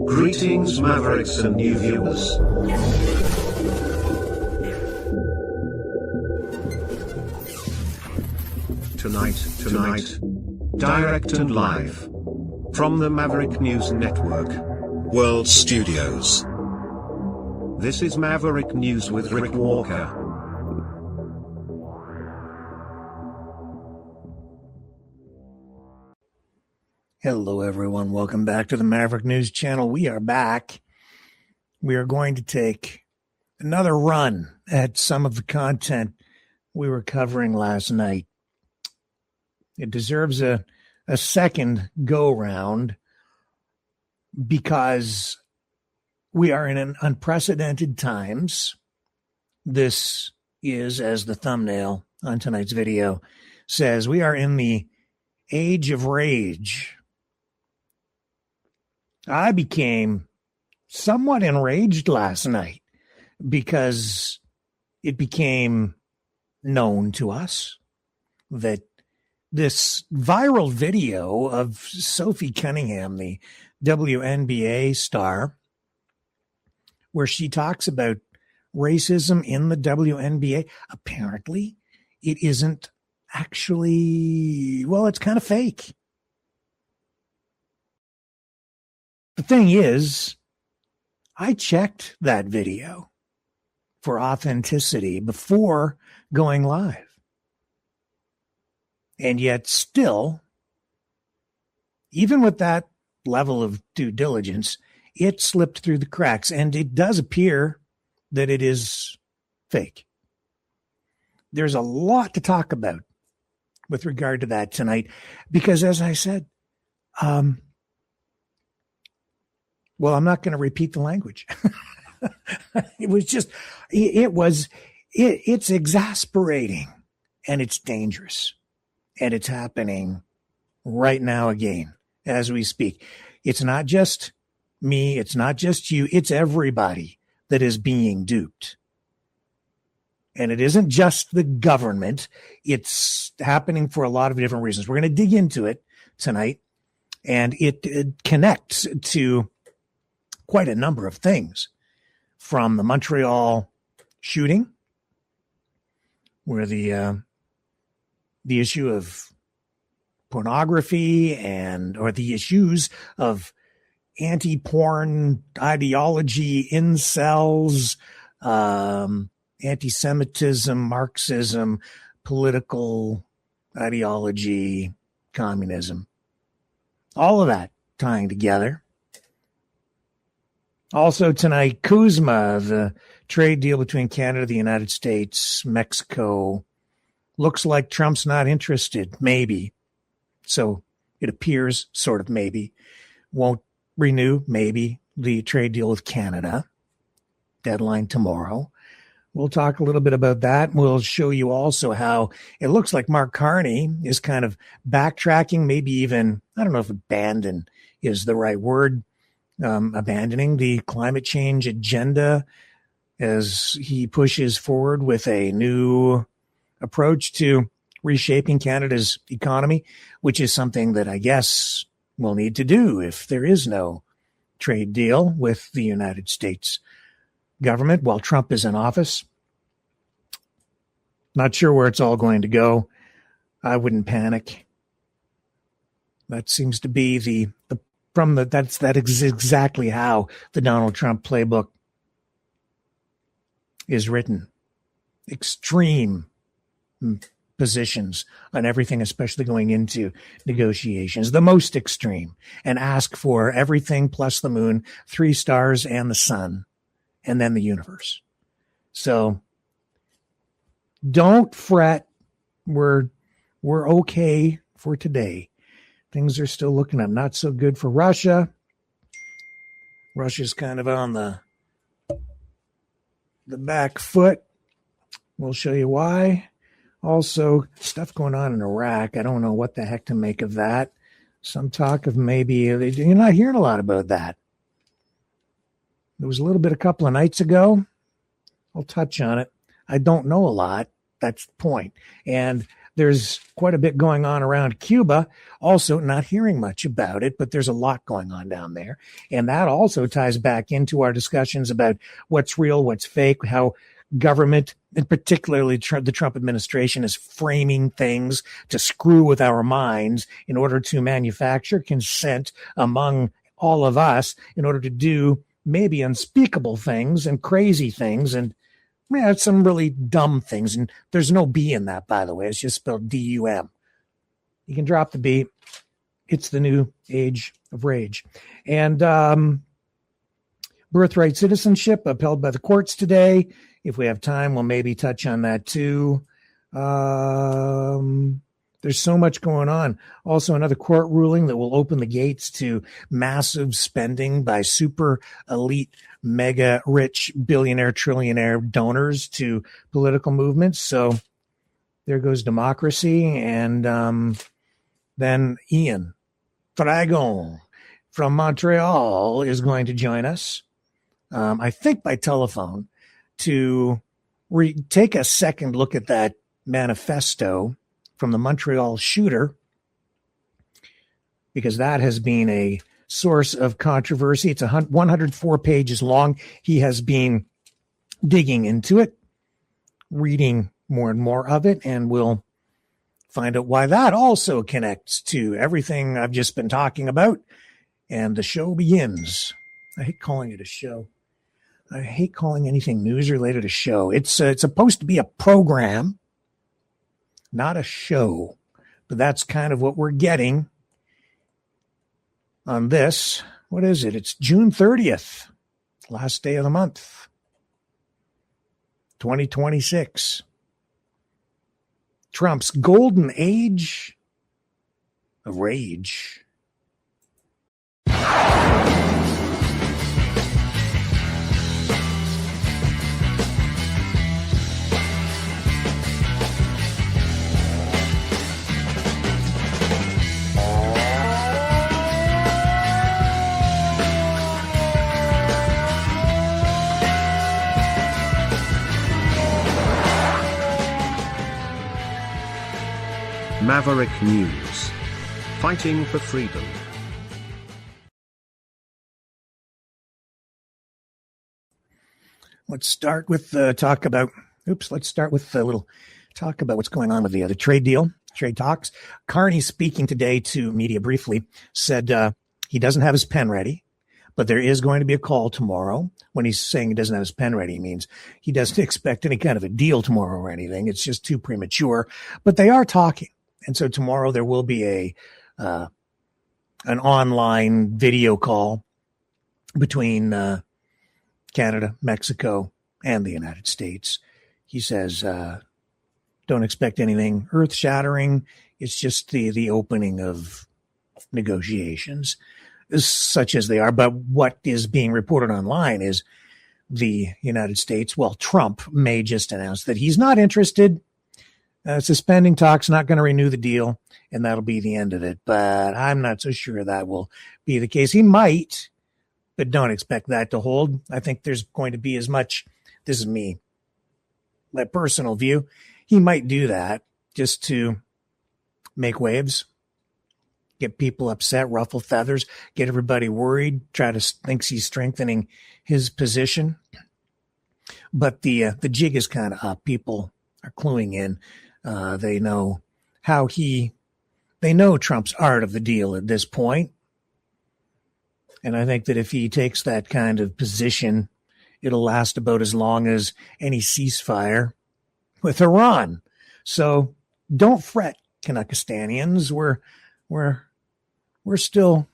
Greetings, Mavericks and new viewers. Tonight, direct and live from the Maverick News Network World Studios. This is Maverick News with Rick Walker. Hello, everyone. Welcome back to the Maverick News Channel. We are back. We are going to take another run at some of the content we were covering last night. It deserves a second go-round because we are in an unprecedented times. This is, as the thumbnail on tonight's video says, we are in the age of rage. I became somewhat enraged last night because it became known to us that this viral video of Sophie Cunningham, the WNBA star, where she talks about racism in the WNBA, apparently it isn't actually, well, it's kind of fake. The thing is, I checked that video for authenticity before going live. And yet still, even with that level of due diligence, it slipped through the cracks, and it does appear that it is fake. There's a lot to talk about with regard to that tonight, because as I said, well, I'm not going to repeat the language. It's exasperating, and it's dangerous, and it's happening right now again as we speak. It's not just me. It's not just you. It's everybody that is being duped. And it isn't just the government. It's happening for a lot of different reasons. We're going to dig into it tonight, and it connects to quite a number of things, from the Montreal shooting, where the issue of pornography or the issues of anti-porn ideology, incels, anti-Semitism, Marxism, political ideology, communism, all of that tying together. Also tonight, CUSMA, the trade deal between Canada, the United States, Mexico. Looks like Trump's not interested, maybe. So it appears, sort of maybe. Won't renew, maybe, the trade deal with Canada. Deadline tomorrow. We'll talk a little bit about that. We'll show you also how it looks like Mark Carney is kind of backtracking, maybe even, I don't know if abandon is the right word, abandoning the climate change agenda as he pushes forward with a new approach to reshaping Canada's economy, which is something that I guess we'll need to do if there is no trade deal with the United States government while Trump is in office. Not sure where it's all going to go. I wouldn't panic. That seems to be that is exactly how the Donald Trump playbook is written. Extreme positions on everything, especially going into negotiations, the most extreme, and ask for everything plus the moon, 3 stars and the sun, and then the universe. So don't fret. We're okay for today. Things are still looking up not so good for Russia. Russia's kind of on the back foot. We'll show you why. Also, stuff going on in Iraq. I don't know what the heck to make of that. Some talk of maybe, you're not hearing a lot about that. There was a little bit a couple of nights ago. I'll touch on it. I don't know a lot. That's the point. And there's quite a bit going on around Cuba. Also, not hearing much about it, but there's a lot going on down there. And that also ties back into our discussions about what's real, what's fake, how government, and particularly the Trump administration, is framing things to screw with our minds in order to manufacture consent among all of us in order to do maybe unspeakable things and crazy things and some really dumb things. And there's no B in that, by the way. It's just spelled D-U-M. You can drop the B. It's the new age of rage. And birthright citizenship upheld by the courts today. If we have time, we'll maybe touch on that too. There's so much going on. Also, another court ruling that will open the gates to massive spending by super elite, mega rich, billionaire, trillionaire donors to political movements. So there goes democracy. And then Ian Dragon from Montreal is going to join us, I think by telephone, to take a second look at that manifesto from the Montreal Shooter, because that has been a source of controversy. It's 104 pages long. He has been digging into it, reading more and more of it, and we'll find out why that also connects to everything I've just been talking about. And the show begins. I hate calling it a show. I hate calling anything news related a show. It's supposed to be a program, not a show, but that's kind of what we're getting on this. What is it? It's June 30th, last day of the month, 2026. Trump's golden age of rage. Maverick News. Fighting for freedom. Let's start with talk about a little talk about what's going on with the trade deal, trade talks. Carney, speaking today to media briefly, said he doesn't have his pen ready, but there is going to be a call tomorrow. When he's saying he doesn't have his pen ready, he means he doesn't expect any kind of a deal tomorrow or anything. It's just too premature, but they are talking. And so tomorrow there will be an online video call between Canada, Mexico, and the United States. He says, don't expect anything earth-shattering. It's just the opening of negotiations, such as they are. But what is being reported online is the United States, Trump may just announce that he's not interested. Suspending talks, not going to renew the deal, and that'll be the end of it. But I'm not so sure that will be the case. He might, but don't expect that to hold. I think there's going to be as much, this is me, my personal view, he might do that just to make waves, get people upset, ruffle feathers, get everybody worried, thinks he's strengthening his position. But the jig is kind of up. People are cluing in. They know they know Trump's art of the deal at this point. And I think that if he takes that kind of position, it'll last about as long as any ceasefire with Iran. So don't fret, Canuckistanians. We're still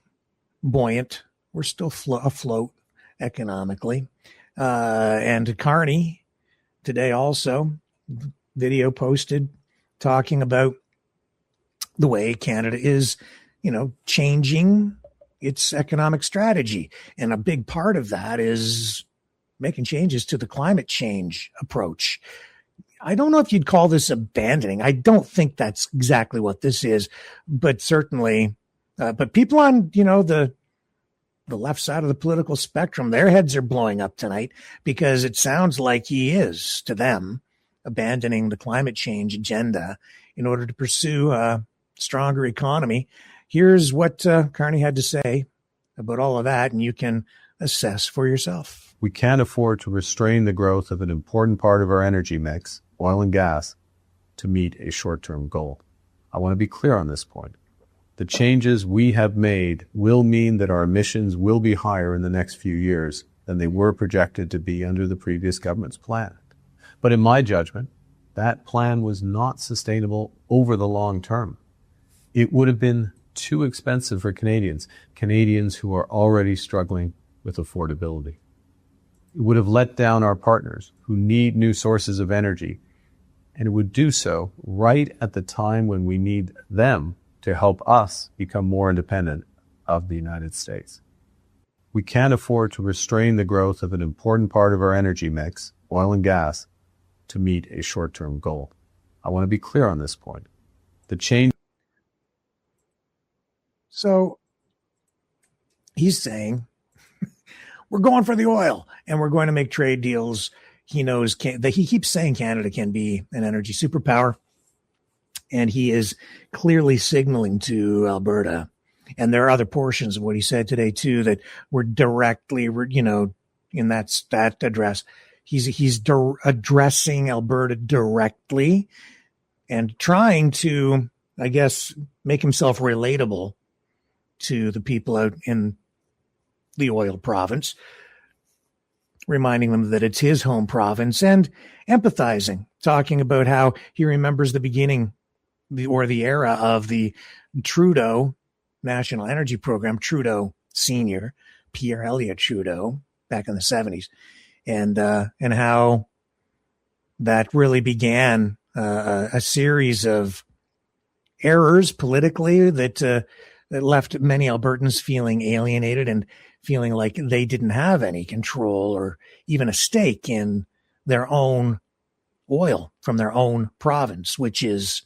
buoyant. We're still afloat economically. And Carney today also video posted talking about the way Canada is, changing its economic strategy. And a big part of that is making changes to the climate change approach. I don't know if you'd call this abandoning. I don't think that's exactly what this is, but certainly, but people on, the left side of the political spectrum, their heads are blowing up tonight because it sounds like he is, to them, abandoning the climate change agenda in order to pursue a stronger economy. Here's what Carney had to say about all of that, and you can assess for yourself. We can't afford to restrain the growth of an important part of our energy mix, oil and gas, to meet a short-term goal. I want to be clear on this point. The changes we have made will mean that our emissions will be higher in the next few years than they were projected to be under the previous government's plan. But in my judgment, that plan was not sustainable over the long term. It would have been too expensive for Canadians who are already struggling with affordability. It would have let down our partners who need new sources of energy, and it would do so right at the time when we need them to help us become more independent of the United States. We can't afford to restrain the growth of an important part of our energy mix, oil and gas, to meet a short-term goal. I want to be clear on this point. The change. So he's saying we're going for the oil and we're going to make trade deals. He knows that he keeps saying Canada can be an energy superpower, and he is clearly signaling to Alberta. And there are other portions of what he said today too that were directly, in that address. He's addressing Alberta directly and trying to, I guess, make himself relatable to the people out in the oil province, reminding them that it's his home province and empathizing, talking about how he remembers the beginning the era of the Trudeau National Energy Program, Trudeau Senior, Pierre Elliott Trudeau, back in the 70s, and how that really began a series of errors politically that left many Albertans feeling alienated and feeling like they didn't have any control or even a stake in their own oil from their own province, which is,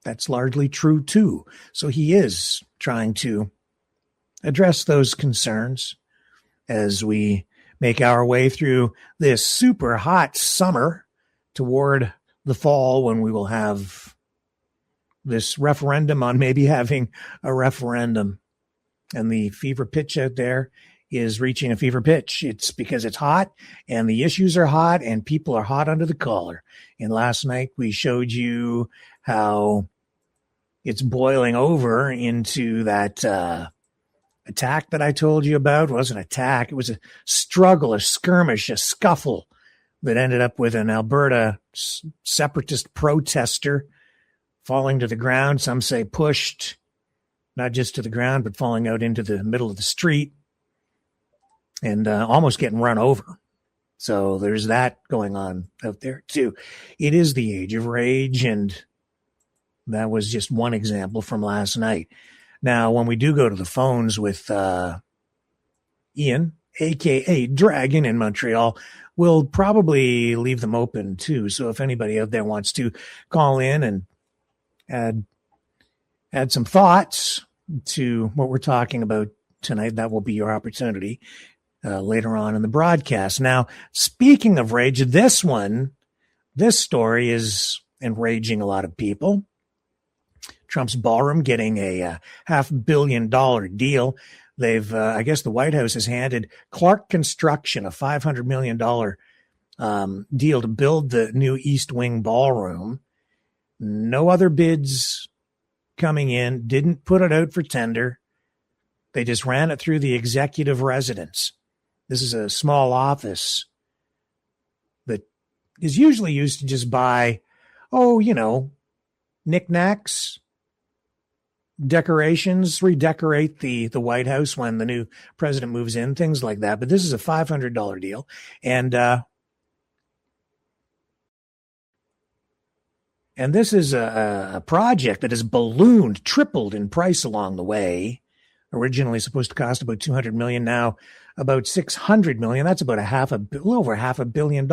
that's largely true too. So he is trying to address those concerns as we make our way through this super hot summer toward the fall, when we will have this referendum on maybe having a referendum. And the fever pitch out there is reaching a fever pitch. It's because it's hot and the issues are hot and people are hot under the collar. And last night we showed you how it's boiling over into that attack that I told you about. It wasn't an attack. It was a struggle, a skirmish, a scuffle that ended up with an Alberta separatist protester falling to the ground. Some say pushed, not just to the ground, but falling out into the middle of the street and almost getting run over. So there's that going on out there too. It is the age of rage, and that was just one example from last night. Now, when we do go to the phones with Ian, a.k.a. Dragon in Montreal, we'll probably leave them open too. So if anybody out there wants to call in and add some thoughts to what we're talking about tonight, that will be your opportunity later on in the broadcast. Now, speaking of rage, this story is enraging a lot of people. Trump's ballroom getting a $500 million deal. They've, I guess the White House has handed Clark Construction a $500 million deal to build the new East Wing ballroom. No other bids coming in, didn't put it out for tender. They just ran it through the executive residence. This is a small office that is usually used to just buy, knickknacks, decorations, redecorate the White House when the new president moves in, things like that. But this is a $500 deal. And this is a project that has ballooned, tripled in price along the way. Originally supposed to cost about $200 million, now about $600 million. That's about a little over $500 million.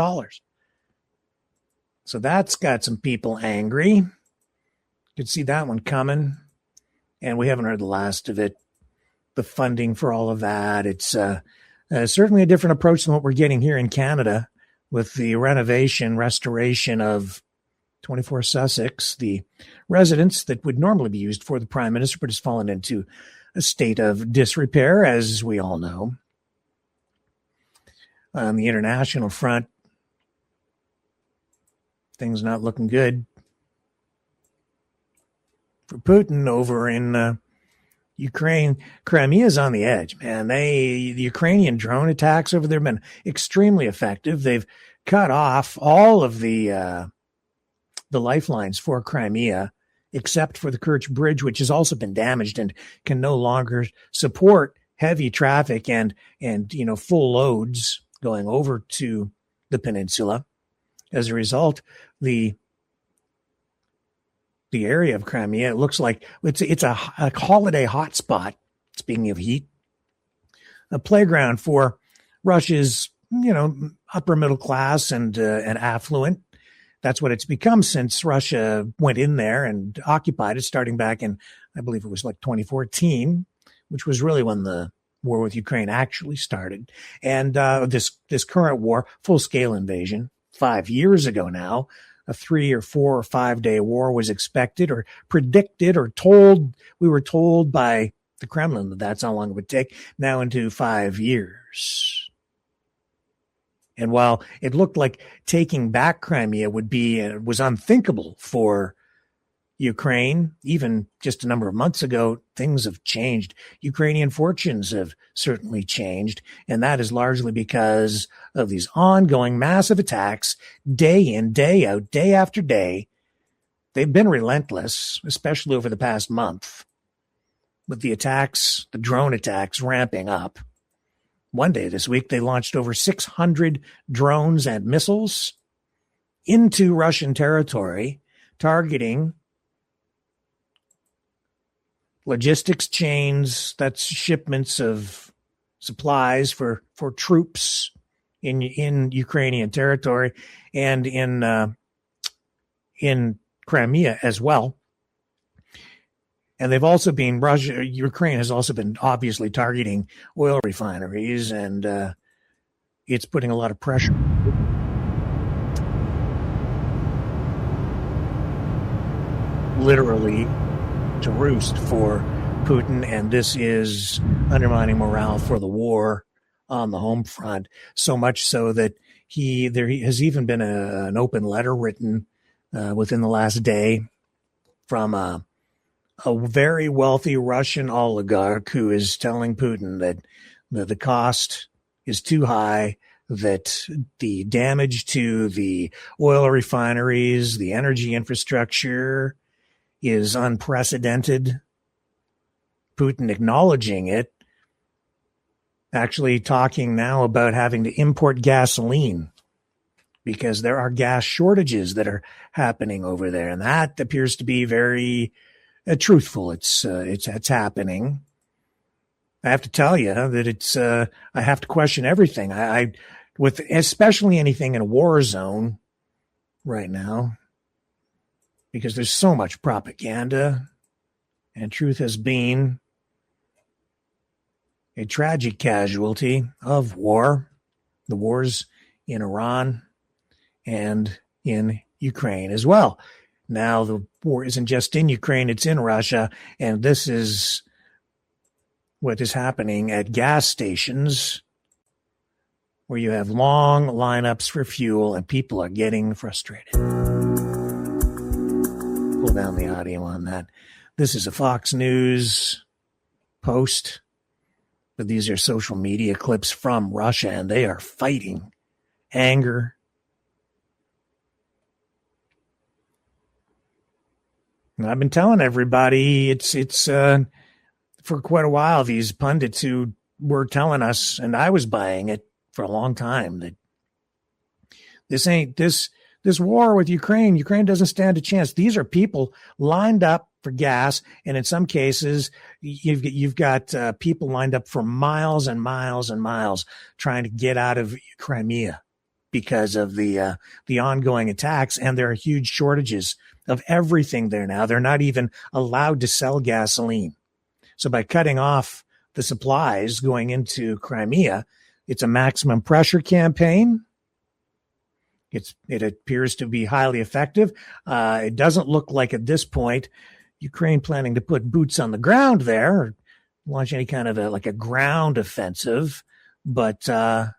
So that's got some people angry. You could see that one coming. And we haven't heard the last of it. The funding for all of that. It's certainly a different approach than what we're getting here in Canada with the restoration of 24 Sussex, the residence that would normally be used for the Prime Minister, but has fallen into a state of disrepair, as we all know. On the international front, things not looking good for Putin over in Ukraine. Crimea is on the edge, man. The Ukrainian drone attacks over there have been extremely effective. They've cut off all of the lifelines for Crimea, except for the Kerch Bridge, which has also been damaged and can no longer support heavy traffic and full loads going over to the peninsula. As a result, the area of Crimea, it looks like it's a holiday hotspot, speaking of heat, a playground for Russia's, upper middle class and affluent. That's what it's become since Russia went in there and occupied it, starting back in, I believe it was like 2014, which was really when the war with Ukraine actually started. And this current war, full-scale invasion, 5 years ago now, a 3 or 4 or 5 day war was expected or predicted or told. We were told by the Kremlin that that's how long it would take, now into 5 years. And while it looked like taking back Crimea was unthinkable for Ukraine, even just a number of months ago, things have changed. Ukrainian fortunes have certainly changed, and that is largely because of these ongoing massive attacks, day in, day out, day after day. They've been relentless, especially over the past month, with the attacks, the drone attacks ramping up. One day this week, they launched over 600 drones and missiles into Russian territory, targeting logistics chains, that's shipments of supplies for troops in Ukrainian territory and in Crimea as well. And they've also been, Ukraine has also been obviously targeting oil refineries, and it's putting a lot of pressure. Literally to roost for Putin, and this is undermining morale for the war on the home front, so much so that there has even been an open letter written within the last day from a very wealthy Russian oligarch who is telling Putin that the cost is too high, that the damage to the oil refineries, the energy infrastructure is unprecedented. Putin acknowledging it, actually talking now about having to import gasoline because there are gas shortages that are happening over there. And that appears to be very truthful. It's happening. I have to tell you that I have to question everything. With especially anything in a war zone right now, because there's so much propaganda, and truth has been a tragic casualty of war, the wars in Iran and in Ukraine as well. Now the war isn't just in Ukraine, it's in Russia, and this is what is happening at gas stations where you have long lineups for fuel and people are getting frustrated. Pull down the audio on that. This is a Fox News post, but these are social media clips from Russia, and they are fighting anger. And I've been telling everybody it's for quite a while, these pundits who were telling us, and I was buying it for a long time, that this war with Ukraine doesn't stand a chance. These are people lined up for gas, and in some cases, you've got people lined up for miles and miles and miles trying to get out of Crimea because of the ongoing attacks, and there are huge shortages of everything there now. They're not even allowed to sell gasoline. So by cutting off the supplies going into Crimea, it's a maximum pressure campaign. It appears to be highly effective. It doesn't look like at this point Ukraine planning to put boots on the ground there or launch any kind of a ground offensive, but the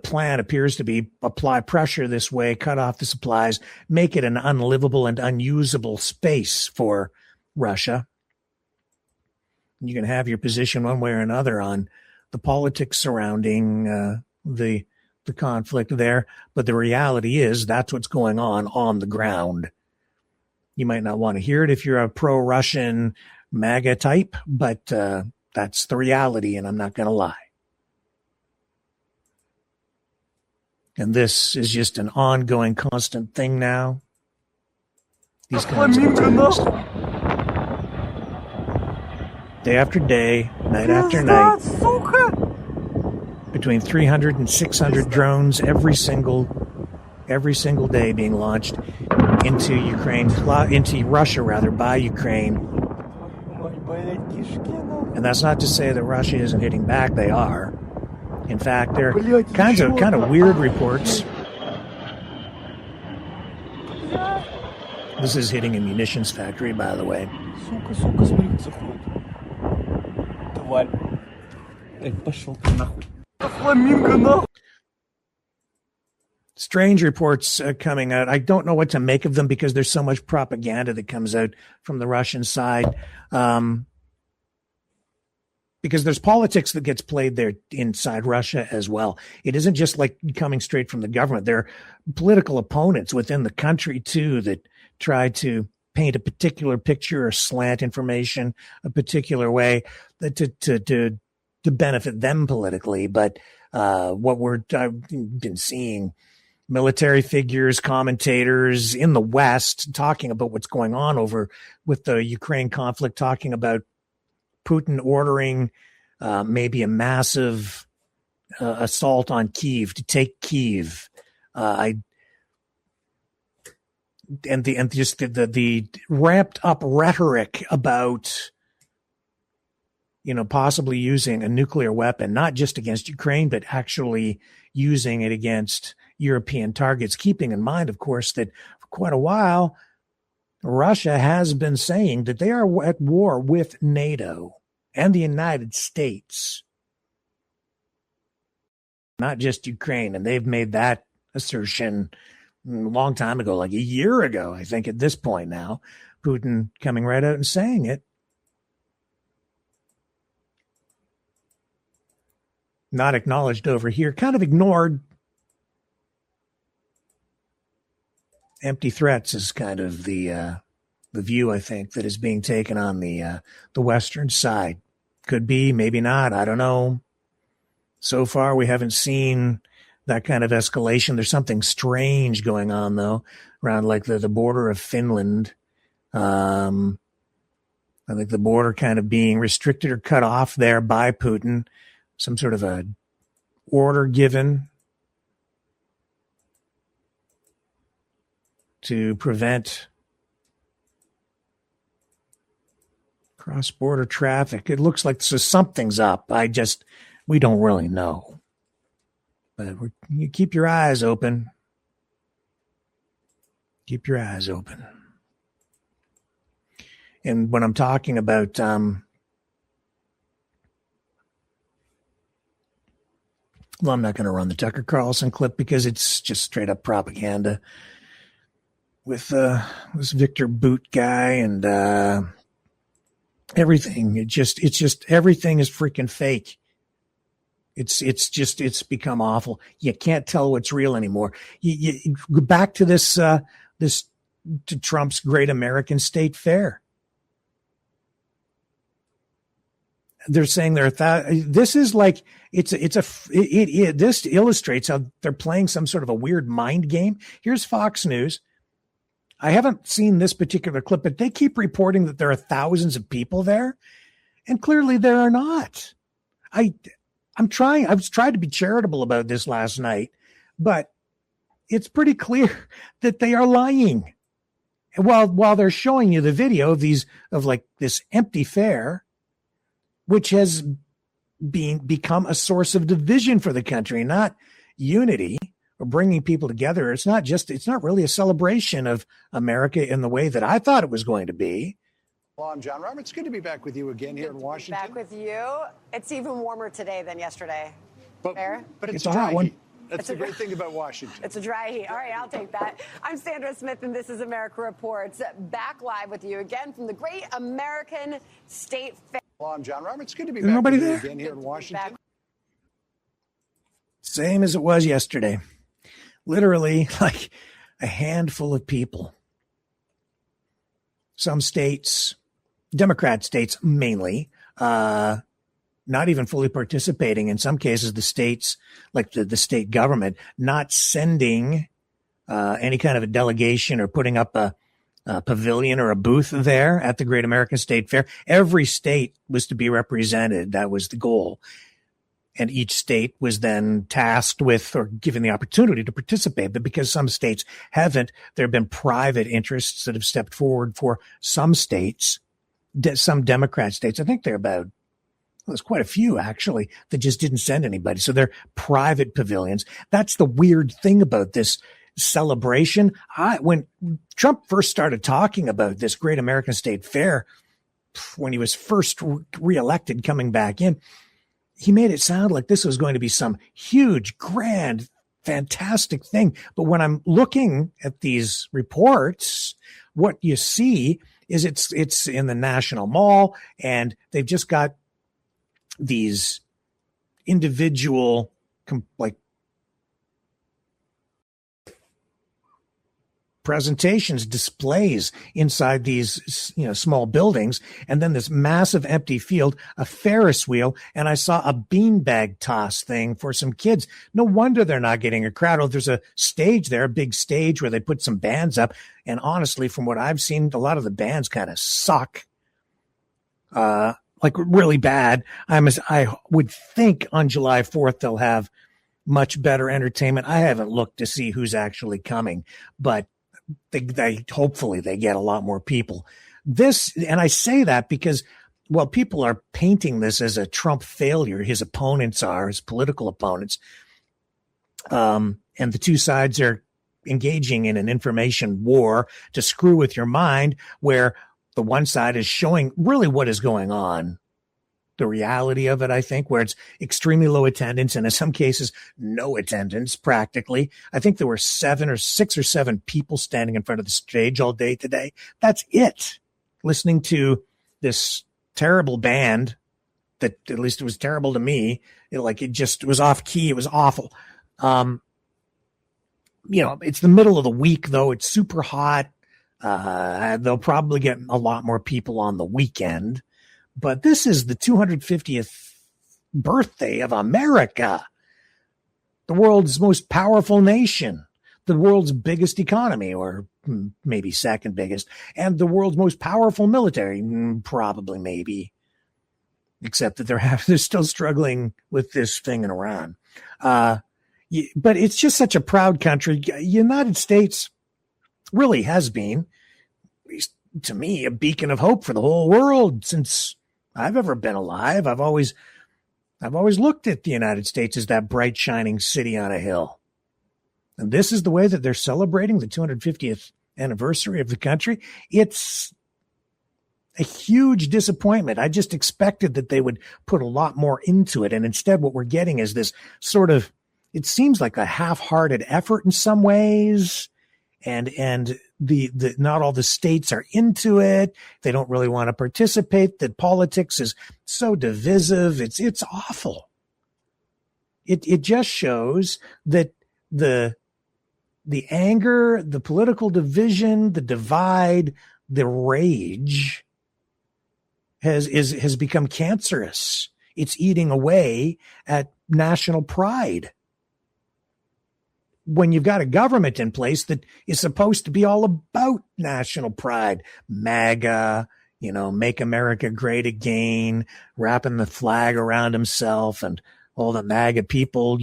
plan appears to be apply pressure this way, cut off the supplies, make it an unlivable and unusable space for Russia. You can have your position one way or another on the politics surrounding the conflict there, but the reality is that's what's going on the ground. You might not want to hear it if you're a pro-Russian MAGA type, but that's the reality, and I'm not going to lie. And this is just an ongoing, constant thing now. These kinds of attacks. Day after day, night after night. Between 300 and 600 drones every single day being launched into Ukraine, into Russia rather, by Ukraine. And that's not to say that Russia isn't hitting back. They are. In fact, there are kind of weird reports. This is hitting a munitions factory, by the way. Strange reports coming out. I don't know what to make of them because there's so much propaganda that comes out from the Russian side. Because there's politics that gets played there inside Russia as well. It isn't just like coming straight from the government. There are political opponents within the country too that try to paint a particular picture or slant information a particular way to benefit them politically. But I've been seeing military figures, commentators in the West talking about what's going on over with the Ukraine conflict, talking about Putin ordering maybe a massive assault on Kyiv, to take Kyiv. Just the ramped up rhetoric about possibly using a nuclear weapon, not just against Ukraine, but actually using it against European targets, keeping in mind, of course, that for quite a while, Russia has been saying that they are at war with NATO and the United States, not just Ukraine. And they've made that assertion a long time ago, like a year ago, I think at this point now, Putin coming right out and saying it. Not acknowledged over here, kind of ignored. Empty threats is kind of the view, I think, that is being taken on the Western side. Could be, maybe not. I don't know. So far, we haven't seen that kind of escalation. There's something strange going on, though, around like the border of Finland. I think the border kind of being restricted or cut off there by Putin. Some sort of a order given to prevent cross-border traffic. It looks like something's up. We don't really know. But you keep your eyes open. Keep your eyes open. And when I'm talking about well, I'm not going to run the Tucker Carlson clip because it's just straight up propaganda with this Victor Boot guy and everything. It's just everything is freaking fake. It's become awful. You can't tell what's real anymore. You go back to this to Trump's Great American State Fair. They're saying this is like this illustrates how they're playing some sort of a weird mind game. Here's Fox News. I haven't seen this particular clip, but they keep reporting that there are thousands of people there, and clearly there are not. I was trying to be charitable about this last night, but it's pretty clear that they are lying. While they're showing you the video of like this empty fair, which has become a source of division for the country, not unity or bringing people together. It's not really a celebration of America in the way that I thought it was going to be. Well, I'm John Roberts. Good to be back with you again here in Washington. Back with you. It's even warmer today than yesterday. But it's a hot one. That's the great thing about Washington. It's a dry heat. All right, I'll take that. I'm Sandra Smith, and this is America Reports. Back live with you again from the Great American State Fair. Well, I'm John Roberts. Good to be Is back nobody with you there? again here in Washington. Same as it was yesterday. Literally like a handful of people. Some states, Democrat states mainly, not even fully participating. In some cases, the states, like the state government, not sending any kind of a delegation or putting up a pavilion or a booth there at the Great American State Fair. Every state was to be represented. That was the goal. And each state was then tasked with or given the opportunity to participate. But because some states haven't, there have been private interests that have stepped forward for some states, some Democrat states. I think there's quite a few actually that just didn't send anybody. So they're private pavilions. That's the weird thing about this celebration. When Trump first started talking about this Great American State Fair, when he was first reelected coming back in, he made it sound like this was going to be some huge, grand, fantastic thing. But when I'm looking at these reports, what you see is it's in the National Mall, and they've just got these individual presentations, displays inside these, small buildings, and then this massive empty field, a Ferris wheel, and I saw a beanbag toss thing for some kids. No wonder they're not getting a crowd. Oh, there's a stage there, a big stage where they put some bands up, and honestly, from what I've seen, a lot of the bands kind of suck. Like really bad. I would think on July 4th they'll have much better entertainment. I haven't looked to see who's actually coming, but they hopefully they get a lot more people. And I say that because, well, people are painting this as a Trump failure. His political opponents. And the two sides are engaging in an information war to screw with your mind, where the one side is showing really what is going on, the reality of it, I think, where it's extremely low attendance and in some cases, no attendance practically. I think there were 6 or 7 people standing in front of the stage all day today. That's it. Listening to this terrible band that, at least it was terrible to me. It was off key. It was awful. It's the middle of the week though. It's super hot. They'll probably get a lot more people on the weekend, but this is the 250th birthday of America, the world's most powerful nation, the world's biggest economy, or maybe second biggest, and the world's most powerful military, probably maybe, except that they're still struggling with this thing in Iran. But it's just such a proud country. United States really has been, at least to me, a beacon of hope for the whole world since I've ever been alive. I've always looked at the United States as that bright, shining city on a hill. And this is the way that they're celebrating the 250th anniversary of the country. It's a huge disappointment. I just expected that they would put a lot more into it. And instead, what we're getting is this sort of, it seems like a half-hearted effort in some ways. And the not all the states are into it. They don't really want to participate. That politics is so divisive. It's awful. It just shows that the anger, the political division, the divide, the rage has become cancerous. It's eating away at national pride. When you've got a government in place that is supposed to be all about national pride, MAGA, make America great again, wrapping the flag around himself, and all the MAGA people,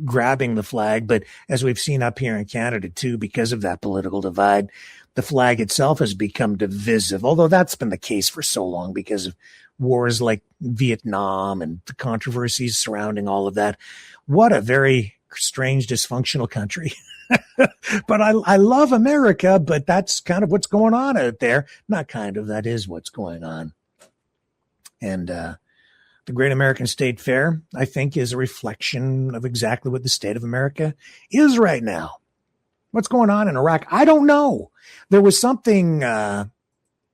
grabbing the flag. But as we've seen up here in Canada too, because of that political divide, the flag itself has become divisive, although that's been the case for so long because of wars like Vietnam and the controversies surrounding all of that. What a very strange, dysfunctional country. But I love America, but that's kind of what's going on out there. Not kind of, that is what's going on. And the Great American State Fair, I think, is a reflection of exactly what the state of America is right now. What's going on in Iraq? I don't know. There was something a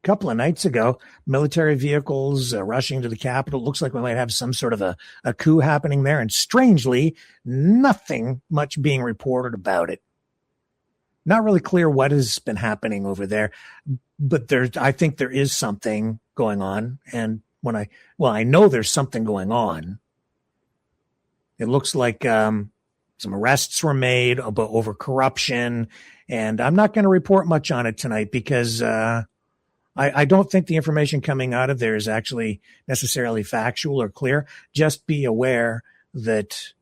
couple of nights ago, military vehicles rushing to the Capitol. Looks like we might have some sort of a coup happening there. And strangely, nothing much being reported about it. Not really clear what has been happening over there, but I think there is something going on. And I know there's something going on. It looks like some arrests were made over corruption, and I'm not going to report much on it tonight because I don't think the information coming out of there is actually necessarily factual or clear. Just be aware that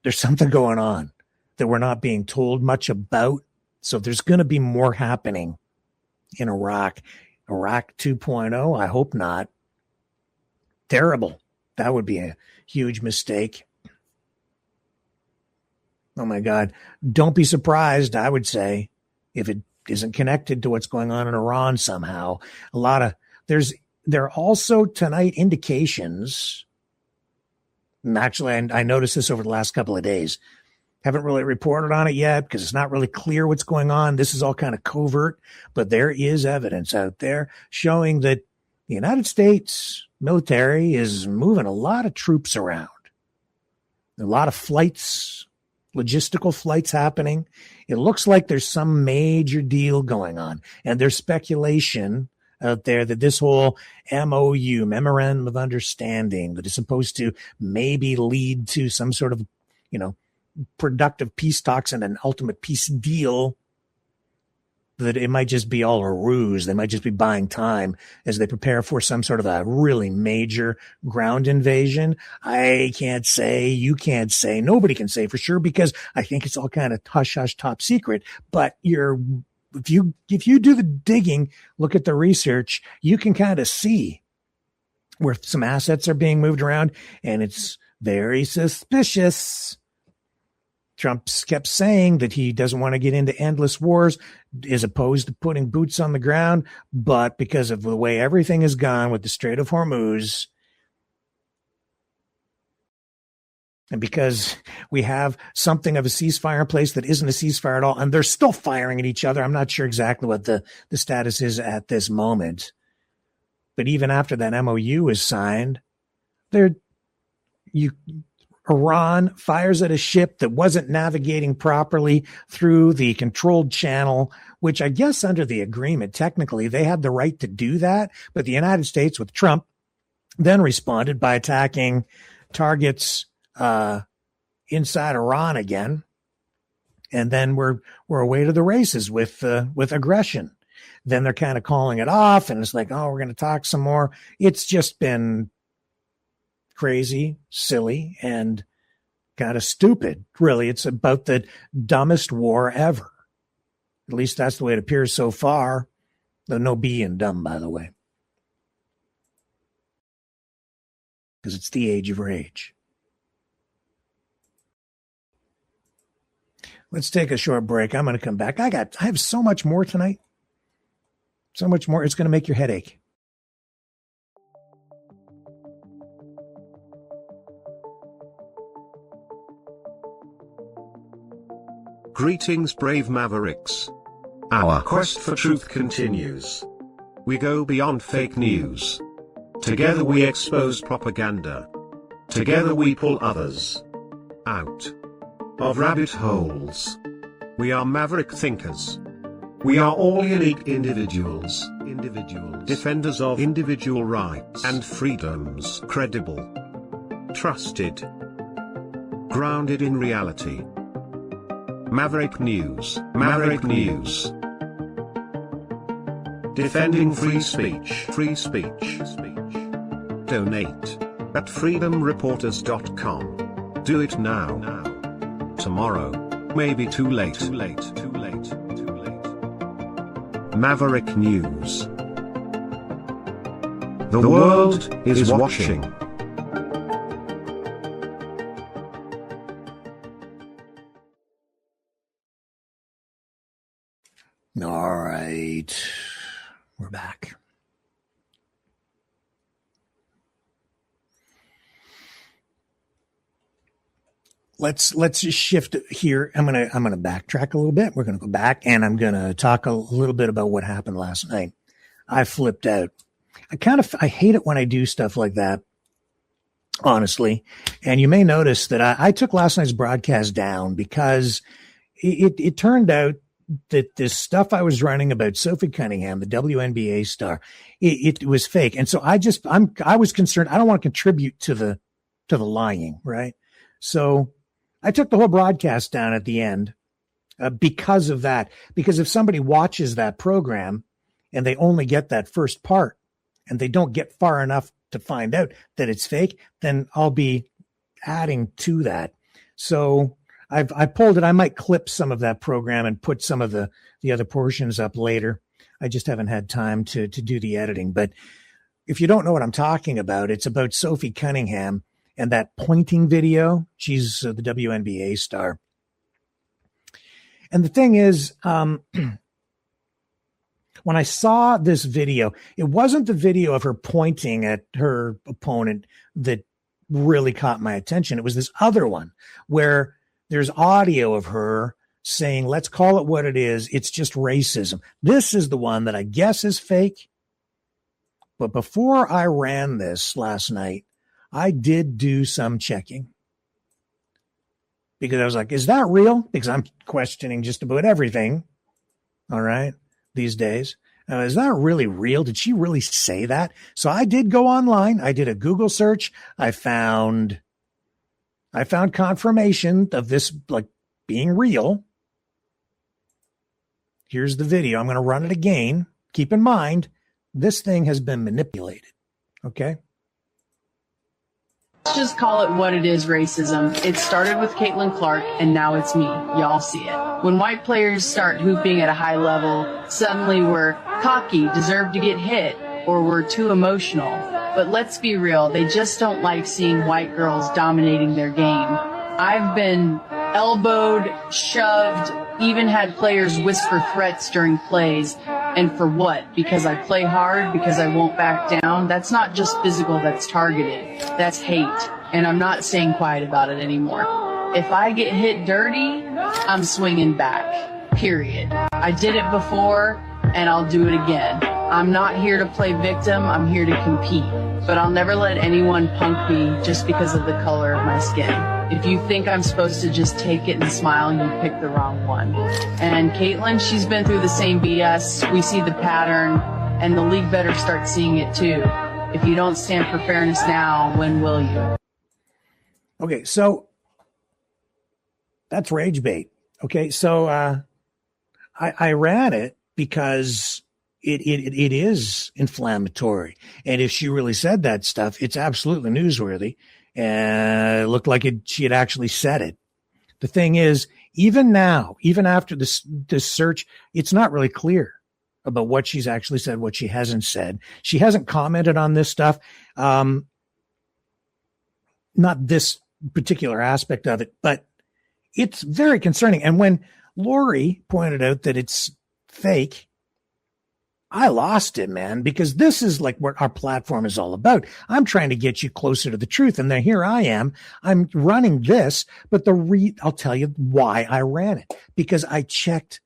there's something going on that we're not being told much about. So there's going to be more happening in Iraq. Iraq 2.0, I hope not. Terrible. That would be a huge mistake. Oh my God. Don't be surprised, I would say, if it isn't connected to what's going on in Iran somehow. There are also tonight indications. And actually, I noticed this over the last couple of days. Haven't really reported on it yet because it's not really clear what's going on. This is all kind of covert, but there is evidence out there showing that the United States military is moving a lot of troops around. A lot of flights, logistical flights happening. It looks like there's some major deal going on. And there's speculation out there that this whole MOU, Memorandum of Understanding, that is supposed to maybe lead to some sort of, productive peace talks and an ultimate peace deal, that it might just be all a ruse. They might just be buying time as they prepare for some sort of a really major ground invasion. I can't say, you can't say, nobody can say for sure because I think it's all kind of hush hush top secret. But if you do the digging, look at the research, you can kind of see where some assets are being moved around, and it's very suspicious. Trump kept saying that he doesn't want to get into endless wars, as opposed to putting boots on the ground. But because of the way everything has gone with the Strait of Hormuz, and because we have something of a ceasefire in place that isn't a ceasefire at all, and they're still firing at each other. I'm not sure exactly what the status is at this moment. But even after that MOU is signed, Iran fires at a ship that wasn't navigating properly through the controlled channel, which I guess under the agreement, technically, they had the right to do that. But the United States, with Trump, then responded by attacking targets inside Iran again. And then we're away to the races with aggression. Then they're kind of calling it off, and it's like, oh, we're going to talk some more. It's just been crazy, silly, and kind of stupid. Really, it's about the dumbest war ever. At least that's the way it appears so far. Though no B in dumb, by the way. Because it's the age of rage. Let's take a short break. I'm going to come back. I have so much more tonight. So much more. It's going to make your head ache. Greetings, brave mavericks. Our quest for truth continues. We go beyond fake news. Together we expose propaganda. Together we pull others out of rabbit holes. We are maverick thinkers. We are all unique individuals, defenders of individual rights and freedoms, credible, trusted, grounded in reality. Maverick News, Maverick News. Defending free speech, Donate at freedomreporters.com. Do it now. Tomorrow, maybe too late. Maverick News. The world is watching. All right. We're back. Let's just shift here. I'm gonna backtrack a little bit. We're gonna go back, and I'm gonna talk a little bit about what happened last night. I flipped out. I hate it when I do stuff like that, honestly. And you may notice that I took last night's broadcast down because it turned out that this stuff I was running about Sophie Cunningham, the WNBA star, it was fake. And so I was concerned. I don't want to contribute to the lying, right? So I took the whole broadcast down at the end because of that. Because if somebody watches that program and they only get that first part and they don't get far enough to find out that it's fake, then I'll be adding to that. So I pulled it. I might clip some of that program and put some of the other portions up later. I just haven't had time to do the editing. But if you don't know what I'm talking about, it's about Sophie Cunningham and that pointing video. She's the WNBA star. And the thing is, when I saw this video, it wasn't the video of her pointing at her opponent that really caught my attention. It was this other one where there's audio of her saying, let's call it what it is. It's just racism. This is the one that I guess is fake. But before I ran this last night, I did do some checking because I was like, is that real? Because I'm questioning just about everything. All right. These days. Is that really real? Did she really say that? So I did go online. I did a Google search. I found confirmation of this like being real. Here's the video. I'm going to run it again. Keep in mind, this thing has been manipulated. Okay. Let's just call it what it is, racism. It started with Caitlin Clark, and now it's me. Y'all see it. When white players start hooping at a high level, suddenly we're cocky, deserve to get hit, or we're too emotional. But let's be real, they just don't like seeing white girls dominating their game. I've been elbowed, shoved, even had players whisper threats during plays. And for what? Because I play hard? Because I won't back down? That's not just physical, that's targeted. That's hate. And I'm not staying quiet about it anymore. If I get hit dirty, I'm swinging back. Period. I did it before, and I'll do it again. I'm not here to play victim, I'm here to compete. But I'll never let anyone punk me just because of the color of my skin. If you think I'm supposed to just take it and smile, you pick the wrong one. And Caitlin, she's been through the same BS. We see the pattern, and the league better start seeing it too. If you don't stand for fairness now, when will you? Okay, so that's rage bait. Okay, so I ran it because it is inflammatory. And if she really said that stuff, it's absolutely newsworthy. And it looked like she had actually said it. The thing is, even now, even after this search, it's not really clear about what she's actually said, what she hasn't said. She hasn't commented on this stuff. Not this particular aspect of it, but it's very concerning. And when Lori pointed out that it's fake, I lost it, man, because this is like what our platform is all about. I'm trying to get you closer to the truth. And then here I am. I'm running this, but I'll tell you why I ran it, because I checked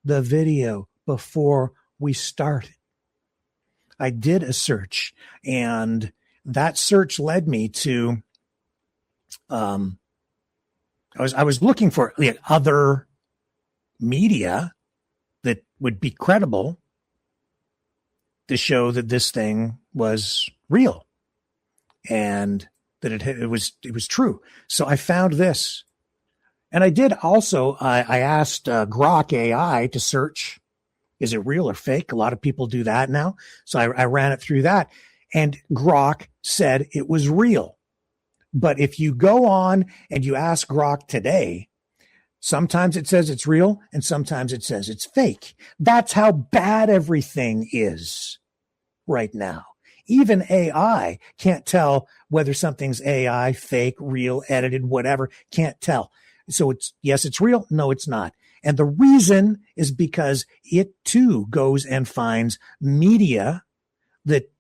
the video before we started. I did a search, and that search led me to, I was looking for other media that would be credible to show that this thing was real and that it was true. So I found this, and I did also, I asked Grok AI to search, is it real or fake? A lot of people do that now. So I ran it through that, and Grok said it was real. But if you go on and you ask Grok today, sometimes it says it's real and sometimes it says it's fake. That's how bad everything is right now. Even AI can't tell whether something's AI, fake, real, edited, whatever, can't tell. So it's real. No, it's not. And the reason is because it too goes and finds media that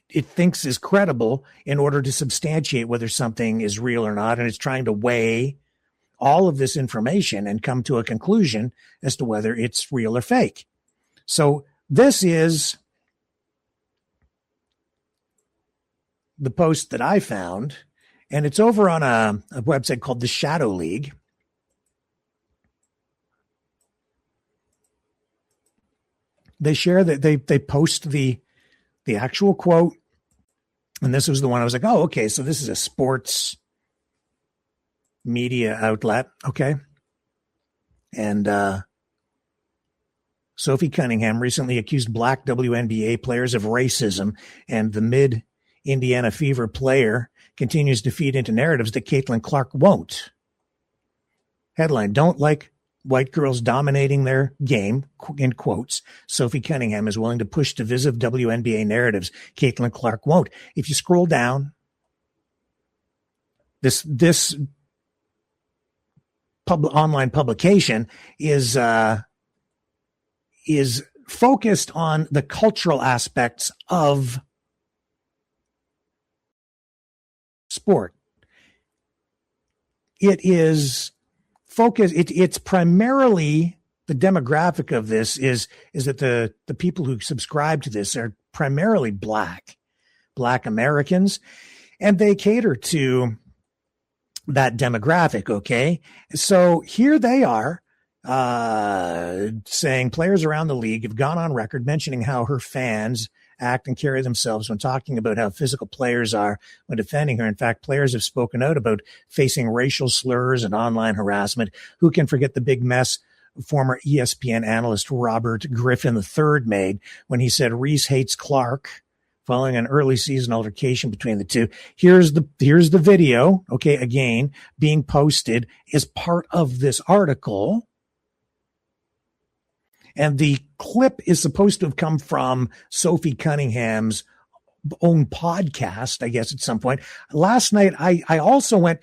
it thinks is credible in order to substantiate whether something is real or not. And it's trying to weigh all of this information and come to a conclusion as to whether it's real or fake. So this is the post that I found, and it's over on a website called the Shadow League. They share that they post the actual quote. And this was the one I was like, oh, okay, so this is a sports media outlet. Okay. And Sophie Cunningham recently accused black WNBA players of racism, and the mid-Indiana Fever player continues to feed into narratives that Caitlin Clark won't. Headline, don't like white girls dominating their game, in quotes. Sophie Cunningham is willing to push divisive WNBA narratives. Caitlin Clark won't. If you scroll down, this online publication is focused on the cultural aspects of sport. It is focused. It's primarily, the demographic of this is that the people who subscribe to this are primarily black Americans, and they cater to that demographic. Okay. So here they are, saying players around the league have gone on record mentioning how her fans act and carry themselves when talking about how physical players are when defending her. In fact, players have spoken out about facing racial slurs and online harassment. Who can forget the big mess former ESPN analyst Robert Griffin III made when he said Reese hates Clark following an early season altercation between the two. Here's the video, okay, again, being posted as part of this article. And the clip is supposed to have come from Sophie Cunningham's own podcast, I guess, at some point. Last night, I also went,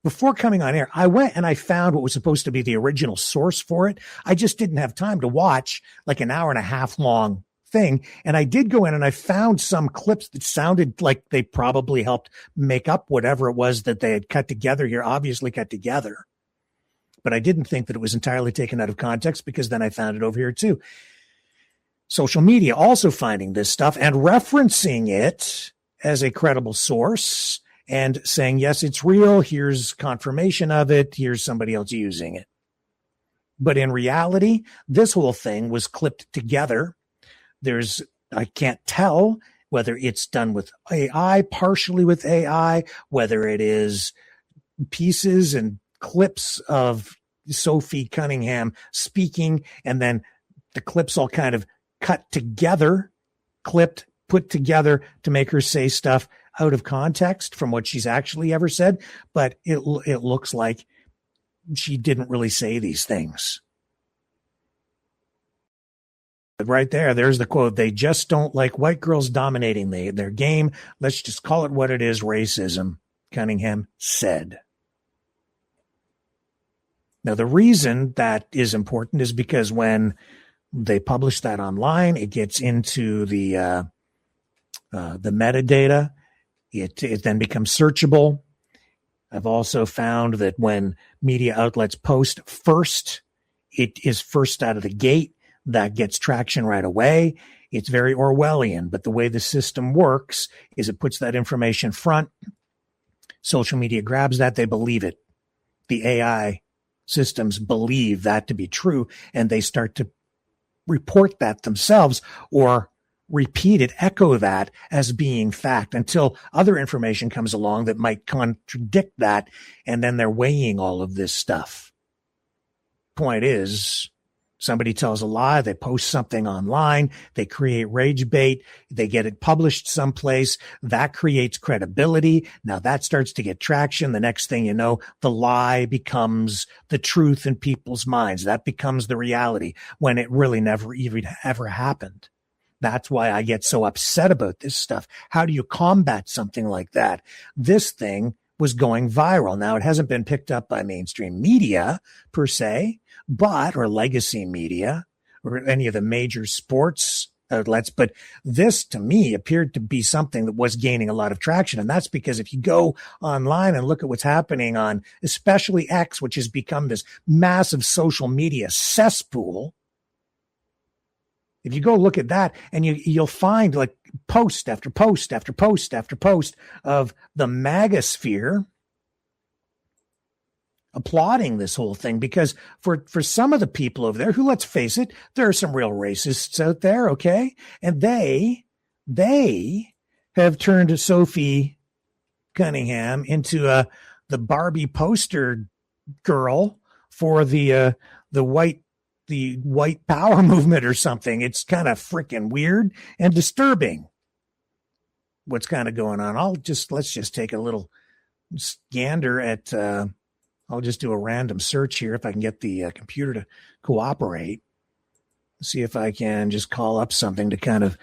before coming on air, I went and I found what was supposed to be the original source for it. I just didn't have time to watch like an hour and a half long thing. And I did go in and I found some clips that sounded like they probably helped make up whatever it was that they had cut together here, obviously cut together. But I didn't think that it was entirely taken out of context, because then I found it over here too. Social media also finding this stuff and referencing it as a credible source and saying, yes, it's real. Here's confirmation of it. Here's somebody else using it. But in reality, this whole thing was clipped together. I can't tell whether it's done with AI, partially with AI, whether it is pieces and clips of Sophie Cunningham speaking, and then the clips all kind of cut together, clipped, put together to make her say stuff out of context from what she's actually ever said. But it looks like she didn't really say these things. But right there's the quote. They just don't like white girls dominating their game. Let's just call it what it is, racism, Cunningham said. Now, the reason that is important is because when they publish that online, it gets into the metadata. It then becomes searchable. I've also found that when media outlets post first, it is first out of the gate. That gets traction right away. It's very Orwellian, but the way the system works is it puts that information front. Social media grabs that. They believe it. The AI systems believe that to be true, and they start to report that themselves or repeat it, echo that as being fact until other information comes along that might contradict that, and then they're weighing all of this stuff. Point is, somebody tells a lie, they post something online, they create rage bait, they get it published someplace, that creates credibility. Now that starts to get traction. The next thing you know, the lie becomes the truth in people's minds. That becomes the reality when it really never even ever happened. That's why I get so upset about this stuff. How do you combat something like that? This thing was going viral. Now, it hasn't been picked up by mainstream media per se, or legacy media, or any of the major sports outlets. But this, to me, appeared to be something that was gaining a lot of traction. And that's because if you go online and look at what's happening on especially X, which has become this massive social media cesspool, if you go look at that, and you'll find like post after post after post after post of the MAGA sphere applauding this whole thing, because for some of the people over there who, let's face it, there are some real racists out there, okay? And they have turned Sophie Cunningham into the Barbie poster girl for the white power movement or something. It's kind of freaking weird and disturbing what's kind of going on. Let's just take a little gander at, I'll just do a random search here if I can get the computer to cooperate. See if I can just call up something to kind of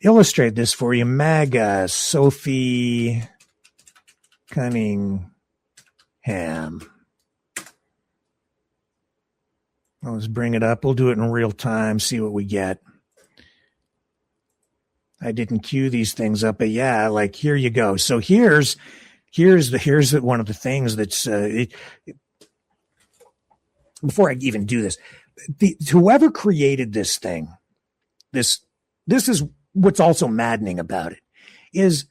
illustrate this for you. MAGA, Sophie Cunningham. Let's bring it up. We'll do it in real time, see what we get. I didn't queue these things up, but yeah, like here you go. So here's one of the things that's before I even do this, whoever created this thing, this is what's also maddening about it, is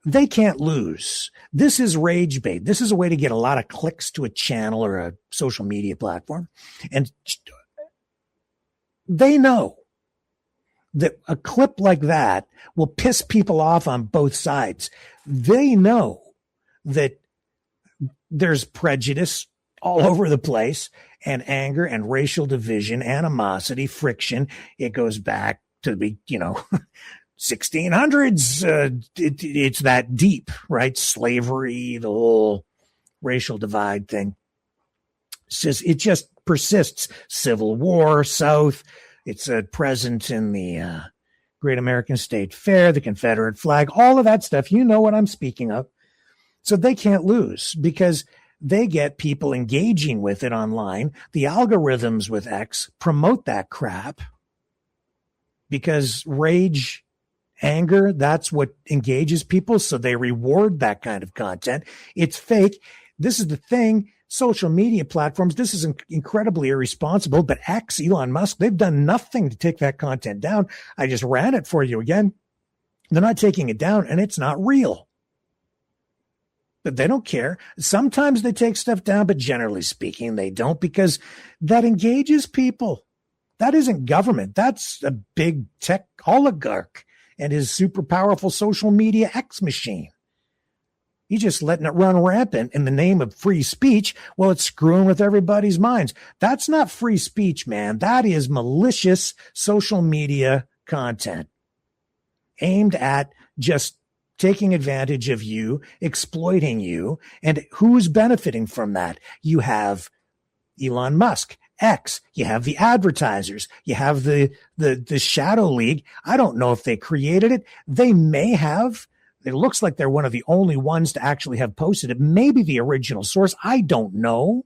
they can't lose. This is rage bait. This is a way to get a lot of clicks to a channel or a social media platform. And they know that a clip like that will piss people off on both sides. They know that there's prejudice all over the place, and anger and racial division, animosity, friction. It goes back to the, 1600s. It's that deep, right? Slavery, the whole racial divide thing. It just persists. Civil War, South. It's present in the Great American State Fair, the Confederate flag, all of that stuff. You know what I'm speaking of. So they can't lose because they get people engaging with it online. The algorithms with X promote that crap because rage, anger, that's what engages people. So they reward that kind of content. It's fake. This is the thing. Social media platforms, this is incredibly irresponsible, but X, Elon Musk, they've done nothing to take that content down. I just ran it for you again. They're not taking it down, and it's not real. But they don't care. Sometimes they take stuff down, but generally speaking, they don't, because that engages people. That isn't government. That's a big tech oligarch and his super powerful social media X machine. He's just letting it run rampant in the name of free speech. Well, it's screwing with everybody's minds. That's not free speech, man. That is malicious social media content aimed at just taking advantage of you, exploiting you. And who's benefiting from that? You have Elon Musk, X, you have the advertisers, you have the Shadow League. I don't know if they created it. They may have. It looks like they're one of the only ones to actually have posted it. Maybe the original source. I don't know.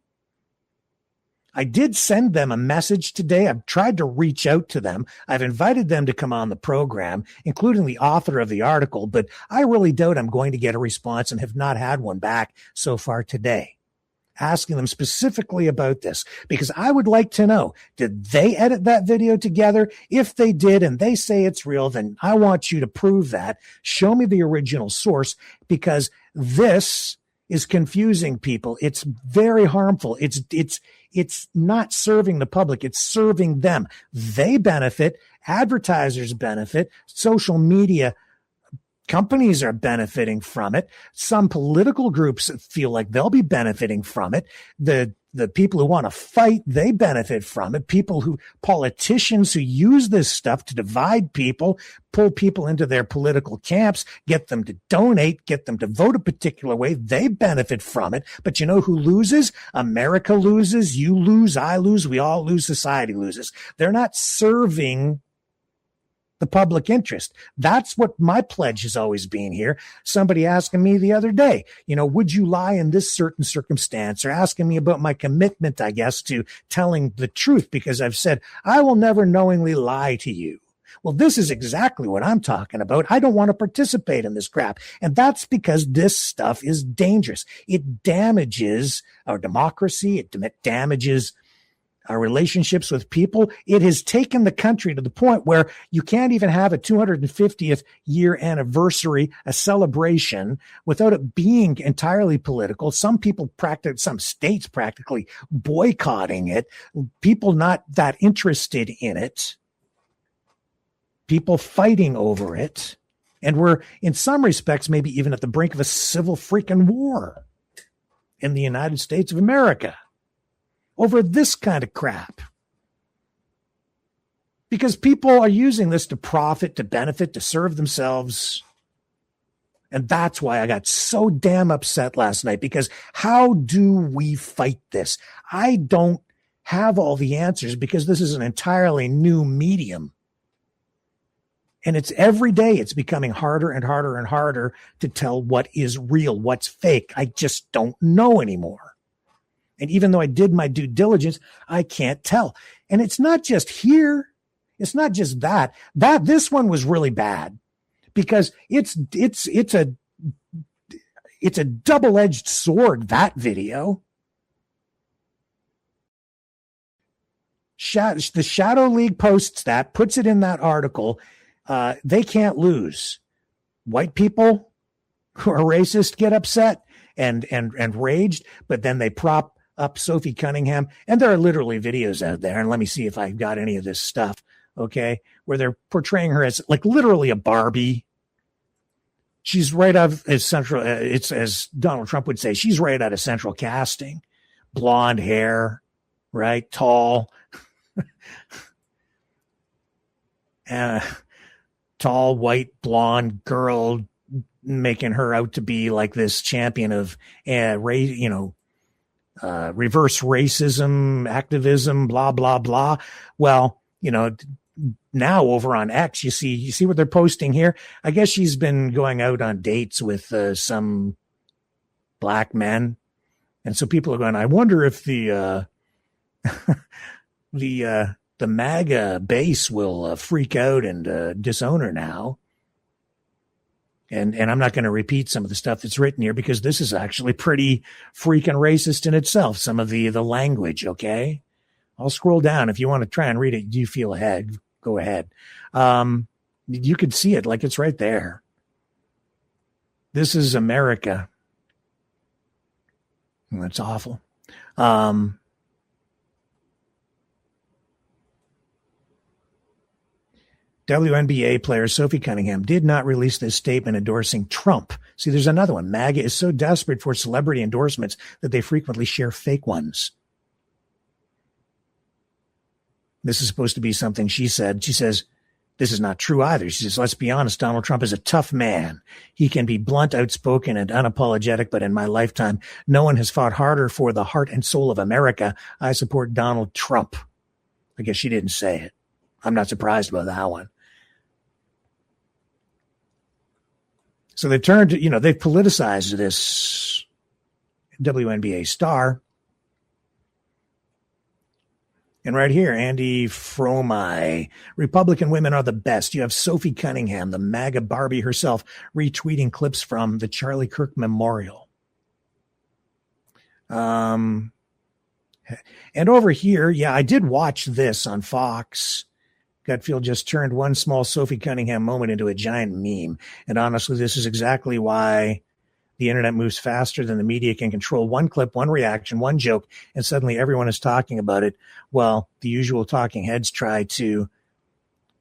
I did send them a message today. I've tried to reach out to them. I've invited them to come on the program, including the author of the article, but I really doubt I'm going to get a response and have not had one back so far today, asking them specifically about this, because I would like to know, did they edit that video together? If they did and they say it's real, then I want you to prove that. Show me the original source, because this is confusing people. It's very harmful. It's not serving the public. It's serving them. They benefit. Advertisers benefit. Social media companies are benefiting from it. Some political groups feel like they'll be benefiting from it. The people who want to fight, they benefit from it. Politicians who use this stuff to divide people, pull people into their political camps, get them to donate, get them to vote a particular way, they benefit from it. But you know who loses? America loses, you lose, I lose, we all lose, society loses. They're not serving the public interest. That's what my pledge has always been here. Somebody asking me the other day, would you lie in this certain circumstance, or asking me about my commitment, I guess, to telling the truth, because I've said, I will never knowingly lie to you. Well, this is exactly what I'm talking about. I don't want to participate in this crap. And that's because this stuff is dangerous. It damages our democracy. It damages our relationships with people. It has taken the country to the point where you can't even have a 250th year anniversary, a celebration, without it being entirely political. Some states practically boycotting it, people not that interested in it, people fighting over it. And we're, in some respects, maybe even at the brink of a civil freaking war in the United States of America over this kind of crap. Because people are using this to profit, to benefit, to serve themselves. And that's why I got so damn upset last night, because how do we fight this? I don't have all the answers, because this is an entirely new medium. And it's every day it's becoming harder and harder and harder to tell what is real, what's fake. I just don't know anymore. And even though I did my due diligence, I can't tell. And it's not just here. It's not just that. This one was really bad, because it's a double-edged sword, that video. The Shadow League posts that, puts it in that article. They can't lose. White people who are racist get upset and raged, but then they prop up Sophie Cunningham. And there are literally videos out there, and let me see if I've got any of this stuff, okay, where they're portraying her as like literally a Barbie. She's right out of central, it's as Donald Trump would say, she's right out of central casting. Blonde hair, right? Tall. Tall, white, blonde girl, making her out to be like this champion of, reverse racism, activism, blah, blah, blah. Well, now over on X, you see what they're posting here. I guess she's been going out on dates with some black men. And so people are going, I wonder if the MAGA base will freak out and disown her now. And I'm not going to repeat some of the stuff that's written here, because this is actually pretty freaking racist in itself, some of the language, okay? I'll scroll down. If you want to try and read it, you feel ahead, go ahead. You could see it, like it's right there. This is America. That's awful. WNBA player Sophie Cunningham did not release this statement endorsing Trump. See, there's another one. MAGA is so desperate for celebrity endorsements that they frequently share fake ones. This is supposed to be something she said. She says, this is not true either. She says, let's be honest, Donald Trump is a tough man. He can be blunt, outspoken, and unapologetic, but in my lifetime, no one has fought harder for the heart and soul of America. I support Donald Trump. I guess she didn't say it. I'm not surprised about that one. So they've turned, they've politicized this WNBA star. And right here, Andy Fromey, Republican women are the best. You have Sophie Cunningham, the MAGA Barbie herself, retweeting clips from the Charlie Kirk Memorial. And over here, yeah, I did watch this on Fox. Gutfield just turned one small Sophie Cunningham moment into a giant meme. And honestly, this is exactly why the internet moves faster than the media can control. One clip, one reaction, one joke, and suddenly everyone is talking about it. Well, the usual talking heads try to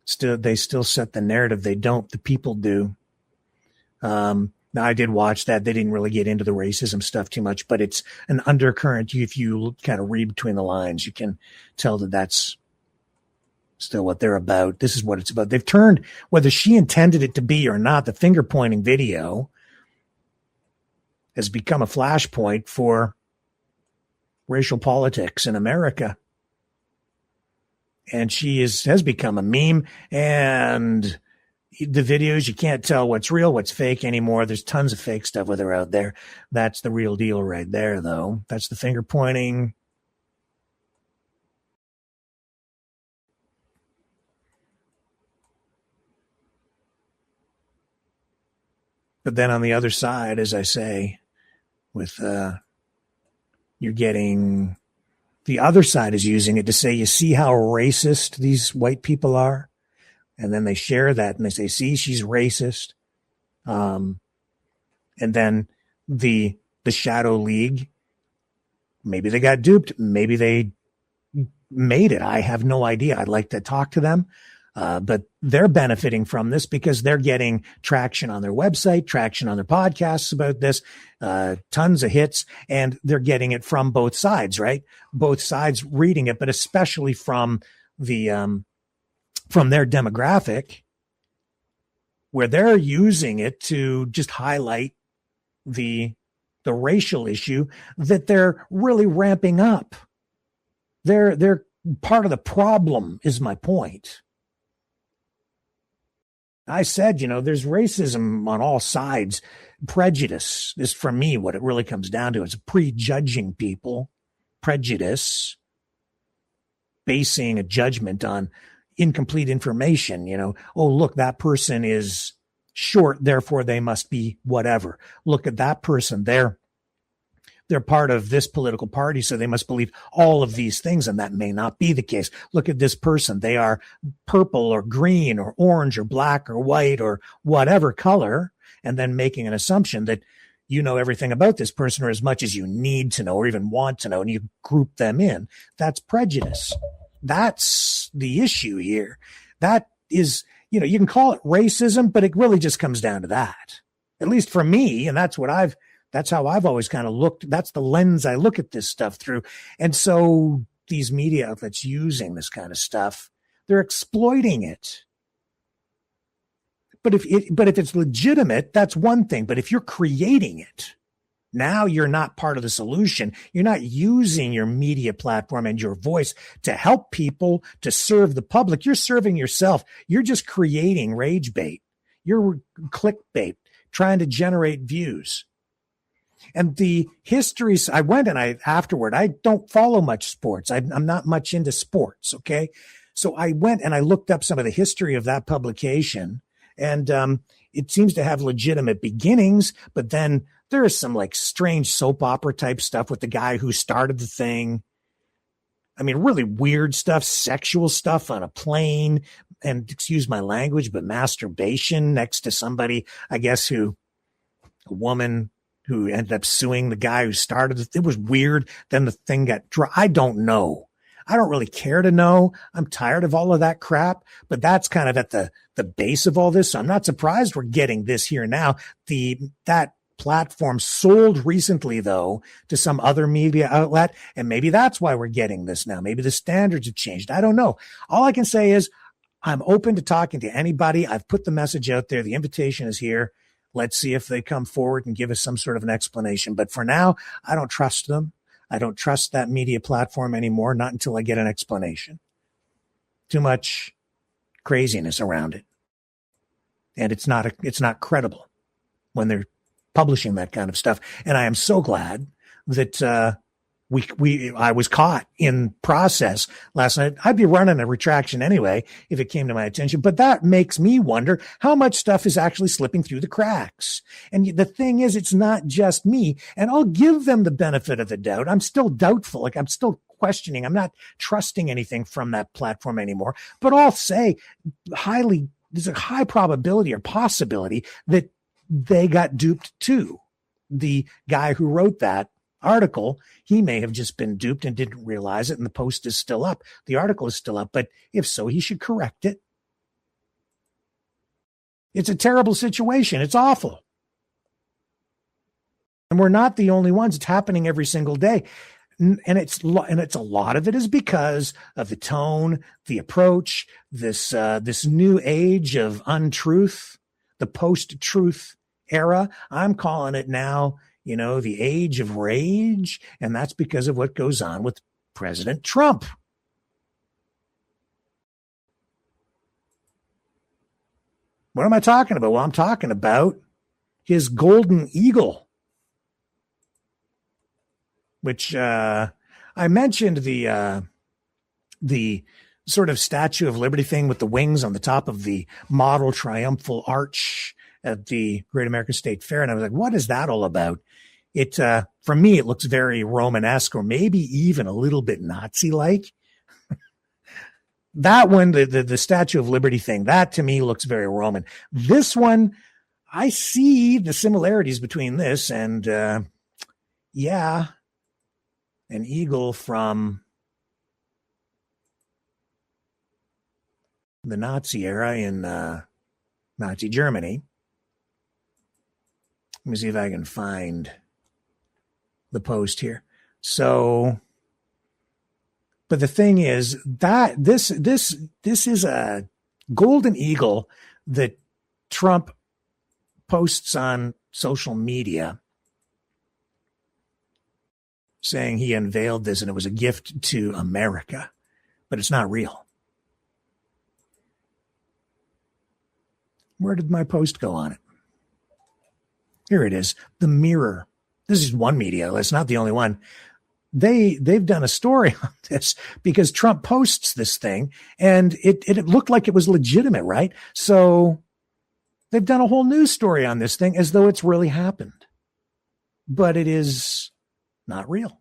still set the narrative. They don't. The people do. Now, I did watch that. They didn't really get into the racism stuff too much, but it's an undercurrent. If you kind of read between the lines, you can tell that that's still what they're about. This is what it's about. They've turned, whether she intended it to be or not, the finger pointing video has become a flashpoint for racial politics in America. And she has become a meme. And the videos, you can't tell what's real, what's fake anymore. There's tons of fake stuff with her out there. That's the real deal right there, though. That's the finger pointing. But then on the other side, as I say, with you're getting the other side is using it to say, you see how racist these white people are? And then they share that and they say, see, she's racist. And then the Shadow League, maybe they got duped. Maybe they made it. I have no idea. I'd like to talk to them. But they're benefiting from this because they're getting traction on their website, traction on their podcasts about this, tons of hits, and they're getting it from both sides, right? Both sides reading it, but especially from from their demographic, where they're using it to just highlight the racial issue that they're really ramping up. They're part of the problem, is my point. I said, there's racism on all sides. Prejudice is, for me, what it really comes down to. It's prejudging people, prejudice, basing a judgment on incomplete information. Oh, look, that person is short, therefore they must be whatever. Look at that person. They're part of this political party, so they must believe all of these things, and that may not be the case. Look at this person. They are purple or green or orange or black or white or whatever color, and then making an assumption that you know everything about this person or as much as you need to know or even want to know, and you group them in. That's prejudice. That's the issue here. That is, you can call it racism, but it really just comes down to that. At least for me, and that's how I've always kind of looked. That's the lens I look at this stuff through. And so these media outlets using this kind of stuff, they're exploiting it. But if it's legitimate, that's one thing. But if you're creating it, now you're not part of the solution. You're not using your media platform and your voice to help people, to serve the public. You're serving yourself. You're just creating rage bait. You're clickbait, trying to generate views. And the histories, I went and afterward, I don't follow much sports. I'm not much into sports. Okay. So I went and I looked up some of the history of that publication, and it seems to have legitimate beginnings, but then there is some like strange soap opera type stuff with the guy who started the thing. I mean, really weird stuff, sexual stuff on a plane, and excuse my language, but masturbation next to somebody, I guess, a woman who ended up suing the guy who started it. It was weird. Then the thing got dry. I don't know. I don't really care to know. I'm tired of all of that crap, but that's kind of at the base of all this. So I'm not surprised we're getting this here now. That platform sold recently, though, to some other media outlet, and maybe that's why we're getting this now. Maybe the standards have changed. I don't know. All I can say is I'm open to talking to anybody. I've put the message out there. The invitation is here. Let's see if they come forward and give us some sort of an explanation. But for now, I don't trust them. I don't trust that media platform anymore, not until I get an explanation. Too much craziness around it. And it's not credible when they're publishing that kind of stuff. And I am so glad that I was caught in process last night. I'd be running a retraction anyway if it came to my attention, but that makes me wonder how much stuff is actually slipping through the cracks. And the thing is, it's not just me, and I'll give them the benefit of the doubt. I'm still doubtful. Like, I'm still questioning. I'm not trusting anything from that platform anymore, but I'll say there's a high probability or possibility that they got duped too. The guy who wrote that article, he may have just been duped and didn't realize it, and the post is still up. The article is still up, but if so, he should correct it. It's a terrible situation. It's awful. And we're not the only ones. It's happening every single day. And it's a lot of it is because of the tone, the approach, this new age of untruth, the post-truth era. I'm calling it now, the age of rage, and that's because of what goes on with President Trump. What am I talking about? Well, I'm talking about his golden eagle, which I mentioned the sort of Statue of Liberty thing with the wings on the top of the model triumphal arch at the Great American State Fair. And I was like, what is that all about? It, for me, it looks very Romanesque or maybe even a little bit Nazi-like. That one, the Statue of Liberty thing, that to me looks very Roman. This one, I see the similarities between this and, an eagle from the Nazi era in Nazi Germany. Let me see if I can find the post here. So, but the thing is that this is a golden eagle that Trump posts on social media saying he unveiled this and it was a gift to America, but it's not real. Where did my post go on it? Here it is. The Mirror. This is one media. It's not the only one. They've done a story on this because Trump posts this thing and it looked like it was legitimate, right? So they've done a whole news story on this thing as though it's really happened, but it is not real.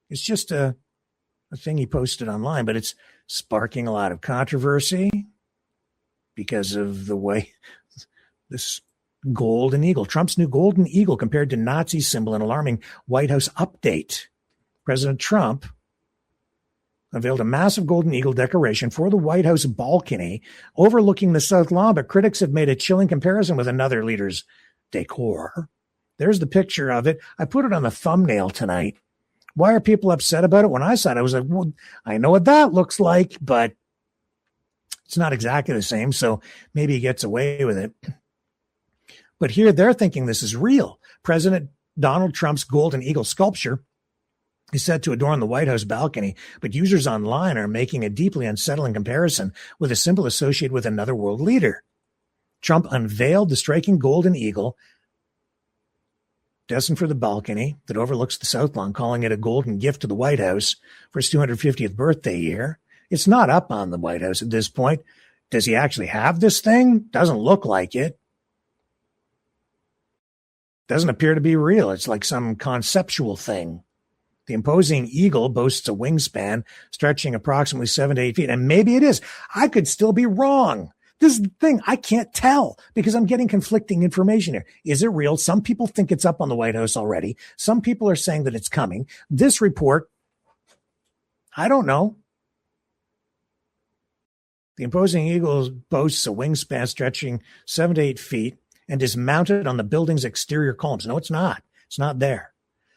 It's just a thing he posted online, but it's sparking a lot of controversy because of the way this golden eagle, Trump's new golden eagle compared to Nazi symbol, an alarming White House update. President Trump unveiled a massive golden eagle decoration for the White House balcony overlooking the South Lawn, but critics have made a chilling comparison with another leader's decor. There's the picture of it. I put it on the thumbnail tonight. Why are people upset about it? When I saw it, I was like, well, I know what that looks like, but it's not exactly the same, so maybe he gets away with it. But here they're thinking this is real. President Donald Trump's golden eagle sculpture is set to adorn the White House balcony, but users online are making a deeply unsettling comparison with a symbol associated with another world leader. Trump unveiled the striking golden eagle destined for the balcony that overlooks the South Lawn, calling it a golden gift to the White House for his 250th birthday year. It's not up on the White House at this point. Does he actually have this thing? Doesn't look like it. Doesn't appear to be real. It's like some conceptual thing. The imposing eagle boasts a wingspan stretching approximately 7 to 8 feet. And maybe it is. I could still be wrong. This is the thing. I can't tell because I'm getting conflicting information here. Is it real? Some people think it's up on the White House already. Some people are saying that it's coming. This report, I don't know. The imposing eagle boasts a wingspan stretching 7 to 8 feet and is mounted on the building's exterior columns. No, it's not. It's not there.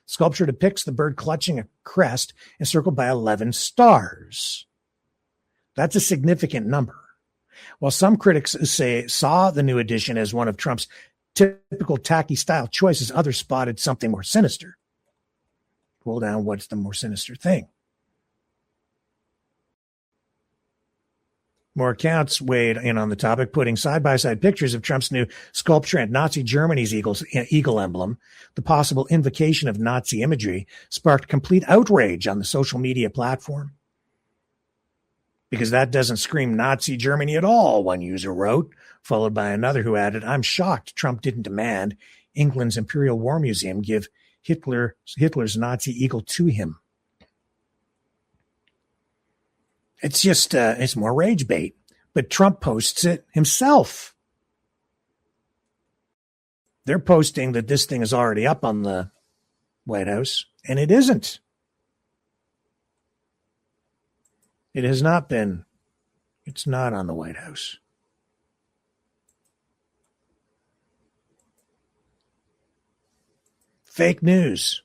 Sculpture depicts the bird clutching a crest encircled by 11 stars. That's a significant number. While some critics saw the new addition as one of Trump's typical tacky style choices, others spotted something more sinister. Pull down, what's the more sinister thing? More accounts weighed in on the topic, putting side-by-side pictures of Trump's new sculpture and Nazi Germany's eagle emblem. The possible invocation of Nazi imagery sparked complete outrage on the social media platform. Because that doesn't scream Nazi Germany at all, one user wrote, followed by another who added, I'm shocked Trump didn't demand England's Imperial War Museum give Hitler's Nazi eagle to him. It's just, it's more rage bait. But Trump posts it himself. They're posting that this thing is already up on the White House, and it isn't. It has not been. It's not on the White House. Fake news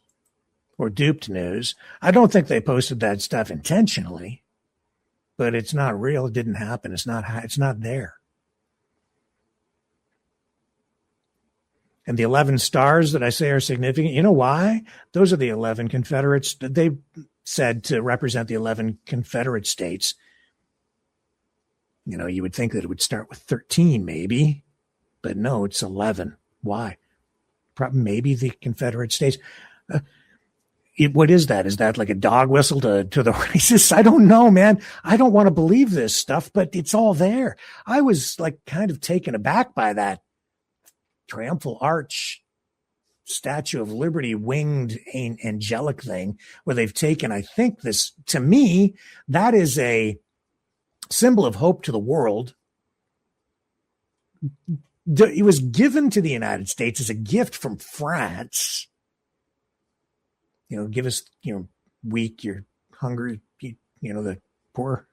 or duped news. I don't think they posted that stuff intentionally. But it's not real. It didn't happen. It's not there. And the 11 stars that I say are significant, you know why? Those are the 11 Confederates that they said to represent the 11 Confederate states. You know, you would think that it would start with 13 maybe, But no, it's 11. Why? Maybe the Confederate States. What is that? Is that like a dog whistle to the racists? I don't know, man. I don't want to believe this stuff, but it's all there. I was like kind of taken aback by that triumphal arch Statue of Liberty winged angelic thing where they've taken, I think this, to me, that is a symbol of hope to the world. It was given to the United States as a gift from France. Give us, weak, you're hungry, the poor.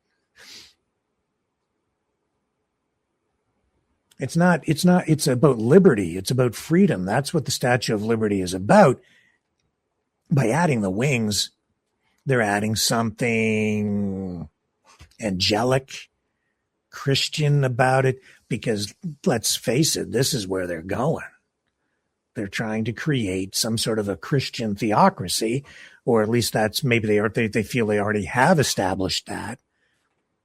It's about liberty. It's about freedom. That's what the Statue of Liberty is about. By adding the wings, they're adding something angelic, Christian about it, because let's face it, this is where they're going. They're trying to create some sort of a Christian theocracy, or at least that's maybe they feel they already have established that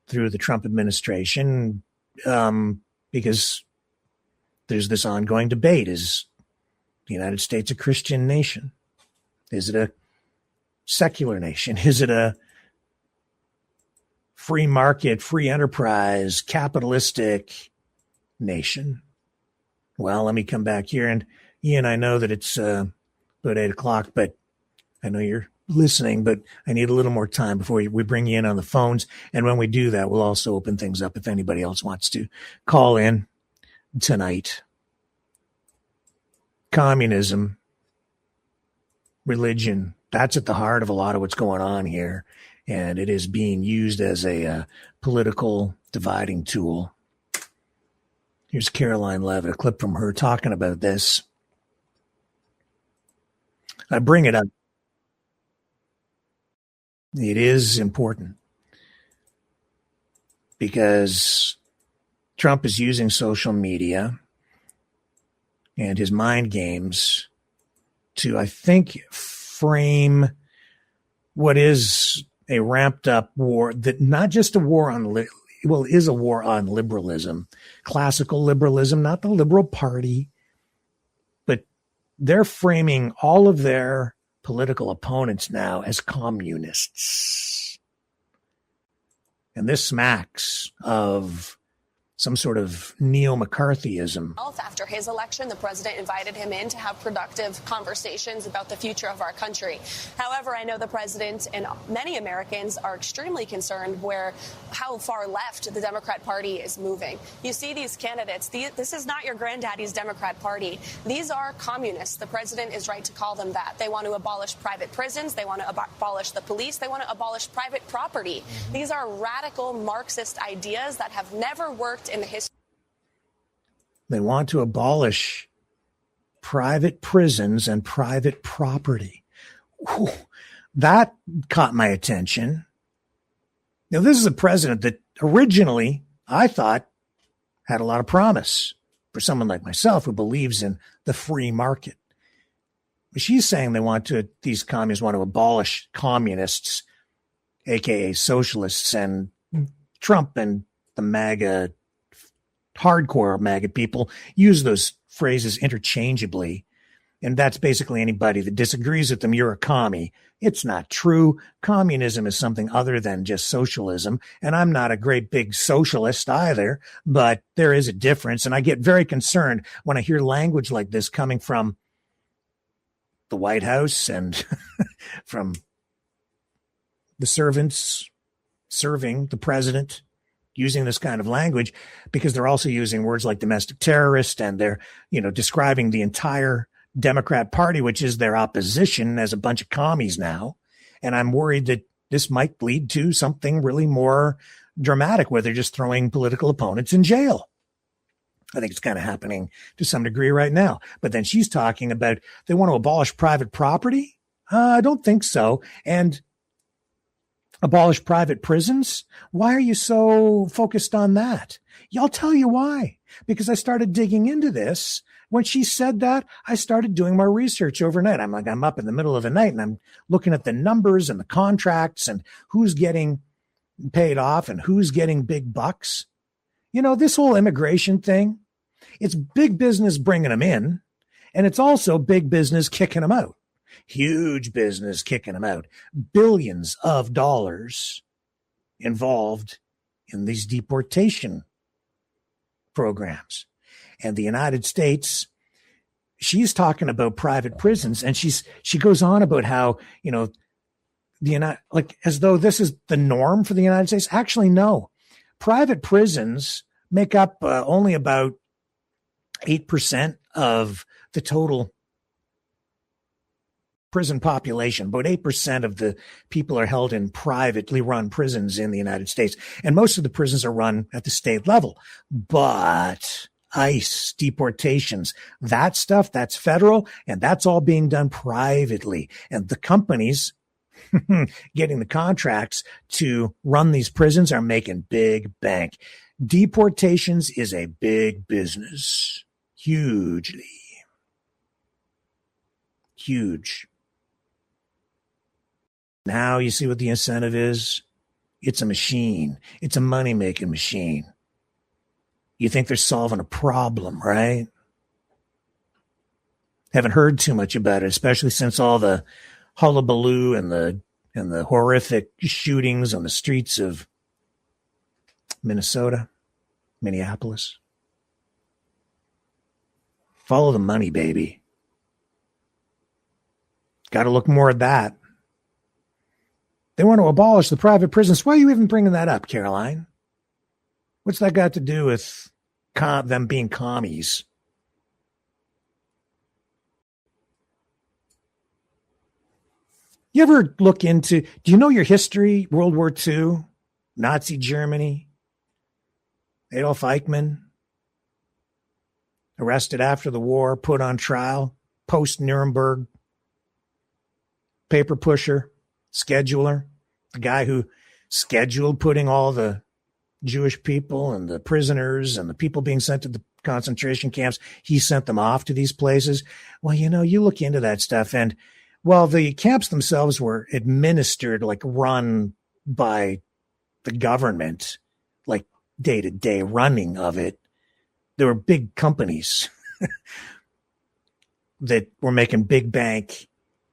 through the Trump administration, because there's this ongoing debate. Is the United States a Christian nation? Is it a secular nation? Is it a free market, free enterprise, capitalistic nation? Well, let me come back here. And Ian, I know that it's about 8:00, but I know you're listening, but I need a little more time before we bring you in on the phones. And when we do that, we'll also open things up if anybody else wants to call in tonight. Communism, religion, that's at the heart of a lot of what's going on here. And it is being used as a political dividing tool. Here's Caroline Levitt, a clip from her talking about this. I bring it up. It is important because Trump is using social media and his mind games to, I think, frame what is a ramped up war, that not just a war on, is a war on liberalism, classical liberalism, not the Liberal Party, but they're framing all of their political opponents now as communists. And this smacks of some sort of neo-McCarthyism. After his election, the president invited him in to have productive conversations about the future of our country. However, I know the president and many Americans are extremely concerned how far left the Democrat Party is moving. You see these candidates, this is not your granddaddy's Democrat Party. These are communists. The president is right to call them that. They want to abolish private prisons. They want to abolish the police. They want to abolish private property. These are radical Marxist ideas that have never worked in the history. They want to abolish private prisons and private property. Whew, that caught my attention. Now, this is a president that originally I thought had a lot of promise for someone like myself who believes in the free market. But she's saying these communists want to abolish communists, aka socialists, and Trump and the MAGA, hardcore MAGA people use those phrases interchangeably. And that's basically anybody that disagrees with them, you're a commie. It's not true. Communism is something other than just socialism. And I'm not a great big socialist either, but there is a difference. And I get very concerned when I hear language like this coming from the White House and from the servants serving the president, using this kind of language, because they're also using words like domestic terrorist, and they're, describing the entire Democrat Party, which is their opposition, as a bunch of commies now. And I'm worried that this might lead to something really more dramatic, where they're just throwing political opponents in jail. I think it's kind of happening to some degree right now. But then she's talking about they want to abolish private property. I don't think so. And abolish private prisons? Why are you so focused on that? I'll tell you why. Because I started digging into this. When she said that, I started doing my research overnight. I'm up in the middle of the night and I'm looking at the numbers and the contracts and who's getting paid off and who's getting big bucks. This whole immigration thing, It's big business bringing them in, and it's also big business kicking them out. Huge business kicking them out. Billions of dollars involved in these deportation programs. And the United States, she's talking about private prisons, and she goes on about how, like as though this is the norm for the United States. Actually, no. Private prisons make up only about 8% of the total prison population. About 8% of the people are held in privately run prisons in the United States. And most of the prisons are run at the state level. But ICE, deportations, that stuff, that's federal, and that's all being done privately. And the companies getting the contracts to run these prisons are making big bank. Deportations is a big business. Hugely. Huge. Now you see what the incentive is? It's a machine. It's a money-making machine. You think they're solving a problem, right? Haven't heard too much about it, especially since all the hullabaloo and the horrific shootings on the streets of Minnesota, Minneapolis. Follow the money, baby. Got to look more at that. They want to abolish the private prisons. Why are you even bringing that up, Caroline? What's that got to do with them being commies? You ever look into, do you know your history? World War II, Nazi Germany, Adolf Eichmann, arrested after the war, put on trial, post-Nuremberg, paper pusher, scheduler, the guy who scheduled putting all the Jewish people and the prisoners and the people being sent to the concentration camps, he sent them off to these places. Well, you look into that stuff, and well, the camps themselves were administered, like run by the government, like day-to-day running of it. There were big companies that were making big bank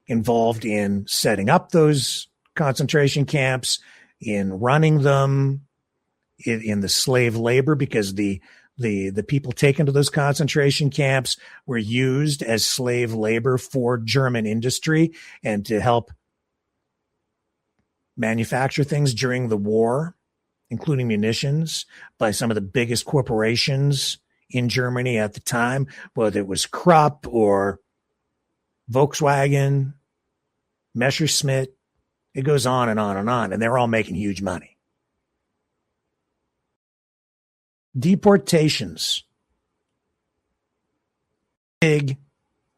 involved in setting up those concentration camps, in running them, in the slave labor, because the people taken to those concentration camps were used as slave labor for German industry and to help manufacture things during the war, including munitions, by some of the biggest corporations in Germany at the time, whether it was Krupp or Volkswagen, Messerschmitt. It goes on and on and on, and they're all making huge money. Deportations. Big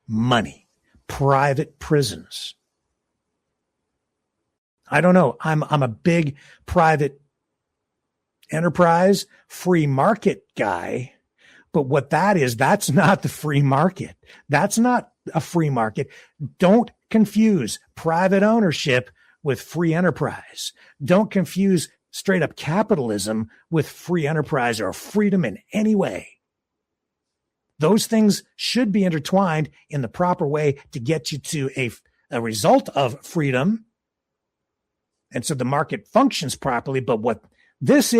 money. Private prisons. I don't know. I'm a big private enterprise, free market guy. But what that is, that's not the free market. That's not a free market. Don't confuse private ownership with free enterprise. Don't confuse straight up capitalism with free enterprise or freedom in any way. Those things should be intertwined in the proper way to get you to a result of freedom. And so the market functions properly. But what this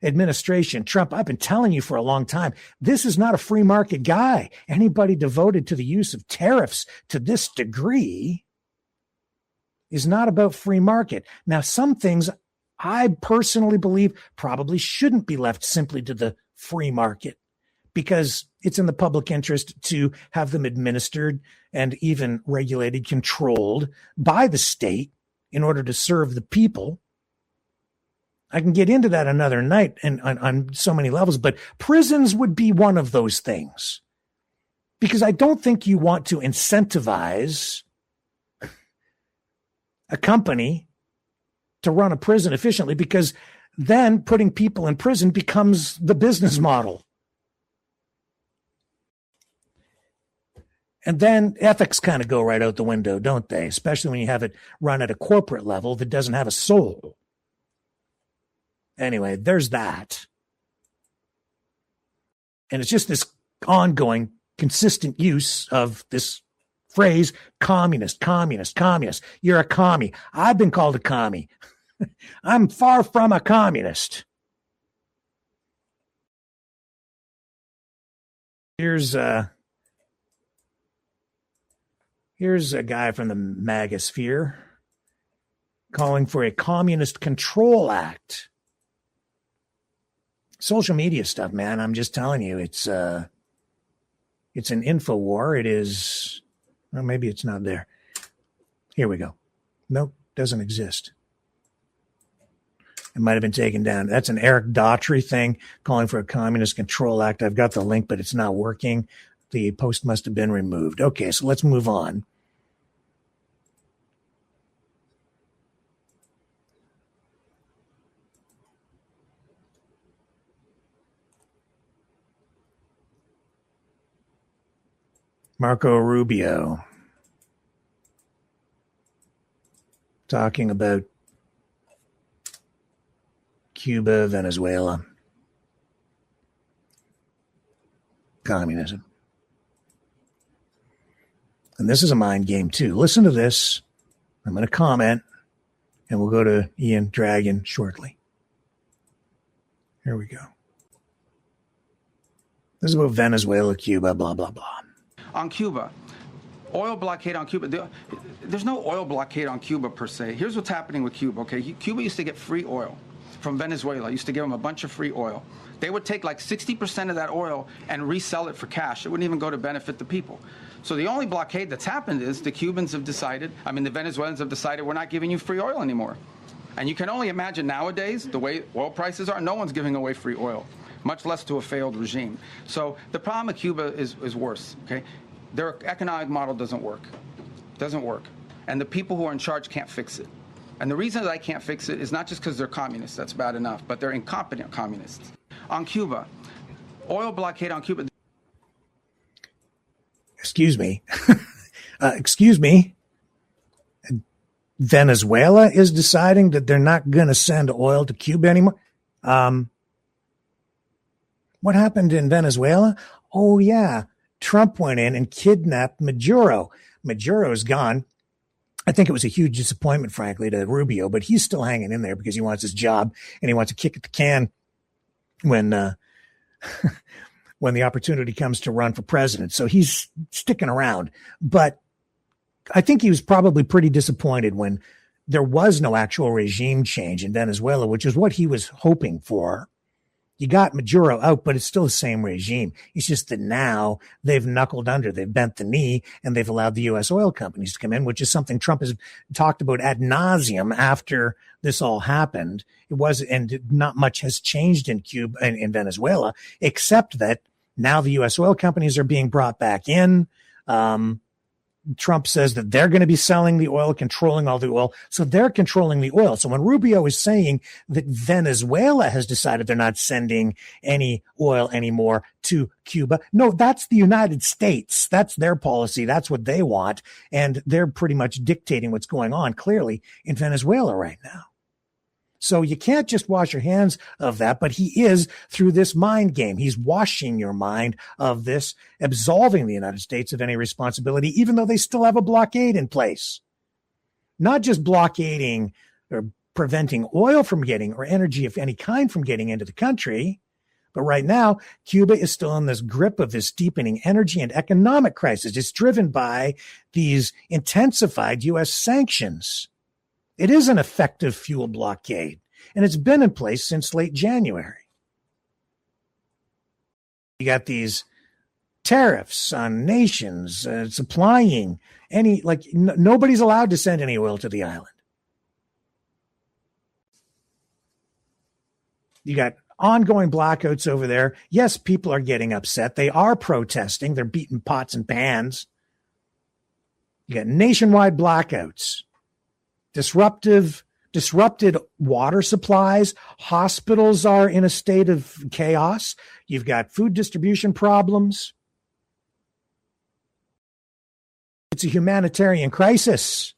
administration, Trump, I've been telling you for a long time, this is not a free market guy. Anybody devoted to the use of tariffs to this degree is not about free market. Now, some things I personally believe probably shouldn't be left simply to the free market, because it's in the public interest to have them administered and even regulated, controlled by the state in order to serve the people. I can get into that another night and on so many levels, but prisons would be one of those things, because I don't think you want to incentivize a company to run a prison efficiently, because then putting people in prison becomes the business model. And then ethics kind of go right out the window, don't they? Especially when you have it run at a corporate level that doesn't have a soul. Anyway, there's that. And it's just this ongoing, consistent use of this phrase, communist, communist, communist. You're a commie. I've been called a commie. I'm far from a communist. Here's a guy from the Magosphere calling for a communist control act. Social media stuff, man. I'm just telling you, it's an info war. It is, well, maybe it's not there. Here we go. Nope, doesn't exist. It might have been taken down. That's an Eric Daughtry thing calling for a communist control act. I've got the link, but it's not working. The post must have been removed. Okay, so let's move on. Marco Rubio talking about Cuba, Venezuela, communism. And this is a mind game too. Listen to this. I'm going to comment, and we'll go to Ian Dragon shortly. Here we go. This is about Venezuela, Cuba, blah, blah, blah. On Cuba, oil blockade on Cuba. There's no oil blockade on Cuba per se. Here's what's happening with Cuba, okay? Cuba used to get free oil from Venezuela. Used to give them a bunch of free oil. They would take like 60% of that oil and resell it for cash. It wouldn't even go to benefit the people. So the only blockade that's happened is the Cubans have decided, the Venezuelans have decided we're not giving you free oil anymore. And you can only imagine nowadays, the way oil prices are, no one's giving away free oil, much less to a failed regime. So the problem with Cuba is worse, okay? Their economic model doesn't work. Doesn't work. And the people who are in charge can't fix it. And the reason that I can't fix it is not just because they're communists, that's bad enough, but they're incompetent communists. On Cuba, oil blockade on Cuba. Excuse me. Excuse me. Venezuela is deciding that they're not going to send oil to Cuba anymore. What happened in Venezuela? Oh, yeah. Trump went in and kidnapped Maduro. Maduro's gone. I think it was a huge disappointment, frankly, to Rubio, but he's still hanging in there because he wants his job and he wants to kick at the can when when the opportunity comes to run for president. So he's sticking around. But I think he was probably pretty disappointed when there was no actual regime change in Venezuela, which is what he was hoping for. You got Maduro out, but it's still the same regime. It's just that now they've knuckled under, they've bent the knee, and they've allowed the U.S. oil companies to come in, which is something Trump has talked about ad nauseum after this all happened. It was, and not much has changed in Cuba and in Venezuela, except that now the U.S. oil companies are being brought back in. Trump says that they're going to be selling the oil, controlling all the oil. So they're controlling the oil. So when Rubio is saying that Venezuela has decided they're not sending any oil anymore to Cuba, no, that's the United States. That's their policy. That's what they want. And they're pretty much dictating what's going on clearly in Venezuela right now. So you can't just wash your hands of that, but he is through this mind game. He's washing your mind of this, absolving the United States of any responsibility, even though they still have a blockade in place. Not just blockading or preventing oil from getting, or energy of any kind from getting into the country, but right now, Cuba is still in this grip of this deepening energy and economic crisis. It's driven by these intensified U.S. sanctions. It is an effective fuel blockade, and it's been in place since late January. You got these tariffs on nations supplying any, nobody's allowed to send any oil to the island. You got ongoing blackouts over there. Yes, people are getting upset. They are protesting. They're beating pots and pans. You got nationwide blackouts. Disrupted water supplies. Hospitals are in a state of chaos. You've got food distribution problems. It's a humanitarian crisis.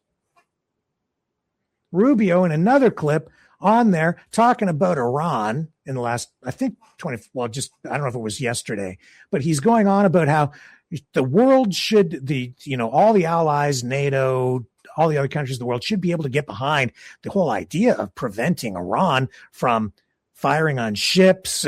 Rubio, in another clip on there talking about Iran in the last, I think, I don't know if it was yesterday, but he's going on about how the world should, all the allies, NATO, all the other countries of the world should be able to get behind the whole idea of preventing Iran from firing on ships,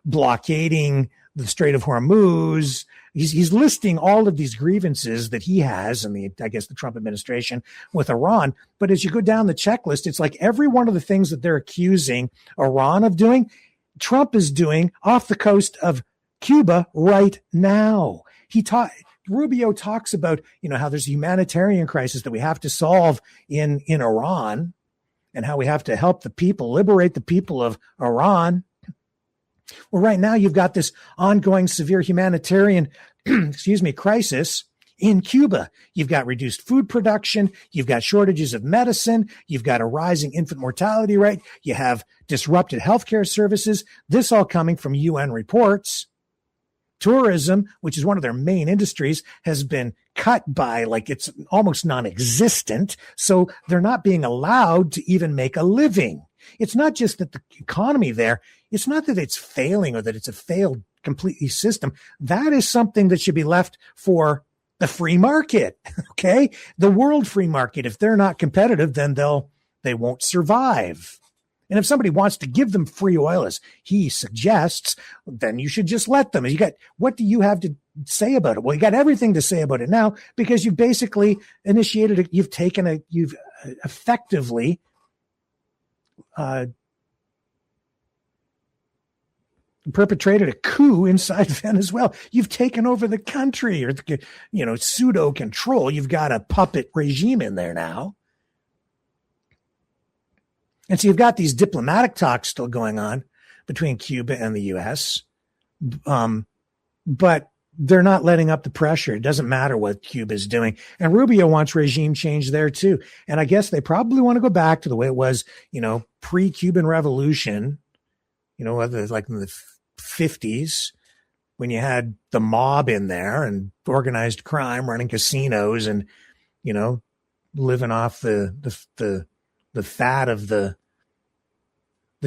blockading the Strait of Hormuz. He's listing all of these grievances that he has and the Trump administration with Iran. But as you go down the checklist, it's like every one of the things that they're accusing Iran of doing, Trump is doing off the coast of Cuba right now. Rubio talks about, how there's a humanitarian crisis that we have to solve in Iran and how we have to help the people, liberate the people of Iran. Well, right now you've got this ongoing severe humanitarian, crisis in Cuba. You've got reduced food production. You've got shortages of medicine. You've got a rising infant mortality rate. You have disrupted healthcare services. This all coming from UN reports. Tourism, which is one of their main industries, has been cut by it's almost non-existent. So they're not being allowed to even make a living. It's not just that the economy there, it's not that it's failing or that it's a failed completely system. That is something that should be left for the free market. Okay. The world free market. If they're not competitive, then they won't survive. And if somebody wants to give them free oil, as he suggests, then you should just let them. What do you have to say about it? Well, you got everything to say about it now because you've basically initiated it. You've effectively perpetrated a coup inside Venezuela. You've taken over the country, or pseudo control. You've got a puppet regime in there now. And so you've got these diplomatic talks still going on between Cuba and the U.S., but they're not letting up the pressure. It doesn't matter what Cuba is doing. And Rubio wants regime change there too. And I guess they probably want to go back to the way it was, pre-Cuban Revolution, whether like in the 50s, when you had the mob in there and organized crime running casinos and, living off the fat of the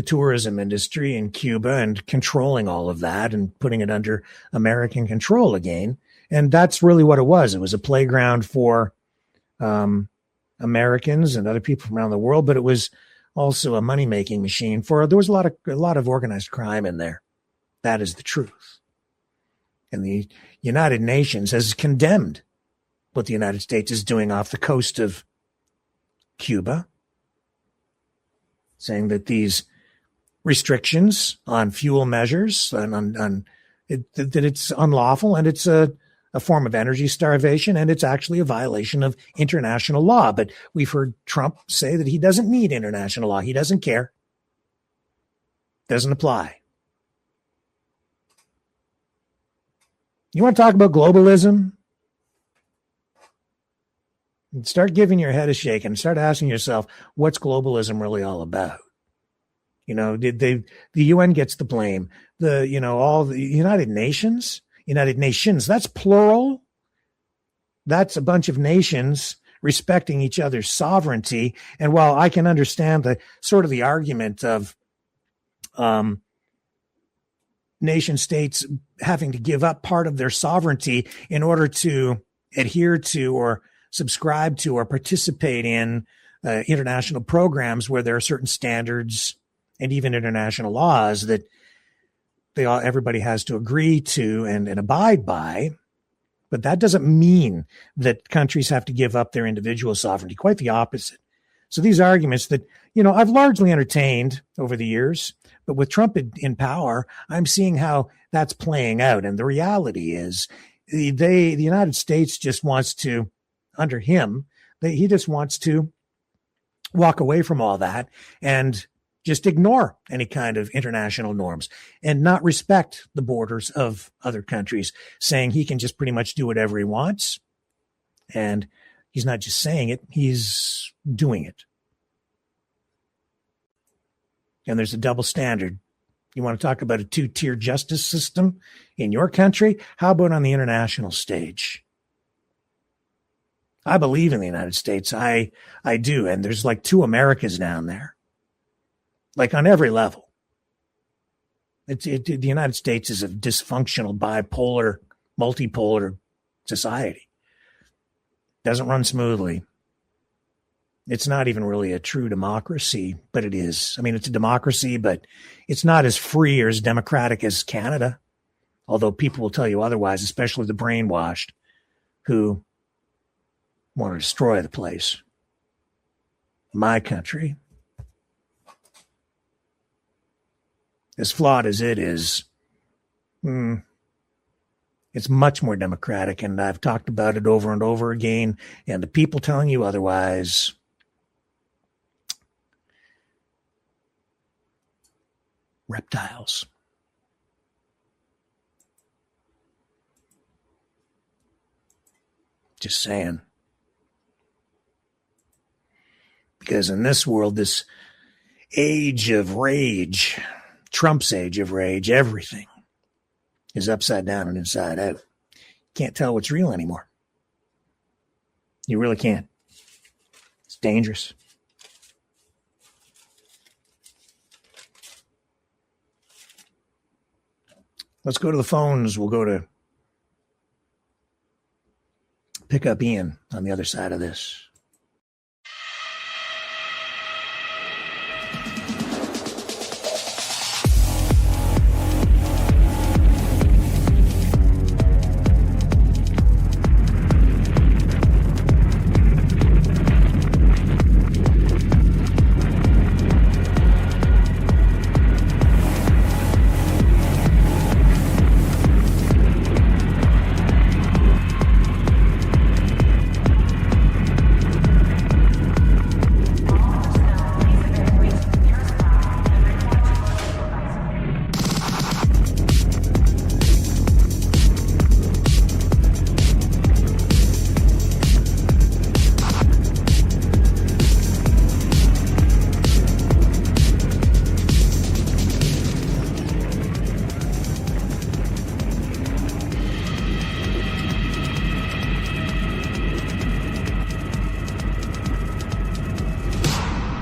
tourism industry in Cuba and controlling all of that and putting it under American control again. And that's really what it was. It was a playground for Americans and other people from around the world, but it was also a money-making machine there was a lot of organized crime in there. That is the truth. And the United Nations has condemned what the United States is doing off the coast of Cuba, saying that these restrictions on fuel measures that it's unlawful and it's a form of energy starvation and it's actually a violation of international law. But we've heard Trump say that he doesn't need international law. He doesn't care. Doesn't apply. You want to talk about globalism? Start giving your head a shake and start asking yourself, what's globalism really all about? The UN gets the blame. All the United Nations, that's plural. That's a bunch of nations respecting each other's sovereignty. And while I can understand the argument of nation states having to give up part of their sovereignty in order to adhere to or subscribe to or participate in international programs where there are certain standards and even international laws that everybody has to agree to and abide by. But that doesn't mean that countries have to give up their individual sovereignty. Quite the opposite. So these arguments that, I've largely entertained over the years, but with Trump in power, I'm seeing how that's playing out. And the reality is the United States just wants to, under him, he just wants to walk away from all that and just ignore any kind of international norms and not respect the borders of other countries, saying he can just pretty much do whatever he wants. And he's not just saying it, he's doing it. And there's a double standard. You want to talk about a two-tier justice system in your country? How about on the international stage? I believe in the United States. I do. And there's like two Americas down there. like on every level. The United States is a dysfunctional, bipolar, multipolar society. Doesn't run smoothly. It's not even really a true democracy, but it is. I mean, it's a democracy, but it's not as free or as democratic as Canada. Although people will tell you otherwise, especially the brainwashed who want to destroy the place. My country, as flawed as it is, it's much more democratic, and I've talked about it over and over again, and the people telling you otherwise, reptiles. Just saying. Because in this world, this age of rage, Trump's age of rage, everything is upside down and inside out. Can't tell what's real anymore. You really can't. It's dangerous. Let's go to the phones. We'll go to pick up Ian on the other side of this.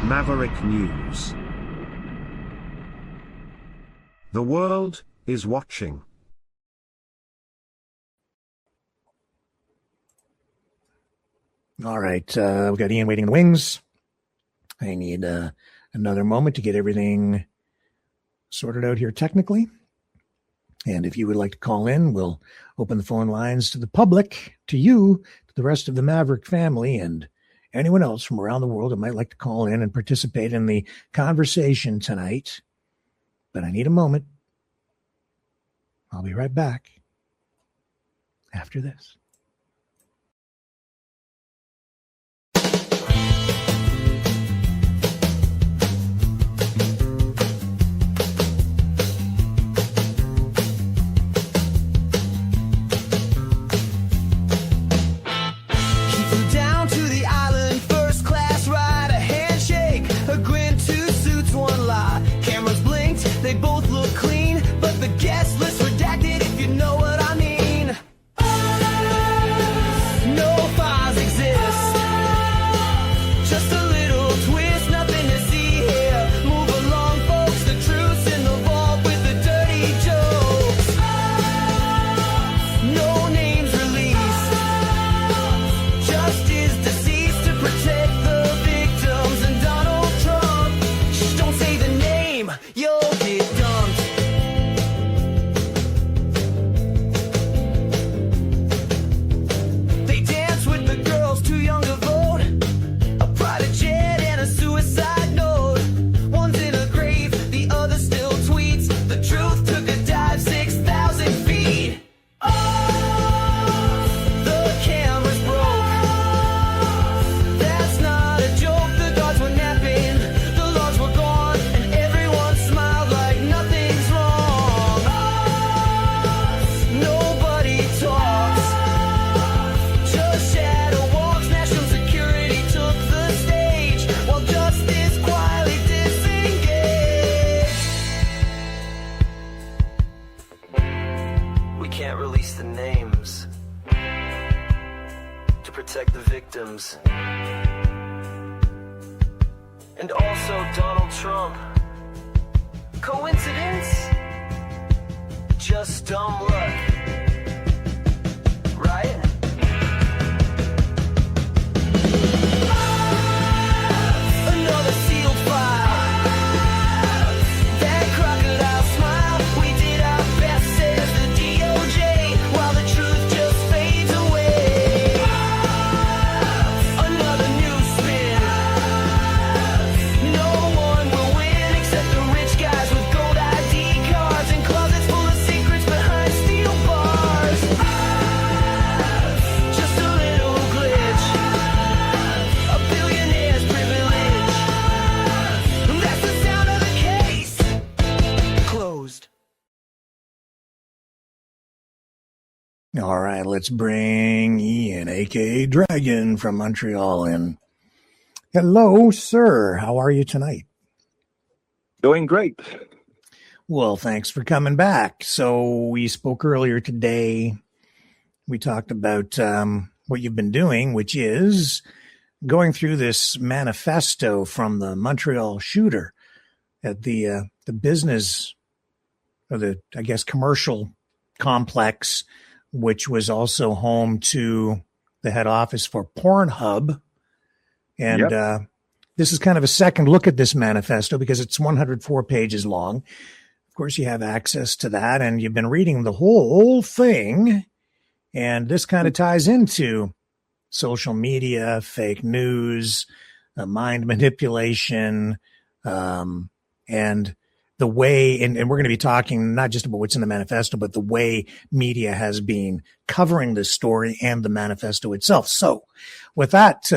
Maverick News. The world is watching. All right, we've got Ian waiting in the wings. I need another moment to get everything sorted out here technically. And if you would like to call in, we'll open the phone lines to the public, to you, to the rest of the Maverick family, and anyone else from around the world that might like to call in and participate in the conversation tonight. But I need a moment. I'll be right back after this. They both look clean, but the guest list redacted, if you know what I mean. No files exist, just a little twist, nothing to see here. Move along, folks, the truth's in the vault with the dirty jokes. No names released, justice deceased to protect the victims. And Donald Trump, shh, don't say the name, you'll get dumped. They dance with the girls too young to vote, a private jet and a suicide note. One's in a grave, the other still tweets. The truth took a dive 6,000 feet. The cameras broke, that's not a joke. The guards were napping, the logs were gone, and everyone smiled like nothing's wrong. Nobody talks, just shadow walks. National security took the stage while justice quietly disengaged. We can't release the names to protect the victims. And also Donald Trump, Coincidence? Just dumb luck. Right? Another sealed file. That crocodile smile. We did our best, says the DOJ, while the truth just fades away. Another new spin. No one will win except the rich guys with gold ID cards and closets full of secrets behind steel bars. Just a little glitch. A billionaire's privilege. That's the sound of the case. Closed. All right, let's bring Ian, aka Dragon from Montreal, in. Hello, sir. How are you tonight? Doing great. Well, thanks for coming back. So we spoke earlier today. We talked about what you've been doing, which is going through this manifesto from the Montreal Shooter at the business, or the, I guess, commercial complex, which was also home to the head office for Pornhub. And this is kind of a second look at this manifesto because it's 104 pages long. Of course, you have access to that, and you've been reading the whole thing. And this kind of ties into social media, fake news, mind manipulation, and the way, and we're going to be talking not just about what's in the manifesto, but the way media has been covering this story and the manifesto itself. So with that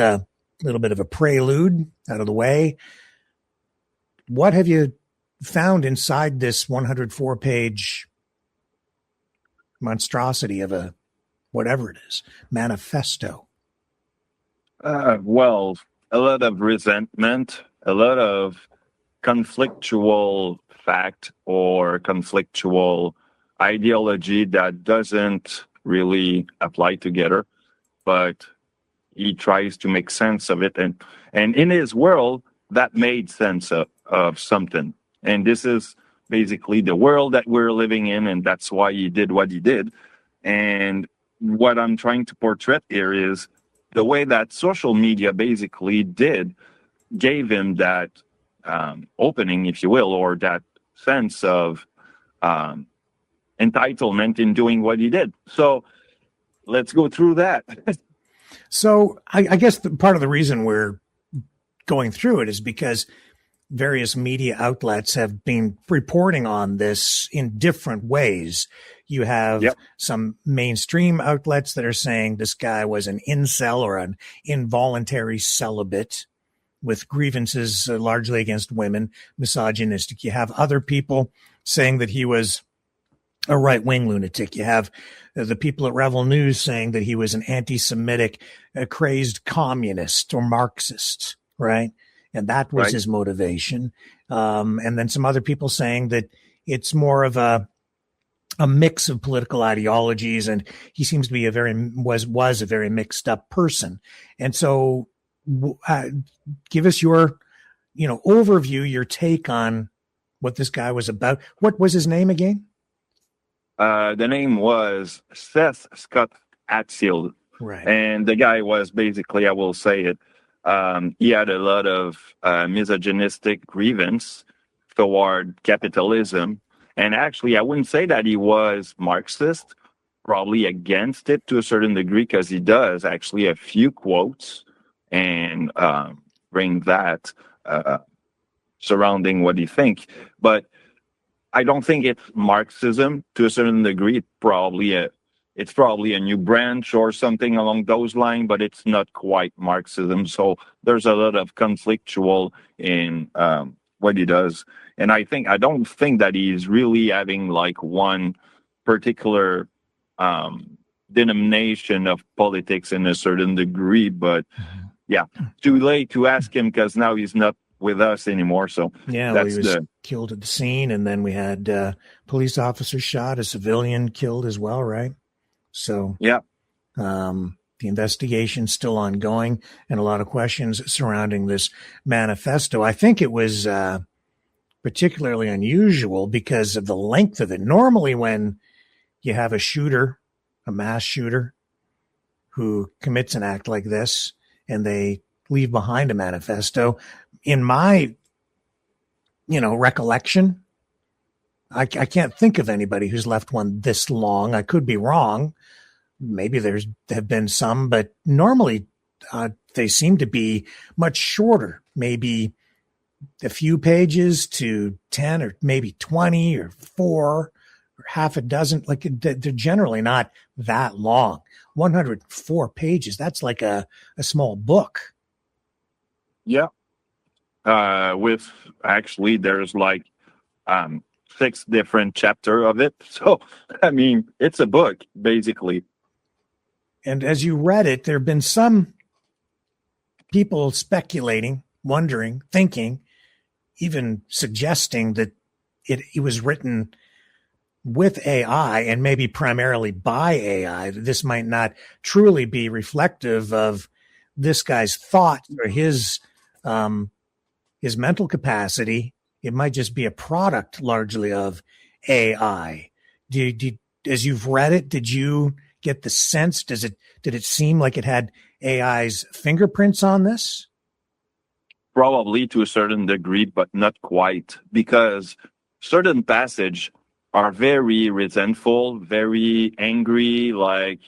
little bit of a prelude out of the way, what have you found inside this 104-page monstrosity of a, whatever it is, manifesto? Well, a lot of resentment, a lot of conflictual fact or conflictual ideology that doesn't really apply together, but he tries to make sense of it. And in his world, that made sense of something. And this is basically the world that we're living in, and that's why he did what he did. And what I'm trying to portray here is the way that social media basically gave him that opening, if you will, or that sense of entitlement in doing what he did. So let's go through that. So I guess part of the reason we're going through it is because various media outlets have been reporting on this in different ways. You have some mainstream outlets that are saying this guy was an incel or an involuntary celibate with grievances largely against women, misogynistic. You have other people saying that he was a right-wing lunatic. You have the people at Revel News saying that he was an anti-Semitic, crazed communist or Marxist, right? And that was his motivation. And then some other people saying that it's more of a mix of political ideologies, and he seems to be was a very mixed up person. And so give us your, overview, your take on what this guy was about. What was his name again? The name was Seth Scott Hatfield. Right. And the guy was basically, I will say it, he had a lot of misogynistic grievance toward capitalism. And actually, I wouldn't say that he was Marxist, probably against it to a certain degree, because he does actually a few quotes and bring that surrounding what he thinks. But I don't think it's Marxism to a certain degree. It's probably a new branch or something along those lines, but it's not quite Marxism. So there's a lot of conflictual in what he does. And I don't think that he's really having like one particular denomination of politics in a certain degree. But yeah, too late to ask him because now he's not with us anymore. So yeah, he was killed at the scene, and then we had police officers shot, a civilian killed as well, right? So yeah, the investigation's still ongoing, and a lot of questions surrounding this manifesto. I think it was particularly unusual because of the length of it. Normally, when you have a shooter, a mass shooter, who commits an act like this and they leave behind a manifesto, in my, recollection, I can't think of anybody who's left one this long. I could be wrong. Maybe there have been some, but normally they seem to be much shorter, maybe a few pages to 10 or maybe 20 or 4 or half a dozen. Like, they're generally not that long. 104 pages. That's like a small book. Yeah. With actually, there's like 6 different chapter of it. So, I mean, it's a book, basically. And as you read it, there have been some people speculating, wondering, thinking, even suggesting that it was written with AI and maybe primarily by AI. This might not truly be reflective of this guy's thoughts or his mental capacity. It might just be a product largely of AI. As you've read it, did you get the sense? Did it seem like it had AI's fingerprints on this? Probably to a certain degree, but not quite, because certain passage are very resentful, very angry. Like,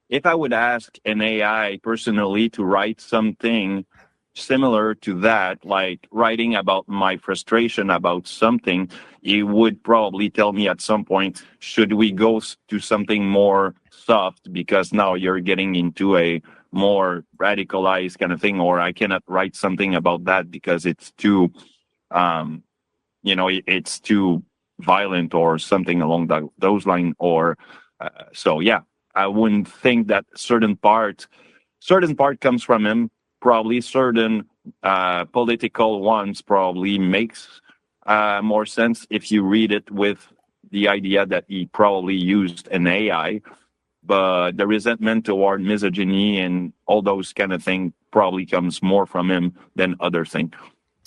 if I would ask an AI personally to write something similar to that, like writing about my frustration about something, it would probably tell me at some point, should we go to something more soft, because now you're getting into a more radicalized kind of thing, or I cannot write something about that because it's too, it's too violent or something along those lines. Or so, yeah, I wouldn't think that certain part comes from him. Probably certain political ones probably makes more sense if you read it with the idea that he probably used an AI. But the resentment toward misogyny and all those kind of things probably comes more from him than other things.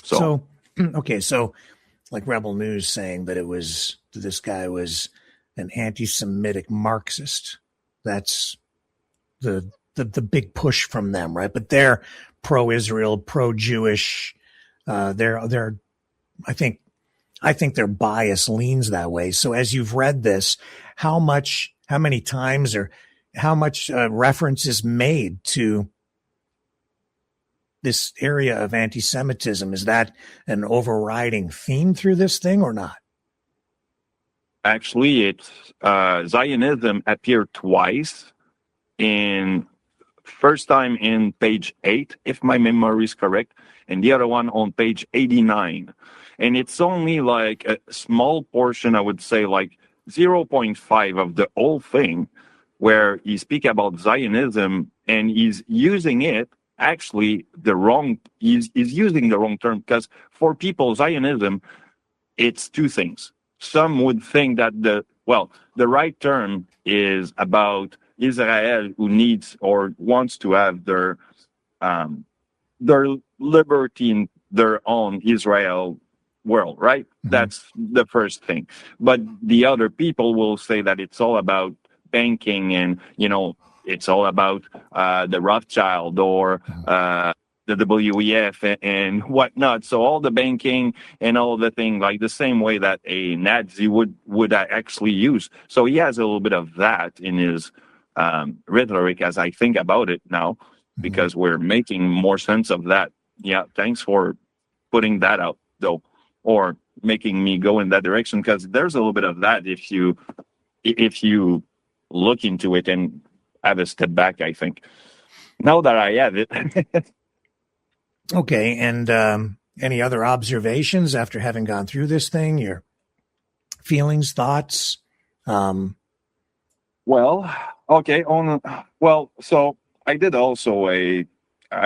So like Rebel News saying that this guy was an anti-Semitic Marxist. That's the big push from them, right? But they're pro-Israel, pro-Jewish. I think their bias leans that way. So as you've read this, how many times or how much reference is made to this area of anti-Semitism? Is that an overriding theme through this thing or not? Actually, it's Zionism appeared twice. First time in page 8, if my memory is correct, and the other one on page 89. And it's only like a small portion, I would say like 0.5 of the whole thing, where he speak about Zionism, and he's using it actually he's using the wrong term, because for people, Zionism, it's 2 things. Some would think that the right term is about Israel, who needs or wants to have their liberty in their own Israel world, right? Mm-hmm. That's the first thing. But the other people will say that it's all about banking, and it's all about the Rothschild or the WEF and whatnot. So all the banking and all the thing, like the same way that a Nazi would actually use. So he has a little bit of that in his rhetoric as I think about it now, because we're making more sense of that. Yeah, thanks for putting that out, though, or making me go in that direction, because there's a little bit of that if you look into it and have a step back, I think. Now that I have it. Okay, and any other observations after having gone through this thing? Your feelings, thoughts? So I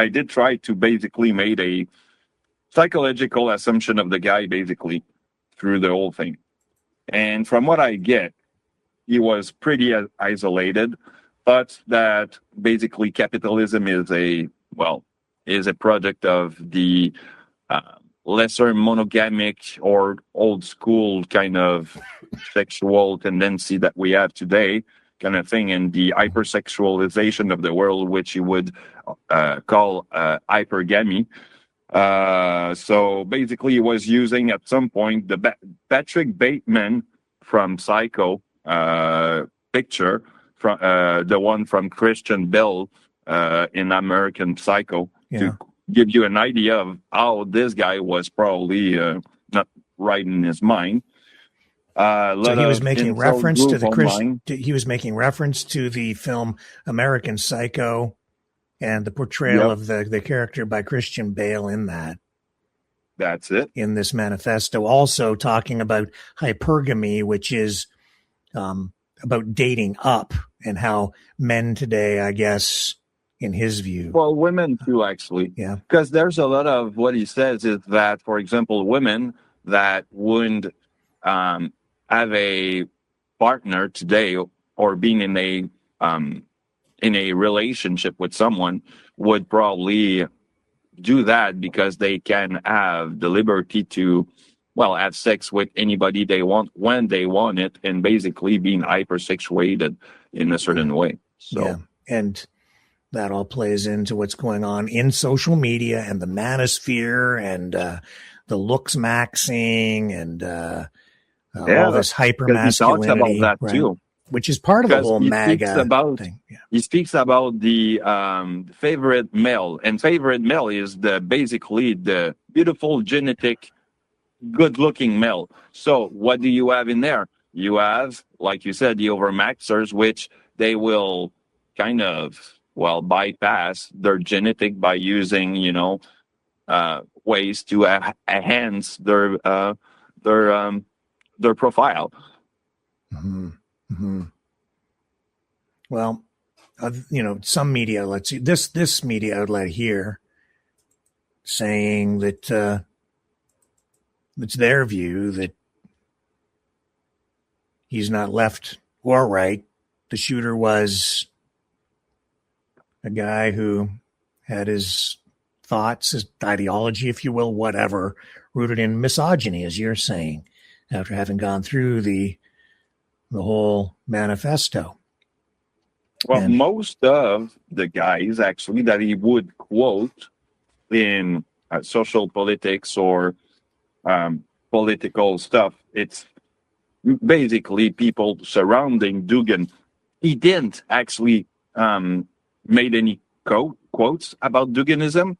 did try to basically make a psychological assumption of the guy basically through the whole thing. And from what I get, he was pretty isolated, but that basically capitalism is a project of the lesser monogamic or old school kind of sexual tendency that we have today, kind of thing, and the hypersexualization of the world, which you would call hypergamy. So basically, he was using at some point the Patrick Bateman from Psycho picture, from the one from Christian Bale in American Psycho, to give you an idea of how this guy was probably not right in his mind. So he was making reference to he was making reference to the film American Psycho and the portrayal of the character by Christian Bale in that. That's it. In this manifesto, also talking about hypergamy, which is about dating up, and how men today, I guess, in his view. Well, women too, actually. Yeah. Because there's a lot of what he says is that, for example, women that wouldn't have a partner today or being in a relationship with someone would probably do that because they can have the liberty to, well, have sex with anybody they want when they want it, and basically being hypersexuated in a certain way. So, yeah. And that all plays into what's going on in social media and the manosphere and the looks maxing and all this hyper masculinity. He talks about that too, which is part of the whole MAGA thing. Yeah. He speaks about the favorite male, and favorite male is basically the beautiful, genetic, good-looking male. So what do you have in there? You have, like you said, the overmaxers, which they will kind of, well, bypass their genetic by using, ways to enhance their profile. Mm-hmm. Mm-hmm. Well, some media outlets, this media outlet here, saying that it's their view that he's not left or right. The shooter was a guy who had his thoughts, his ideology, if you will, whatever, rooted in misogyny, as you're saying, after having gone through the whole manifesto. Well, most of the guys actually that he would quote in social politics or political stuff, it's basically people surrounding Dugin. He didn't actually made any quotes about Duginism,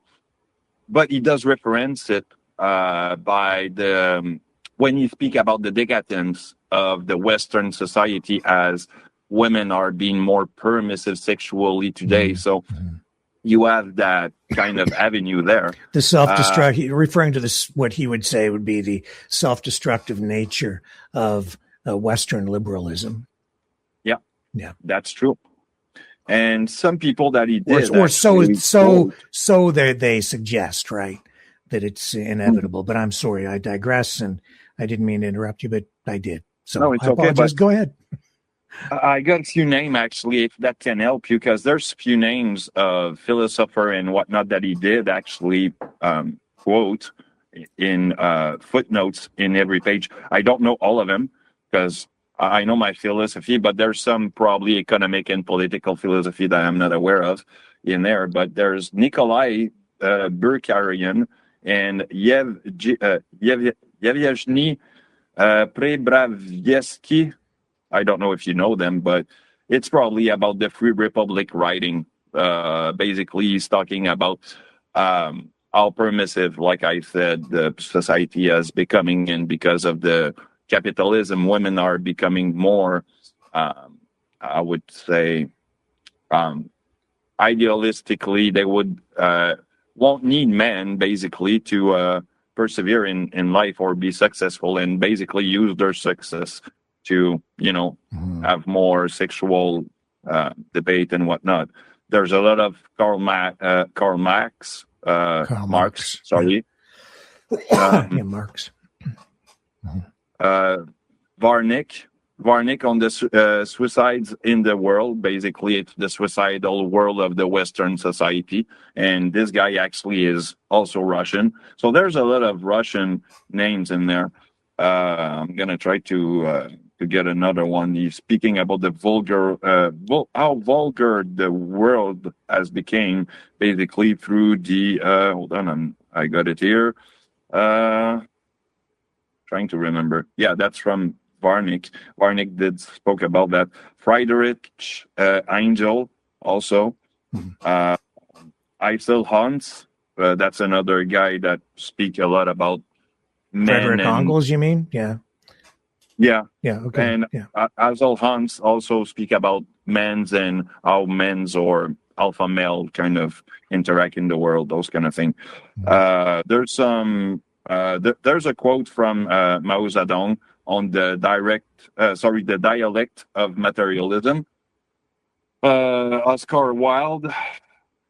but he does reference it by when you speak about the decadence of the Western society as women are being more permissive sexually today. So you have that kind of avenue there. The self-destructive, referring to this, what he would say would be the self-destructive nature of Western liberalism. Yeah, that's true. And some people that he did, or so they suggest, right, that it's inevitable. But I'm sorry, I digress, and I didn't mean to interrupt you, but I did. So no, it's I apologize. Go ahead. I got a few names, actually, if that can help you, because there's a few names of philosopher and whatnot that he did actually quote in footnotes in every page. I don't know all of them because I know my philosophy, but there's some probably economic and political philosophy that I'm not aware of in there. But there's Nikolai Burkharyan and Yevgeny Prebravsky. I don't know if you know them, but it's probably about the Free Republic writing. Basically, he's talking about how permissive, like I said, the society is becoming, and because of the capitalism, women are becoming more, I would say, idealistically, they won't need men, basically, to persevere in life or be successful, and basically use their success to, have more sexual debate and whatnot. There's a lot of Karl Marx. Sorry. Marx. Varnick, Varnick on the suicides in the world. Basically, it's the suicidal world of the Western society. And this guy actually is also Russian. So there's a lot of Russian names in there. I'm going to try to get another one. He's speaking about the vulgar, how vulgar the world has become, basically through the, hold on, I got it here. Trying to remember. Yeah, that's from Varnick. Varnick spoke about that. Friedrich Angel also. Eisel Hans. That's another guy that speak a lot about men. Frederick Engels, you mean? Yeah. Yeah. Yeah. Okay. And yeah. Eisel Hans also speak about men's and how men's or alpha male kind of interact in the world, those kind of thing. There's some. There's a quote from Mao Zedong on the dialect of materialism. Oscar Wilde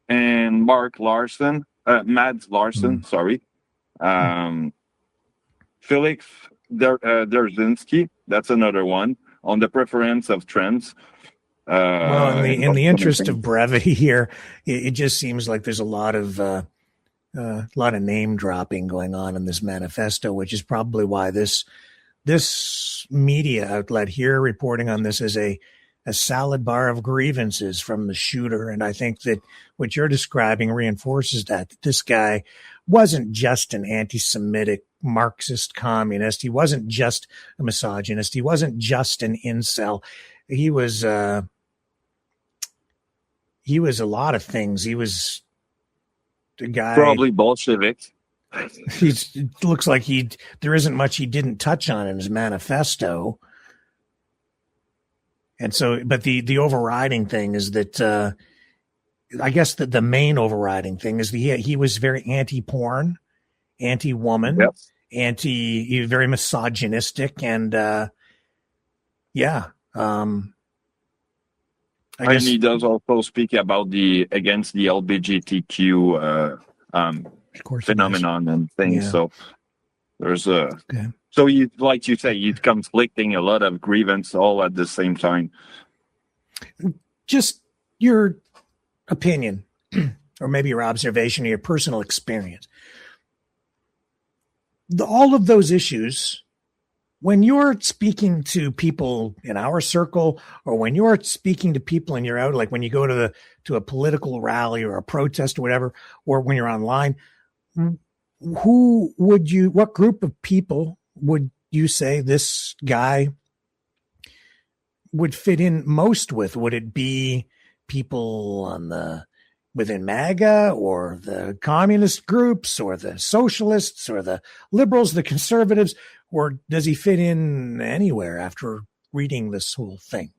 and Mads Larsen, sorry. Felix Dzerzhinsky, that's another one, on the preference of trends. Well, in the interest of brevity here, it just seems like there's a lot of name dropping going on in this manifesto, which is probably why this media outlet here reporting on this as a salad bar of grievances from the shooter. And I think that what you're describing reinforces that this guy wasn't just an anti-Semitic Marxist communist. He wasn't just a misogynist. He wasn't just an incel. He was a lot of things. He was the guy. Probably Bolshevik. It looks like there isn't much he didn't touch on in his manifesto. And so, but the overriding thing is that, I guess that the main overriding thing is he was very anti-porn, anti-woman, yep. He was very misogynistic, and and he does also speak about against the LGBTQ phenomenon and things. Yeah. So there's so he, like you say, he's conflicting a lot of grievance all at the same time. Just your opinion, or maybe your observation or your personal experience. All of those issues, when you're speaking to people in our circle, or when you're speaking to people and you're out, like when you go to a political rally or a protest or whatever, or when you're online, what group of people would you say this guy would fit in most with? Would it be people within MAGA, or the communist groups, or the socialists, or the liberals, the conservatives, or does he fit in anywhere after reading this whole thing?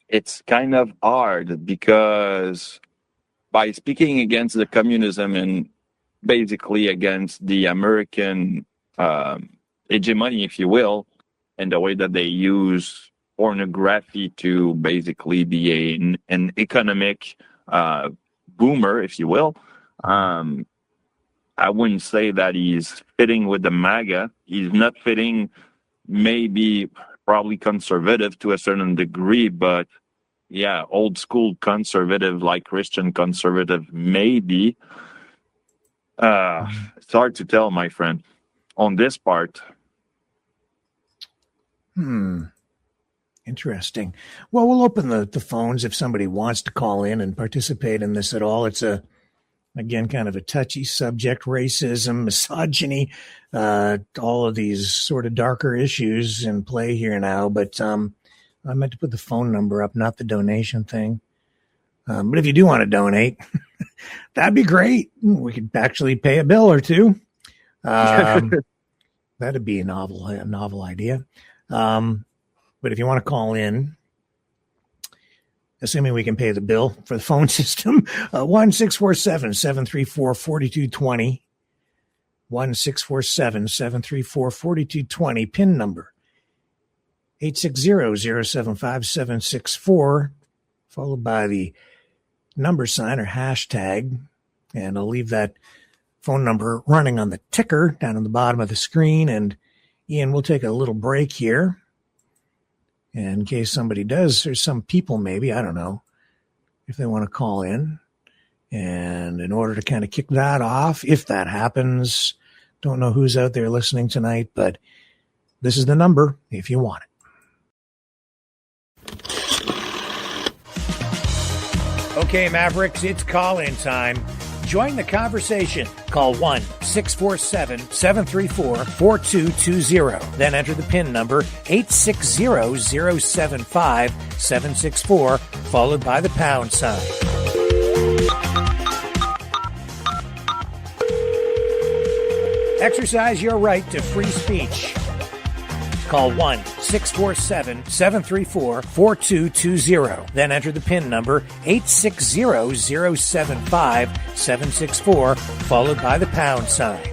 It's kind of hard, because by speaking against the communism and basically against the American hegemony, if you will, and the way that they use pornography to basically be an economic boomer, if you will, I wouldn't say that he's fitting with the MAGA. He's not fitting, probably conservative to a certain degree, but yeah, old school conservative, like Christian conservative, maybe. It's hard to tell, my friend, on this part. Interesting. Well, we'll open the phones if somebody wants to call in and participate in this at all. It's again, kind of a touchy subject: racism, misogyny, all of these sort of darker issues in play here now. But I meant to put the phone number up, not the donation thing. But if you do want to donate, that'd be great. We could actually pay a bill or two. That'd be a novel idea. But if you want to call in, assuming we can pay the bill for the phone system, 1-647-734-4220, 1-647-734-4220, PIN number 860-075-764, followed by the number sign or hashtag, and I'll leave that phone number running on the ticker down on the bottom of the screen. And Ian, we'll take a little break here. And in case somebody does, or some people maybe, I don't know, if they want to call in. And in order to kind of kick that off, if that happens, don't know who's out there listening tonight, but this is the number if you want it. Okay, Mavericks, it's call-in time. Join the conversation. Call 1-647-734-4220. Then enter the PIN number 860-075-764, followed by the pound sign. Exercise your right to free speech. Call 1-647-734-4220. Then enter the PIN number 860-075-764, followed by the pound sign.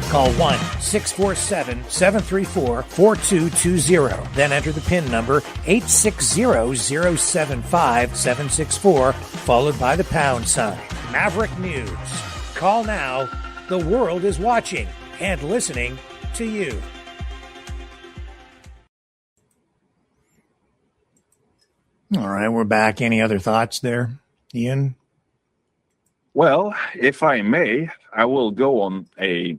Call 1-647-734-4220. Then enter the PIN number 860-075-764, followed by the pound sign. Maverick News. Call now. The world is watching and listening to you. All right, we're back. Any other thoughts there, Ian? Well, if I may, I will go on a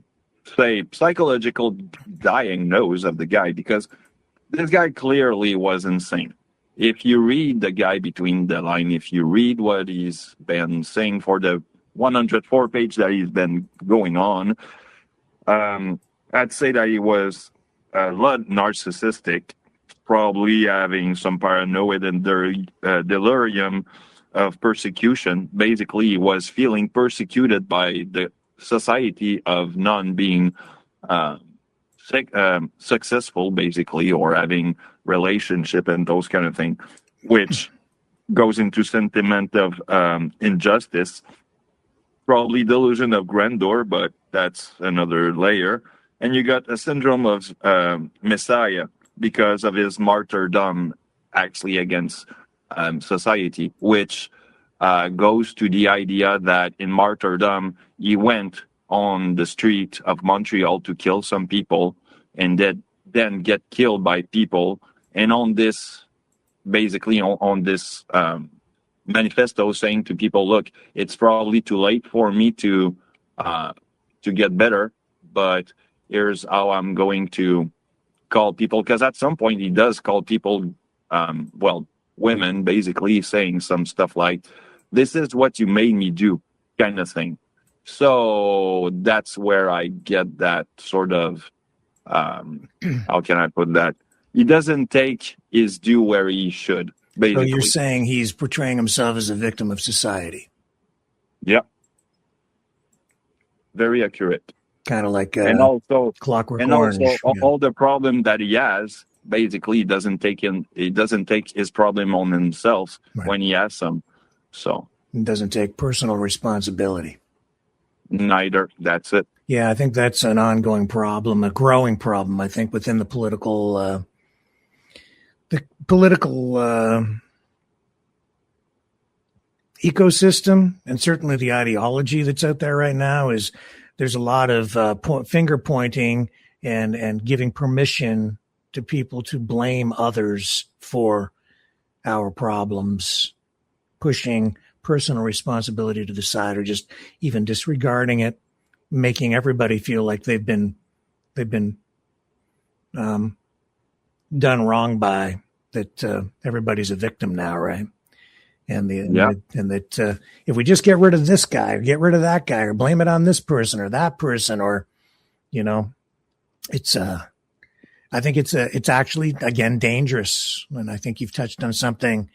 psychological diagnosis of the guy, because this guy clearly was insane. If you read the guy between the line, if you read what he's been saying for the 104 page that he's been going on, I'd say that he was a lot narcissistic, probably having some paranoid and delirium of persecution. Basically, he was feeling persecuted by the society of not being successful, basically, or having relationship and those kind of things, which goes into sentiment of injustice, probably delusion of grandeur, but that's another layer. And you got a syndrome of Messiah because of his martyrdom, actually, against society, which goes to the idea that in martyrdom, he went on the street of Montreal to kill some people and then get killed by people. And on this, basically on this manifesto, saying to people, look, it's probably too late for me to get better, but here's how I'm going to call people. Because at some point he does call people, women, basically saying some stuff like, this is what you made me do, kind of thing. So that's where I get that sort of, how can I put that? He doesn't take his due where he should, basically. So you're saying he's portraying himself as a victim of society. Yeah. Very accurate. Kind of like and also Clockwork and Orange. Also, all the problem that he has, basically, he doesn't take his problem on himself when he has some. So it doesn't take personal responsibility. Neither. That's it. Yeah, I think that's an ongoing problem, a growing problem, I think, within the political ecosystem, and certainly the ideology that's out there right now is there's a lot of finger pointing and giving permission to people to blame others for our problems, pushing personal responsibility to the side, or just even disregarding it, making everybody feel like they've been done wrong by, that everybody's a victim now, right? And that if we just get rid of this guy or get rid of that guy or blame it on this person or that person, or, it's I think it's actually, again, dangerous. And I think you've touched on something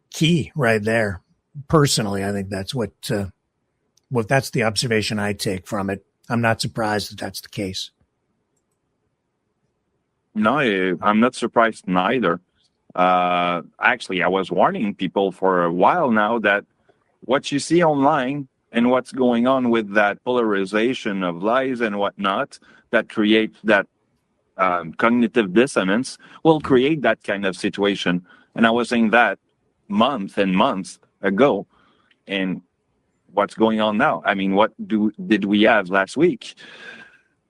key right there. Personally, I think that's that's the observation I take from it. I'm not surprised that that's the case. No, I'm not surprised neither. Actually, I was warning people for a while now that what you see online and what's going on with that polarization of lies and whatnot, that creates that cognitive dissonance will create that kind of situation. And I was saying that months and months ago. And what's going on now? I mean, what did we have last week?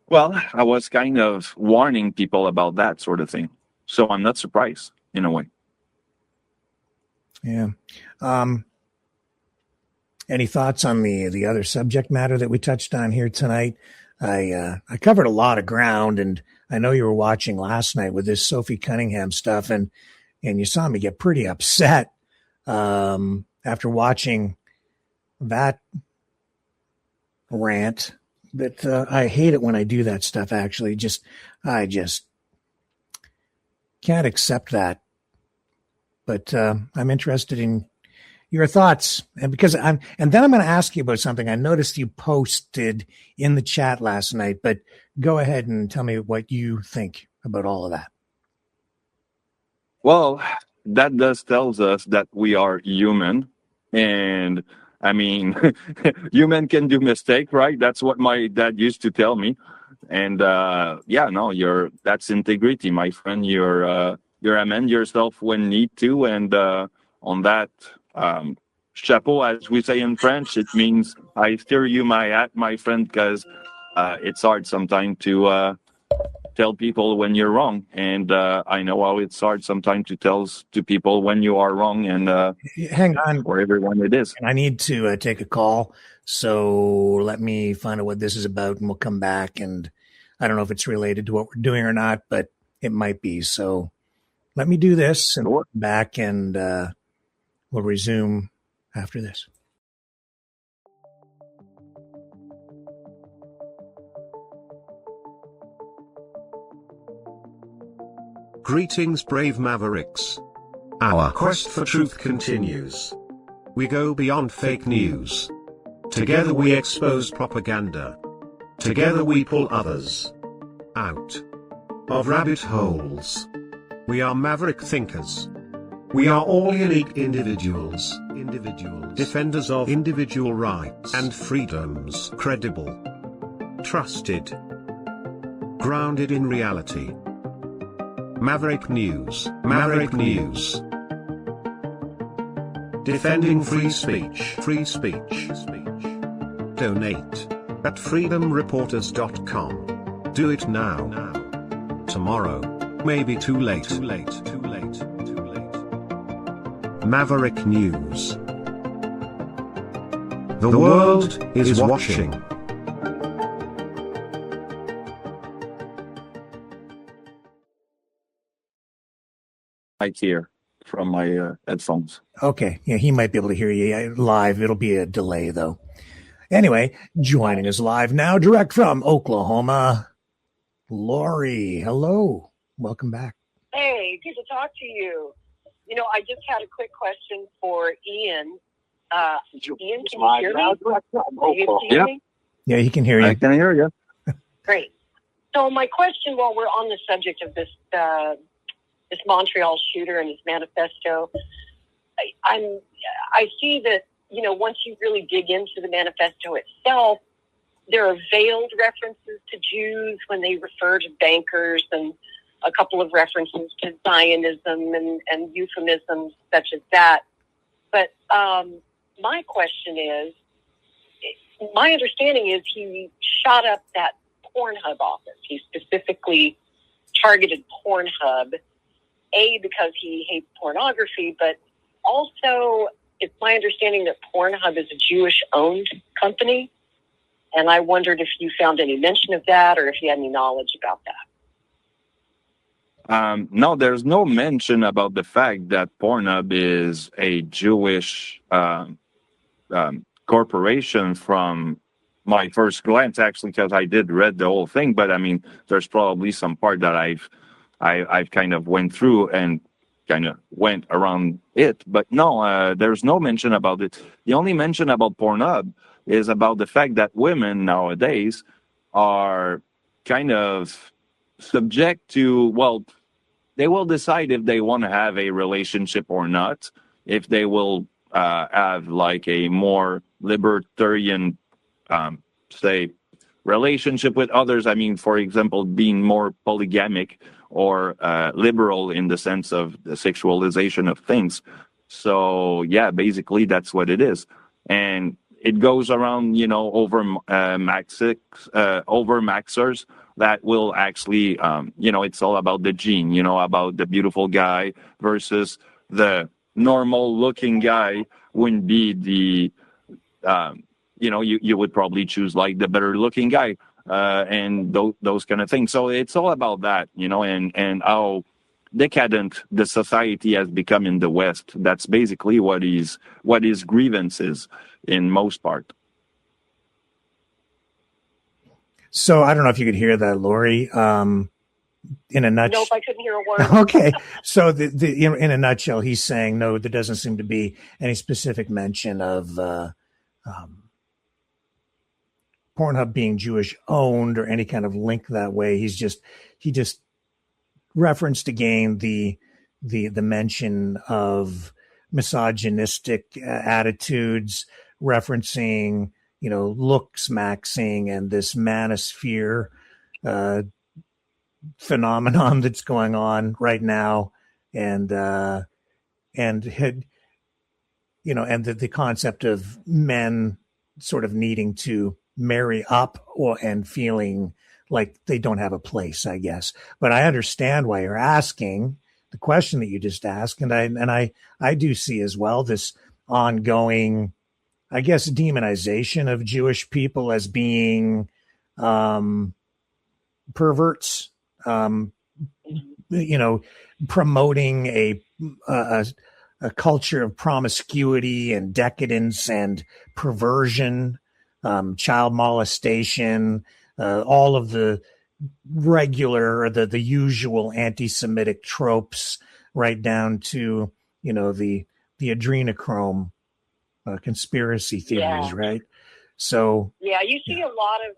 Well, I was kind of warning people about that sort of thing. So I'm not surprised in a way. Yeah. Any thoughts on the other subject matter that we touched on here tonight? I covered a lot of ground, and I know you were watching last night with this Sophie Cunningham stuff, and you saw me get pretty upset after watching that rant. But I hate it when I do that stuff. Actually, I just can't accept that. But I'm interested in your thoughts, and then I'm going to ask you about something I noticed you posted in the chat last night. But go ahead and tell me what you think about all of that. Well, that does tells us that we are human, and I mean, human can do mistake, right? That's what my dad used to tell me. And that's integrity, my friend. You're amend yourself when need to, and on that, chapeau, as we say in French, it means I steer you my hat, my friend, because it's hard sometimes to tell people when you're wrong, and I know how it's hard sometimes to tell to people when you are wrong, and hang on, for everyone it is. I need to take a call, so let me find out what this is about, and we'll come back. And I don't know if it's related to what we're doing or not, but it might be. So let me do this, and we'll come back, and we'll resume after this. Greetings, brave mavericks. Our quest for truth continues. We go beyond fake news. Together we expose propaganda. Together we pull others out of rabbit holes. We are maverick thinkers. We are all unique individuals, defenders of individual rights and freedoms, credible, trusted, grounded in reality. Maverick News, Maverick News. Defending free speech, Donate at freedomreporters.com. Do it now. Tomorrow may be too late. Maverick News. The world is watching. I hear from my headphones. Okay. Yeah, he might be able to hear you live. It'll be a delay, though. Anyway, joining us live now, direct from Oklahoma, Lori. Hello. Welcome back. Hey, good to talk to you. You know, I just had a quick question for Ian. Ian, can you hear me? Yeah, he can hear you. I can hear you. Great. So my question, while we're on the subject of this Montreal shooter and his manifesto, I see that, you know, once you really dig into the manifesto itself, there are veiled references to Jews when they refer to bankers, and a couple of references to Zionism and euphemisms such as that. But my question is, my understanding is he shot up that Pornhub office. He specifically targeted Pornhub, because he hates pornography, but also it's my understanding that Pornhub is a Jewish-owned company, and I wondered if you found any mention of that or if you had any knowledge about that. No, there's no mention about the fact that Pornhub is a Jewish corporation from my first glance, actually, because I did read the whole thing. But I mean, there's probably some part that I've kind of went through and kind of went around it. But no, there's no mention about it. The only mention about Pornhub is about the fact that women nowadays are kind of subject to, well, they will decide if they want to have a relationship or not, if they will have like a more libertarian, say, relationship with others. I mean, for example, being more polygamic or liberal in the sense of the sexualization of things. So yeah, basically that's what it is. And it goes around, over maxers that will actually, it's all about the gene, about the beautiful guy versus the normal looking guy wouldn't be the, you would probably choose like the better looking guy, and those kind of things. So it's all about that, and how decadent the society has become in the West. That's basically what his grievance is in most part. So I don't know if you could hear that, Lori. In a nutshell, nope, I couldn't hear a word. Okay, so in a nutshell, he's saying no, there doesn't seem to be any specific mention of Pornhub being Jewish owned or any kind of link that way. He just referenced again the mention of misogynistic attitudes, referencing looks maxing and this manosphere phenomenon that's going on right now, and the concept of men sort of needing to marry up and feeling like they don't have a place, I guess. But I understand why you're asking the question that you just asked, and I do see as well this ongoing, I guess, demonization of Jewish people as being perverts, promoting a culture of promiscuity and decadence and perversion, child molestation, all of the regular or the usual anti-Semitic tropes, right down to the adrenochrome conspiracy theories, right? So yeah, you see a lot of.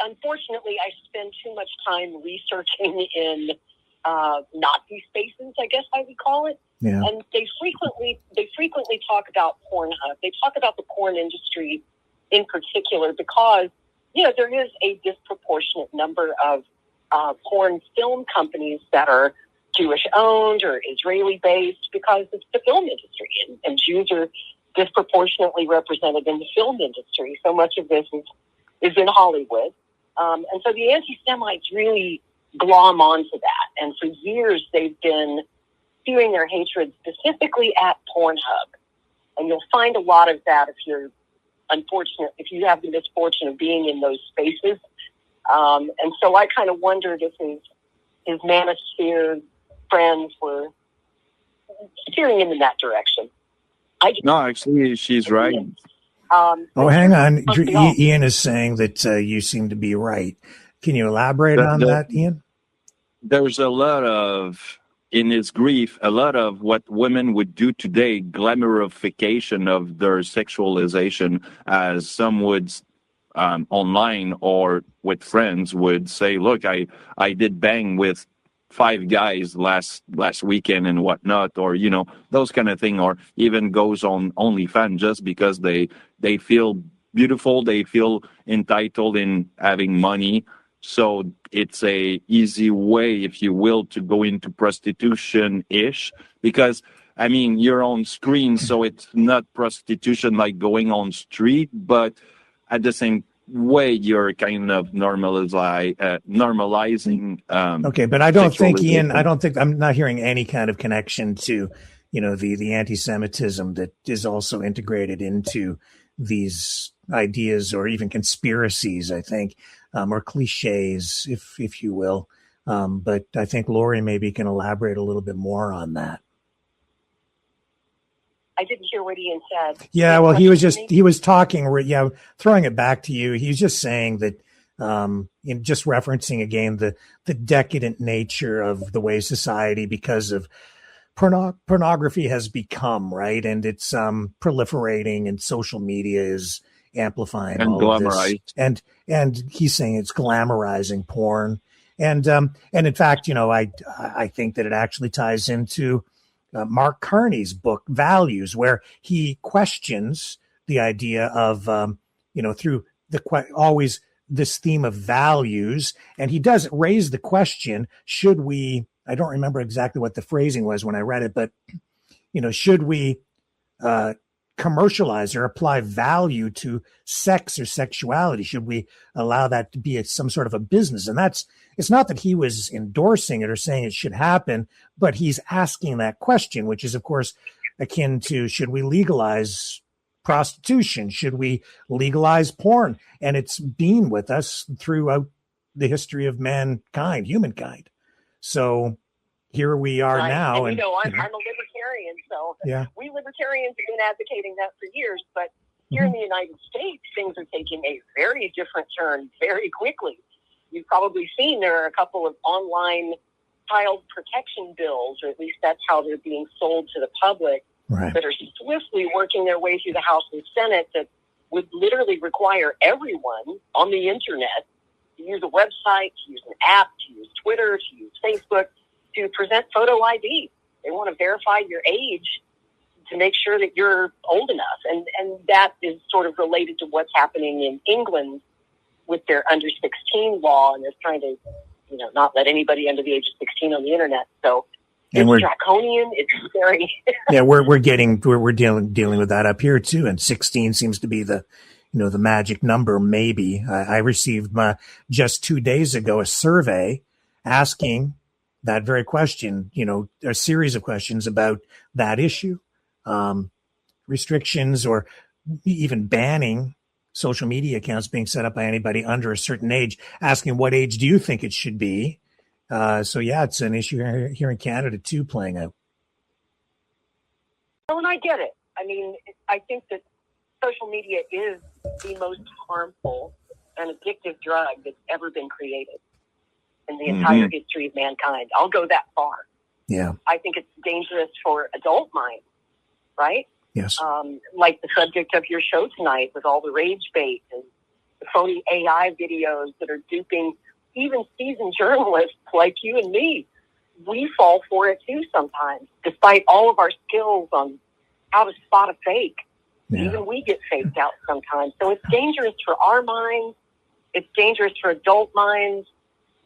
Unfortunately, I spend too much time researching in Nazi spaces, I guess I would call it. Yeah. And they frequently talk about Pornhub. They talk about the porn industry in particular because there is a disproportionate number of porn film companies that are Jewish owned or Israeli based because it's the film industry, and Jews are disproportionately represented in the film industry. So much of this is in Hollywood. And so the anti-Semites really glom onto that. And for years, they've been spewing their hatred specifically at Pornhub. And you'll find a lot of that if you have the misfortune of being in those spaces. And so I kind of wondered if his manosphere friends were steering him in that direction. No, actually, she's right. Hang on. Ian is saying that you seem to be right. Can you elaborate on that, Ian? There's a lot of, in his grief, a lot of what women would do today, glamorification of their sexualization, as some would online or with friends would say, look, I did bang with 5 guys last weekend and whatnot, or those kind of thing, or even goes on OnlyFans just because they feel beautiful, they feel entitled in having money. So it's a easy way, if you will, to go into prostitution-ish, because you're on screen, so it's not prostitution like going on street, but at the same way you're kind of normalizing. Okay, but I don't think, Ian, I'm not hearing any kind of connection to, the anti-Semitism that is also integrated into these ideas or even conspiracies, I think, or cliches, if you will. But I think Lori maybe can elaborate a little bit more on that. I didn't hear what Ian said. Yeah, well, he was talking, throwing it back to you. He was just saying that, just referencing again the decadent nature of the way society, because of pornography has become, right? And it's proliferating, and social media is amplifying and all of glamorized. This. And he's saying it's glamorizing porn. And in fact, I think that it actually ties into Mark Carney's book, Values, where he questions the idea of, through always this theme of values. And he does raise the question, should we, I don't remember exactly what the phrasing was when I read it, but, should we commercialize or apply value to sex or sexuality? Should we allow that to be some sort of a business? And it's not that he was endorsing it or saying it should happen, but he's asking that question, which is, of course, akin to, should we legalize prostitution? Should we legalize porn? And it's been with us throughout the history of humankind. So here we are now. And I'm a libertarian, so we libertarians have been advocating that for years. But here in the United States, things are taking a very different turn very quickly. You've probably seen there are a couple of online child protection bills, or at least that's how they're being sold to the public, that are swiftly working their way through the House and Senate that would literally require everyone on the internet to use a website, to use an app, to use Twitter, to use Facebook, to present photo ID. They want to verify your age to make sure that you're old enough. And that is sort of related to what's happening in England with their under 16 law, and they're trying to, not let anybody under the age of 16 on the internet. So it's draconian. It's very we're dealing with that up here too. And 16 seems to be the magic number. Maybe I received just 2 days ago a survey asking that very question. A series of questions about that issue, restrictions or even banning social media accounts being set up by anybody under a certain age, asking what age do you think it should be? It's an issue here in Canada too, playing out. Well, and I get it. I mean, I think that social media is the most harmful and addictive drug that's ever been created in the entire history of mankind. I'll go that far. Yeah. I think it's dangerous for adult minds, right? Yes. Like the subject of your show tonight with all the rage bait and the phony AI videos that are duping even seasoned journalists like you and me. We fall for it too sometimes, despite all of our skills on how to spot a fake. Yeah. Even we get faked out sometimes. So it's dangerous for our minds. It's dangerous for adult minds.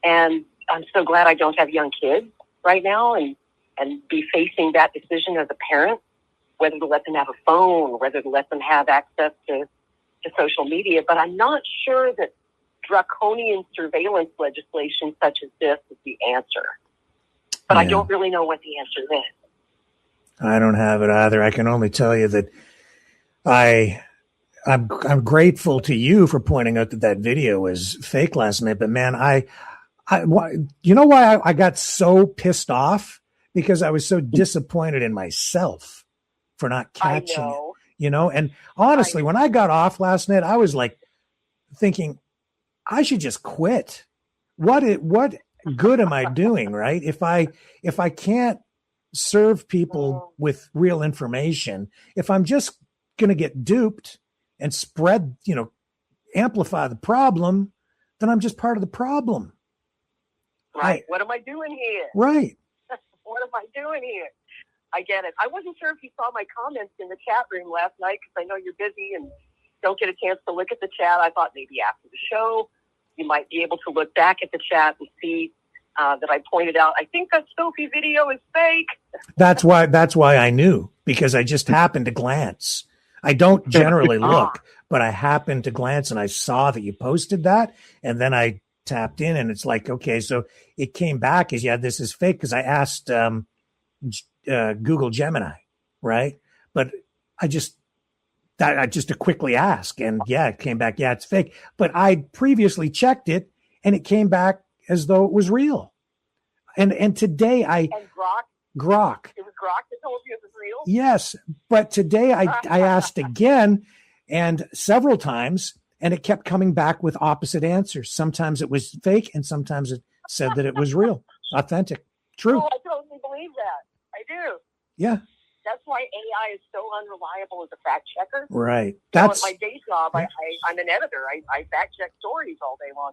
And I'm so glad I don't have young kids right now and be facing that decision as a parent, whether to let them have a phone, whether to let them have access to social media. But I'm not sure that draconian surveillance legislation such as this is the answer. But I don't really know what the answer is. I don't have it either. I can only tell you that I'm grateful to you for pointing out that video was fake last night. But man, you know why I got so pissed off? Because I was so disappointed in myself for not catching it. And honestly, when I got off last night, I was like thinking, I should just quit. What good am I doing, right? If I can't serve people with real information, if I'm just going to get duped and spread, amplify the problem, then I'm just part of the problem. Right. What am I doing here? Right. What am I doing here? I get it. I wasn't sure if you saw my comments in the chat room last night because I know you're busy and don't get a chance to look at the chat. I thought maybe after the show you might be able to look back at the chat and see that I pointed out, I think that Sophie video is fake. That's why I knew, because I just happened to glance. I don't generally look, but I happened to glance and I saw that you posted that. And then I tapped in and it's like, okay, so it came back as, this is fake. Cause I asked Google Gemini, right? But I just to quickly ask and it came back, it's fake. But I previously checked it and it came back as though it was real. And today And Grok. It was Grok that told you it was real? Yes. But today I asked again and several times and it kept coming back with opposite answers. Sometimes it was fake and sometimes it said that it was real, authentic, true. Oh, I totally believe that. I do. Yeah. That's why AI is so unreliable as a fact checker. Right. That's in my day job. I'm an editor. I fact check stories all day long.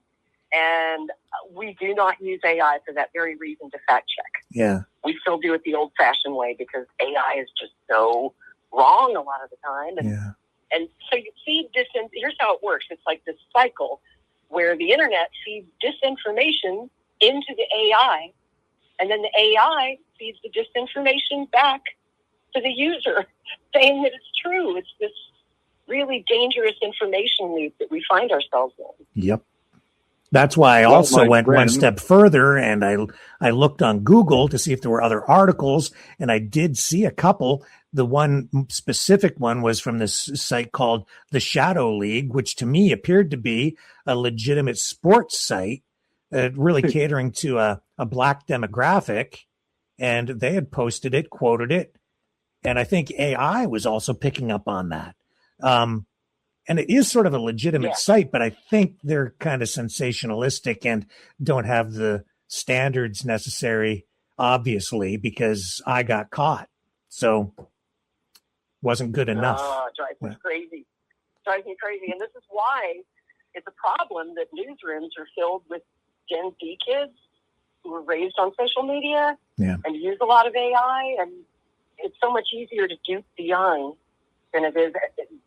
And we do not use AI for that very reason, to fact check. Yeah. We still do it the old fashioned way because AI is just so wrong a lot of the time. And so you feed here's how it works. It's like this cycle where the internet feeds disinformation into the AI, and then the AI feeds the disinformation back to the user, saying that it's true. It's this really dangerous information loop that we find ourselves in. Yep. That's why I also went one step further, and I looked on Google to see if there were other articles, and I did see a couple. The one specific one was from this site called the Shadow League, which to me appeared to be a legitimate sports site, really catering to a black demographic. And they had posted it, quoted it. And I think AI was also picking up on that. And it is sort of a legitimate site, but I think they're kind of sensationalistic and don't have the standards necessary, obviously, because I got caught. So wasn't good enough. Drives me crazy. Drives me crazy. And this is why it's a problem that newsrooms are filled with Gen Z kids who were raised on social media and use a lot of AI. And it's so much easier to dupe the young than it is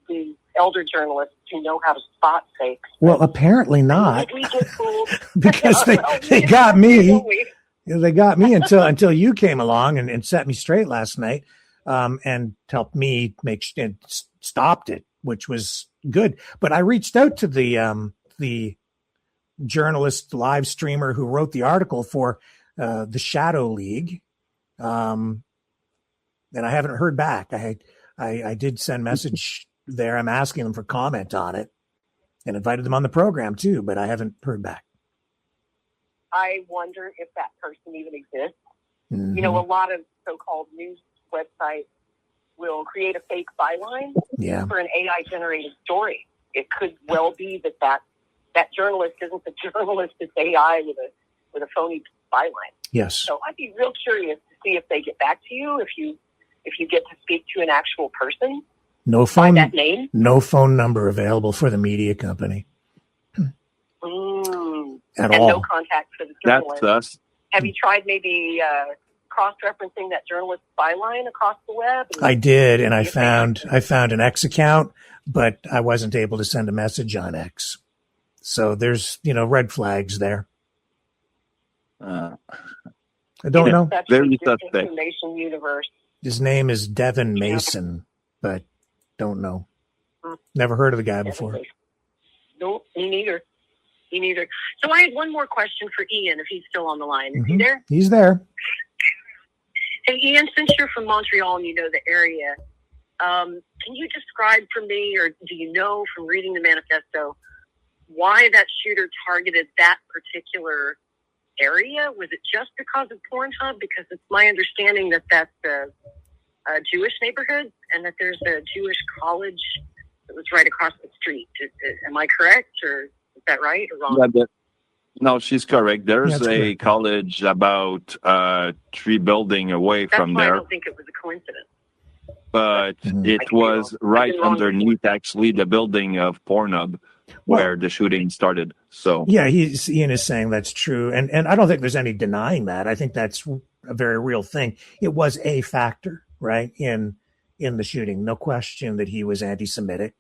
the elder journalists who know how to spot fakes. Well, apparently not. We get fooled. Because they got me. They got me until you came along and set me straight last night, and helped me and stopped it, which was good. But I reached out to the journalist live streamer who wrote the article for the Shadow League, and I haven't heard back. I did send message there. I'm asking them for comment on it and invited them on the program too, but I haven't heard back. I wonder if that person even exists. Mm-hmm. You know, a lot of so-called news websites will create a fake byline for an AI-generated story. It could well be that journalist isn't the journalist, it's AI with a phony byline. Yes. So I'd be real curious to see if they get back to you, if you get to speak to an actual person. No phone, that name? No phone number available for the media company. At all. No contact for the journalist. That's us. Have you tried maybe cross-referencing that journalist's byline across the web? I did, and I found an X account, but I wasn't able to send a message on X. So there's, red flags there. I don't know. Very suspect. Information universe. His name is Devin Mason, but don't know. Never heard of the guy before. No, me neither. So I had one more question for Ian, if he's still on the line. Is he there? He's there. Hey, Ian, since you're from Montreal and you know the area, can you describe for me, or do you know from reading the manifesto, why that shooter targeted that particular area? Was it just because of Pornhub? Because it's my understanding that that's a Jewish neighborhood and that there's a Jewish college that was right across the street. Am I correct, or is that right or wrong? Yeah, no, she's correct. There's a college about 3 buildings away from there. I don't think it was a coincidence. But it was right underneath, actually, the building of Pornhub, where the shooting started. So yeah, Ian is saying that's true, and I don't think there's any denying that. I think that's a very real thing. It was a factor, right, in the shooting. No question that he was anti-Semitic.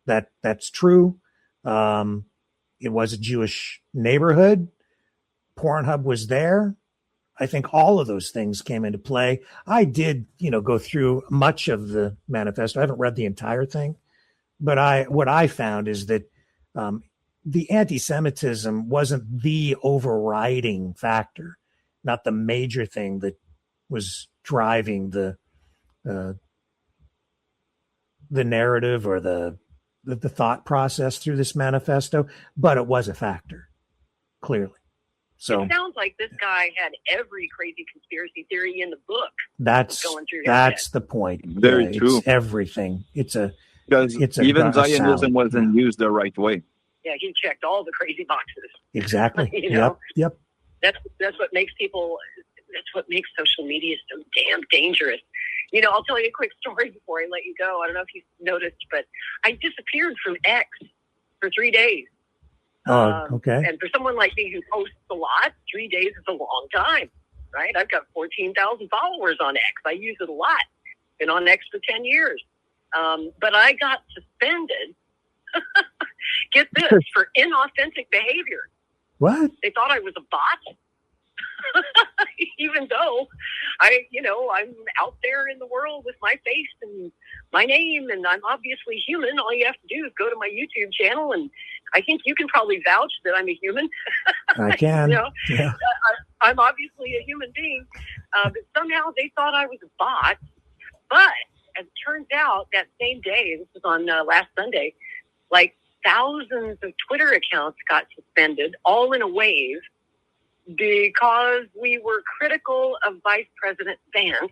That's true. It was a Jewish neighborhood. Pornhub was there. I think all of those things came into play. I did, go through much of the manifesto. I haven't read the entire thing, but what I found is that the anti-Semitism wasn't the overriding factor, not the major thing that was driving the narrative or the thought process through this manifesto, but it was a factor, clearly. So it sounds like this guy had every crazy conspiracy theory in the book. That's the point. Very true. It's everything. Because even Zionism wasn't used the right way. Yeah, he checked all the crazy boxes. Exactly. Yep. That's what makes people. That's what makes social media so damn dangerous. I'll tell you a quick story before I let you go. I don't know if you've noticed, but I disappeared from X for 3 days. Oh, okay. And for someone like me who posts a lot, 3 days is a long time, right? I've got 14,000 followers on X. I use it a lot. Been on X for 10 years. But I got suspended suspended, get this, for inauthentic behavior. What? They thought I was a bot. Even though I'm out there in the world with my face and my name, and I'm obviously human. All you have to do is go to my YouTube channel, and I think you can probably vouch that I'm a human. I can. Yeah. I'm obviously a human being, but somehow they thought I was a bot. But as it turns out, that same day, this was on last Sunday, like thousands of Twitter accounts got suspended, all in a wave, because we were critical of Vice President Vance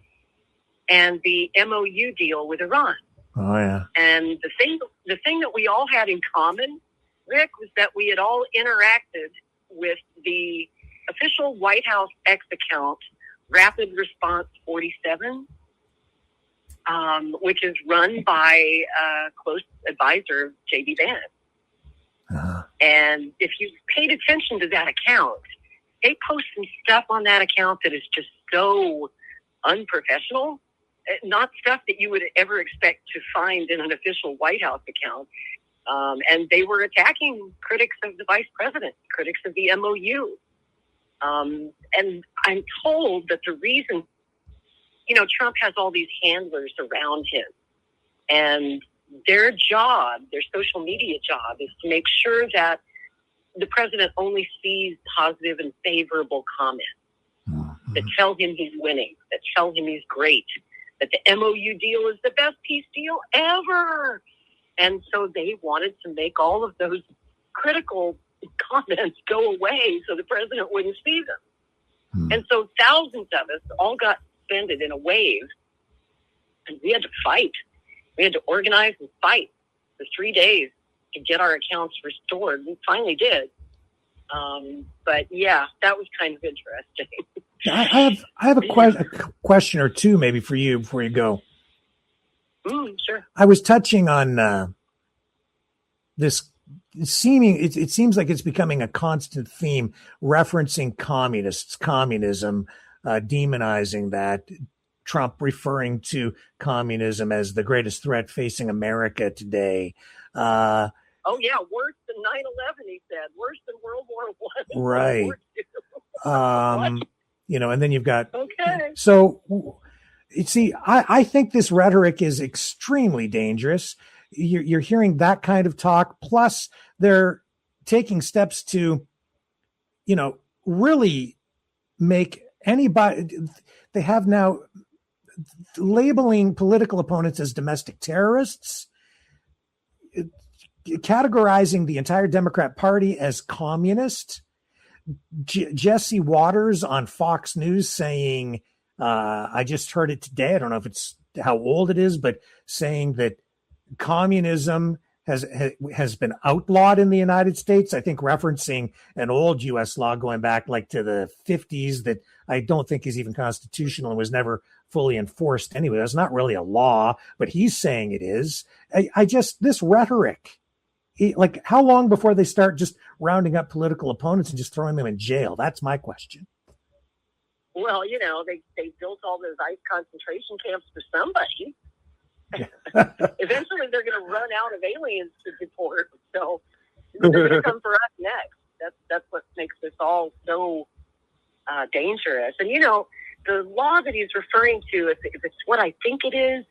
and the MOU deal with Iran. Oh, yeah. And the thing that we all had in common, Rick, was that we had all interacted with the official White House X account, Rapid Response 47, which is run by a close advisor of J.D. Vance. Uh-huh. And if you paid attention to that account, they post some stuff on that account that is just so unprofessional. Not stuff that you would ever expect to find in an official White House account. And they were attacking critics of the vice president, critics of the MOU. And I'm told that the reason, Trump has all these handlers around him, and their job, their social media job, is to make sure that the president only sees positive and favorable comments that tell him he's winning, that tell him he's great, that the MOU deal is the best peace deal ever. And so they wanted to make all of those critical comments go away so the president wouldn't see them. And so thousands of us all got suspended in a wave, and we had to fight. We had to organize and fight for 3 days to get our accounts restored. We finally did. But yeah, that was kind of interesting. I have a question or two maybe for you before you go. Sure. I was touching on this seeming. It seems like it's becoming a constant theme, referencing communism, demonizing that. Trump referring to communism as the greatest threat facing America today. Oh yeah, worse than 9/11, he said. Worse than World War I. Right. And then you've got. Okay. So, you see, I think this rhetoric is extremely dangerous. You're hearing that kind of talk. Plus, they're taking steps to, really make anybody. They have now labeling political opponents as domestic terrorists, categorizing the entire Democrat Party as communist. Jesse Waters on Fox News saying, I just heard it today, I don't know if it's how old it is, but saying that communism has been outlawed in the United States, I think referencing an old U.S. law going back like to the 50s that I don't think is even constitutional and was never fully enforced anyway. That's not really a law, but he's saying it is. This rhetoric, like how long before they start just rounding up political opponents and just throwing them in jail? That's my question. Well, they built all those ICE concentration camps for somebody. Eventually they're going to run out of aliens to deport, so they're going to come for us next. That's what makes this all so dangerous. And the law that he's referring to, if it's what I think it is,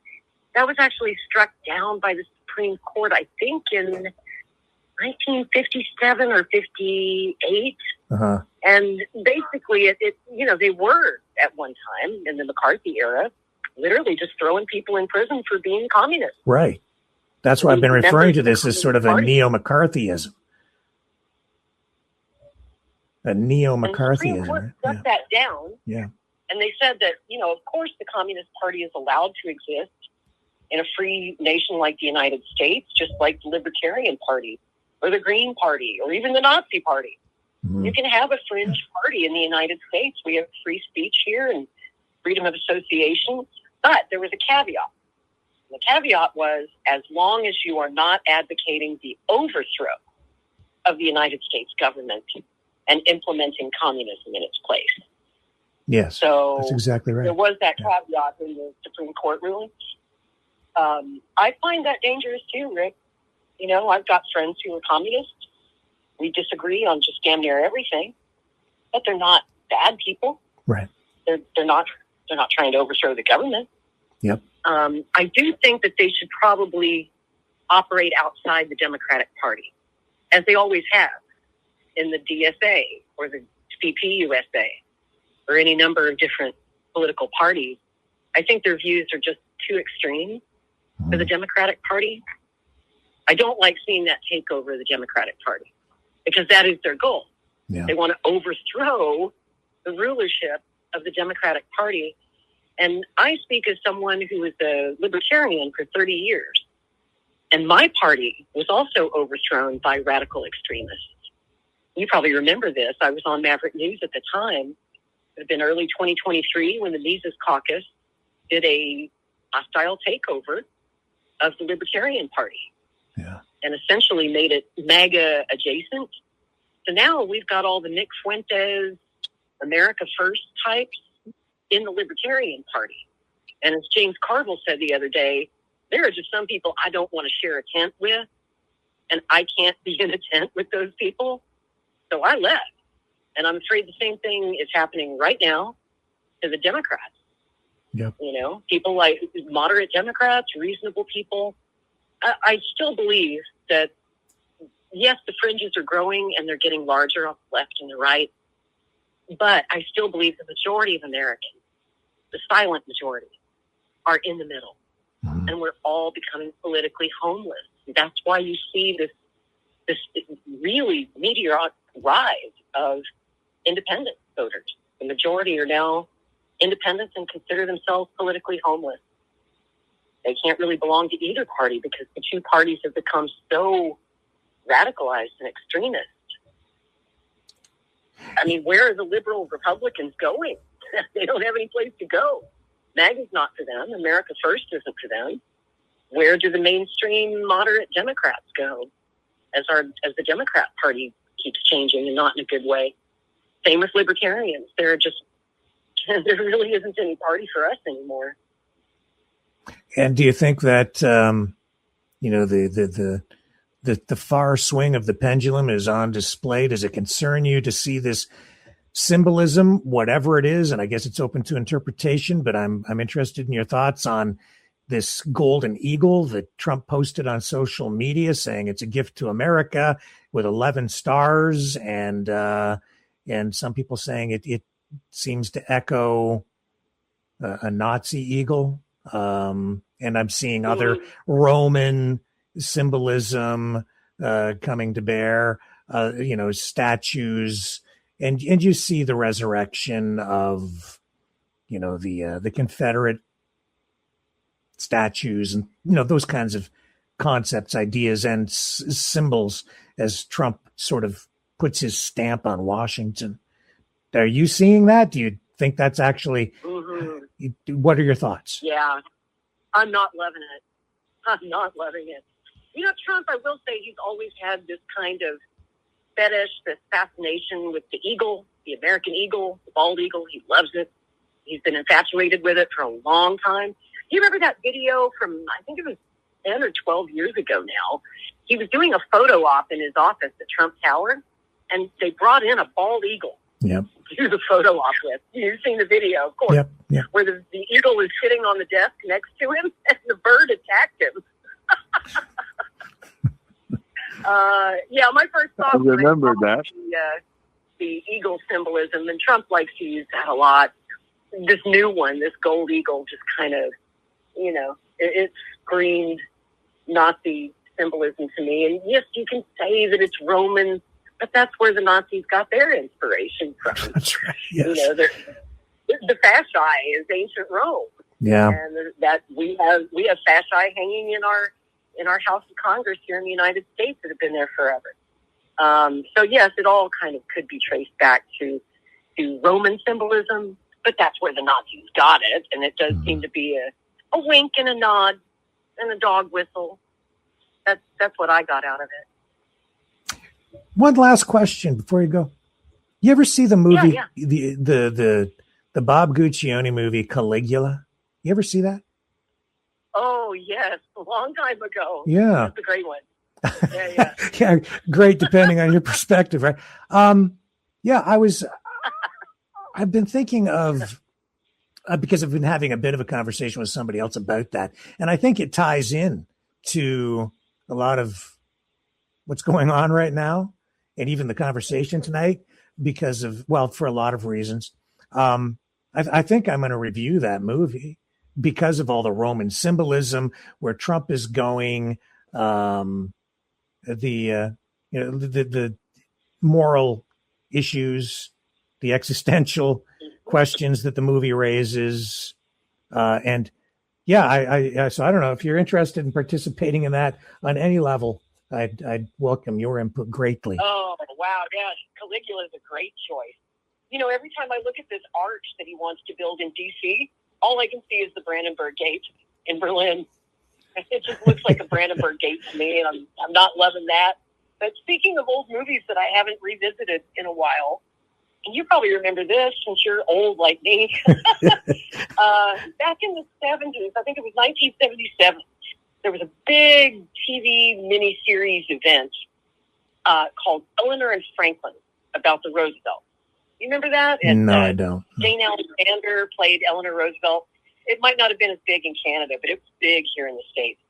that was actually struck down by the Supreme Court, I think in 1957 or 58. Uh-huh. And basically they were at one time in the McCarthy era literally just throwing people in prison for being communists. Right. That's why I've been referring to this as sort of a neo-McCarthyism. A neo-McCarthyism. And the Supreme Court shut that down. Yeah. And they said that, of course the Communist Party is allowed to exist in a free nation like the United States, just like the Libertarian Party or the Green Party or even the Nazi Party. Mm-hmm. You can have a fringe party in the United States. We have free speech here and freedom of association. But there was a caveat. The caveat was, as long as you are not advocating the overthrow of the United States government and implementing communism in its place. Yes, so that's exactly right. There was that caveat in the Supreme Court ruling. I find that dangerous too, Rick. You know, I've got friends who are communists. We disagree on just damn near everything, but they're not bad people. Right. They're not trying to overthrow the government. Yep. I do think that they should probably operate outside the Democratic Party, as they always have in the DSA or the CPUSA or any number of different political parties. I think their views are just too extreme for the Democratic Party. I don't like seeing that take over the Democratic Party because that is their goal. Yeah. They want to overthrow the rulership of the Democratic Party. And I speak as someone who was a libertarian for 30 years. And my party was also overthrown by radical extremists. You probably remember this. I was on Maverick News at the time. It had been early 2023 when the Mises Caucus did a hostile takeover of the Libertarian Party. Yeah. And essentially made it MAGA adjacent. So now we've got all the Nick Fuentes, America First types in the Libertarian Party. And as James Carville said the other day, there are just some people I don't want to share a tent with, and I can't be in a tent with those people. So I left. And I'm afraid the same thing is happening right now to the Democrats. Yep. You know, people like moderate Democrats, reasonable people. I still believe that, yes, the fringes are growing and they're getting larger on the left and the right. But I still believe the majority of Americans, the silent majority, are in the middle. Mm-hmm. And we're all becoming politically homeless. That's why you see this really meteoric rise of independent voters. The majority are now independents and consider themselves politically homeless. They can't really belong to either party because the two parties have become so radicalized and extremist. I mean, where are the liberal Republicans going? They don't have any place to go. MAGA's not for them. America First isn't for them. Where do the mainstream moderate Democrats go as the Democrat Party keeps changing and not in a good way? Same with libertarians. There really isn't any party for us anymore. And do you think that the far swing of the pendulum is on display? Does it concern you to see this symbolism, whatever it is? And I guess it's open to interpretation, but I'm interested in your thoughts on this golden eagle that Trump posted on social media, saying it's a gift to America with 11 stars, and some people saying it seems to echo a Nazi eagle. And I'm seeing other Roman symbolism coming to bear, statues, and you see the resurrection of, the Confederate statues and, those kinds of concepts, ideas, and symbols as Trump sort of puts his stamp on Washington. Are you seeing that? Do you think that's actually, what are your thoughts? Yeah, I'm not loving it. I'm not loving it. Trump, I will say he's always had this kind of fetish, this fascination with the eagle, the American eagle, the bald eagle. He loves it. He's been infatuated with it for a long time. Do you remember that video from, I think it was 10 or 12 years ago now? He was doing a photo op in his office at Trump Tower, and they brought in a bald eagle. Yep. To do the photo op with. You've seen the video, of course. Yep. Where the eagle was sitting on the desk next to him, and the bird attacked him. My first thought I remember that. The eagle symbolism, and Trump likes to use that a lot. This new one, this gold eagle, just kind of, it screamed Nazi symbolism to me. And yes, you can say that it's Roman, but that's where the Nazis got their inspiration from. That's right. Yes. The fasci is ancient Rome. Yeah. And that we have fasci hanging in our House of Congress here in the United States that have been there forever. So yes, it all kind of could be traced back to Roman symbolism, but that's where the Nazis got it. And it does seem to be a wink and a nod and a dog whistle. That's what I got out of it. One last question before you go. You ever see the movie, Yeah. the Bob Guccione movie Caligula? You ever see that? Oh, yes. A long time ago. Yeah. That's a great one. Yeah. Yeah, great, depending on your perspective, right? Yeah, I've been thinking of, because I've been having a bit of a conversation with somebody else about that. And I think it ties in to a lot of what's going on right now and even the conversation tonight because of, well, for a lot of reasons. I think I'm going to review that movie because of all the Roman symbolism, where Trump is going, the moral issues, the existential questions that the movie raises, and yeah, so I don't know if you're interested in participating in that on any level. I'd welcome your input greatly. Oh, wow. Yeah, Caligula is a great choice. You know, every time I look at this arch that he wants to build in D.C., all I can see is the Brandenburg Gate in Berlin. It just looks like a Brandenburg Gate to me, and I'm not loving that. But speaking of old movies that I haven't revisited in a while, and you probably remember this since you're old like me, back in the 70s, I think it was 1977, there was a big TV miniseries event called Eleanor and Franklin about the Roosevelt. You remember that? No, I don't. Jane Alexander played Eleanor Roosevelt. It might not have been as big in Canada, but it was big here in the States.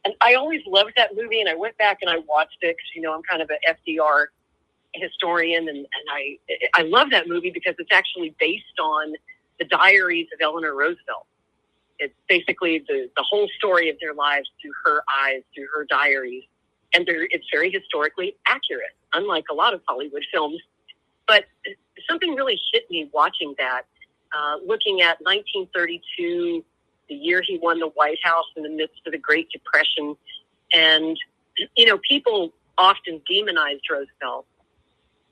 And I always loved that movie, and I went back and I watched it because, you know, I'm kind of an FDR historian, and I love that movie because it's actually based on the diaries of Eleanor Roosevelt. It's basically the whole story of their lives through her eyes, through her diaries. And it's very historically accurate, unlike a lot of Hollywood films. But something really hit me watching that, looking at 1932, the year he won the White House in the midst of the Great Depression. And, you know, people often demonized Roosevelt,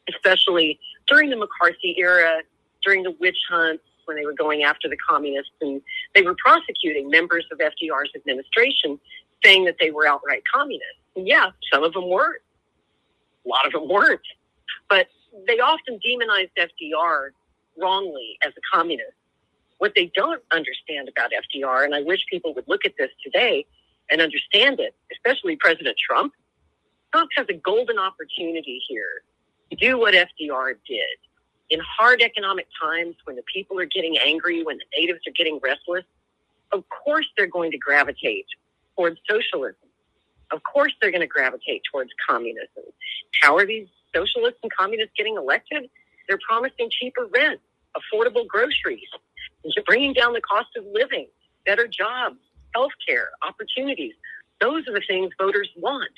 especially during the McCarthy era, during the witch hunts, when they were going after the communists, and they were prosecuting members of FDR's administration, saying that they were outright communists. And yeah, some of them were. A lot of them weren't. But they often demonized FDR wrongly as a communist. What they don't understand about FDR, and I wish people would look at this today and understand it, especially President Trump. Trump has a golden opportunity here to do what FDR did. In hard economic times, when the people are getting angry, when the natives are getting restless, of course they're going to gravitate towards socialism. Of course they're going to gravitate towards communism. How are these socialists and communists getting elected? They're promising cheaper rent, affordable groceries, bringing down the cost of living, better jobs, health care, opportunities. Those are the things voters want.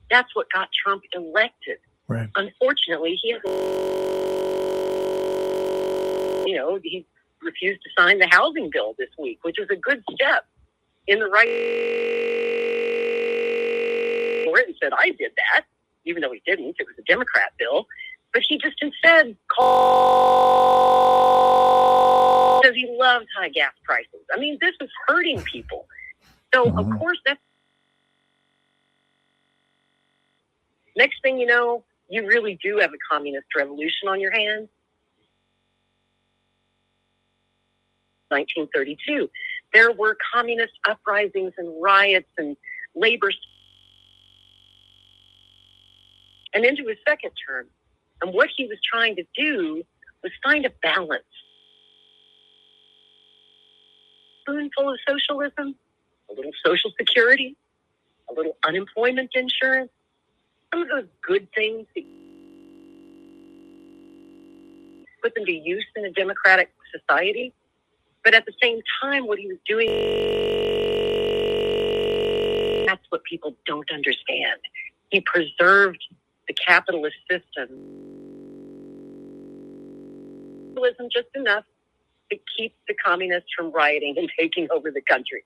That's what got Trump elected. Right. Unfortunately, he refused to sign the housing bill this week, which is a good step in the right. And said, I did that, even though he didn't. It was a Democrat bill. But he just instead called because he loves high gas prices. I mean, this is hurting people. So, of course, that's next thing you know, you really do have a communist revolution on your hands. 1932. There were communist uprisings and riots and labor. And into his second term. And what he was trying to do was find a balance. Spoonful of socialism, a little social security, a little unemployment insurance, some of those good things that put them to use in a democratic society. But at the same time, what he was doing, that's what people don't understand. He preserved the capitalist system. Capitalism just enough to keep the communists from rioting and taking over the country.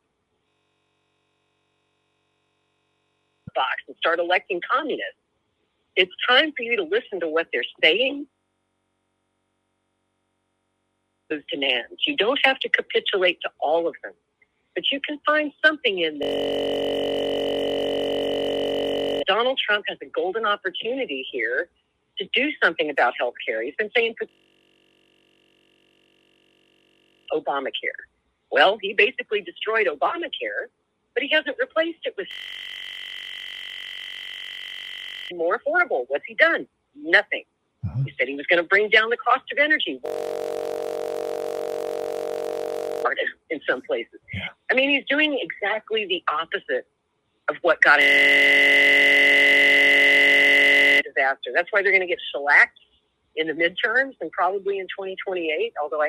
Box and start electing communists. It's time for you to listen to what they're saying. Those demands. You don't have to capitulate to all of them, but you can find something in there. Donald Trump has a golden opportunity here to do something about health care. He's been saying Obamacare. Well, he basically destroyed Obamacare, but he hasn't replaced it with more affordable. What's he done? Nothing. He said he was going to bring down the cost of energy in some places. I mean, he's doing exactly the opposite of what got disaster. That's why they're going to get shellacked in the midterms and probably in 2028, although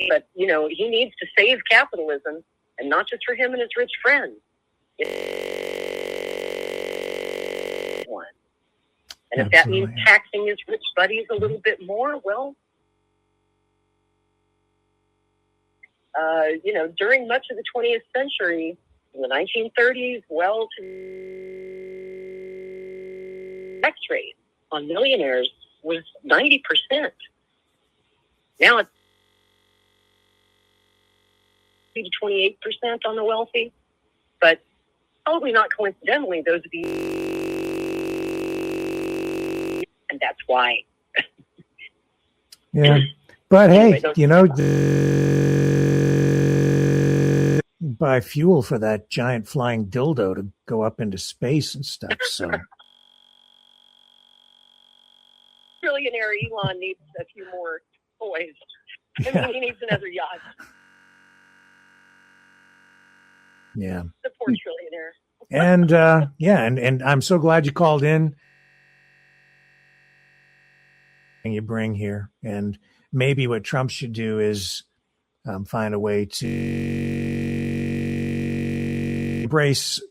but, you know, he needs to save capitalism, and not just for him and his rich friends. And if that means taxing his rich buddies a little bit more, well, you know, during much of the 20th century, in the 1930s, tax rate on millionaires was 90%. Now it's 28% on the wealthy, but probably not coincidentally, those of you, and that's why. Yeah, but hey, Anyway, you know, buy fuel for that giant flying dildo to go up into space and stuff. So, trillionaire Elon needs a few more toys. I mean, he needs another yacht. yeah. The poor trillionaire. And and I'm so glad you called in. And you bring here, and maybe what Trump should do is find a way to embrace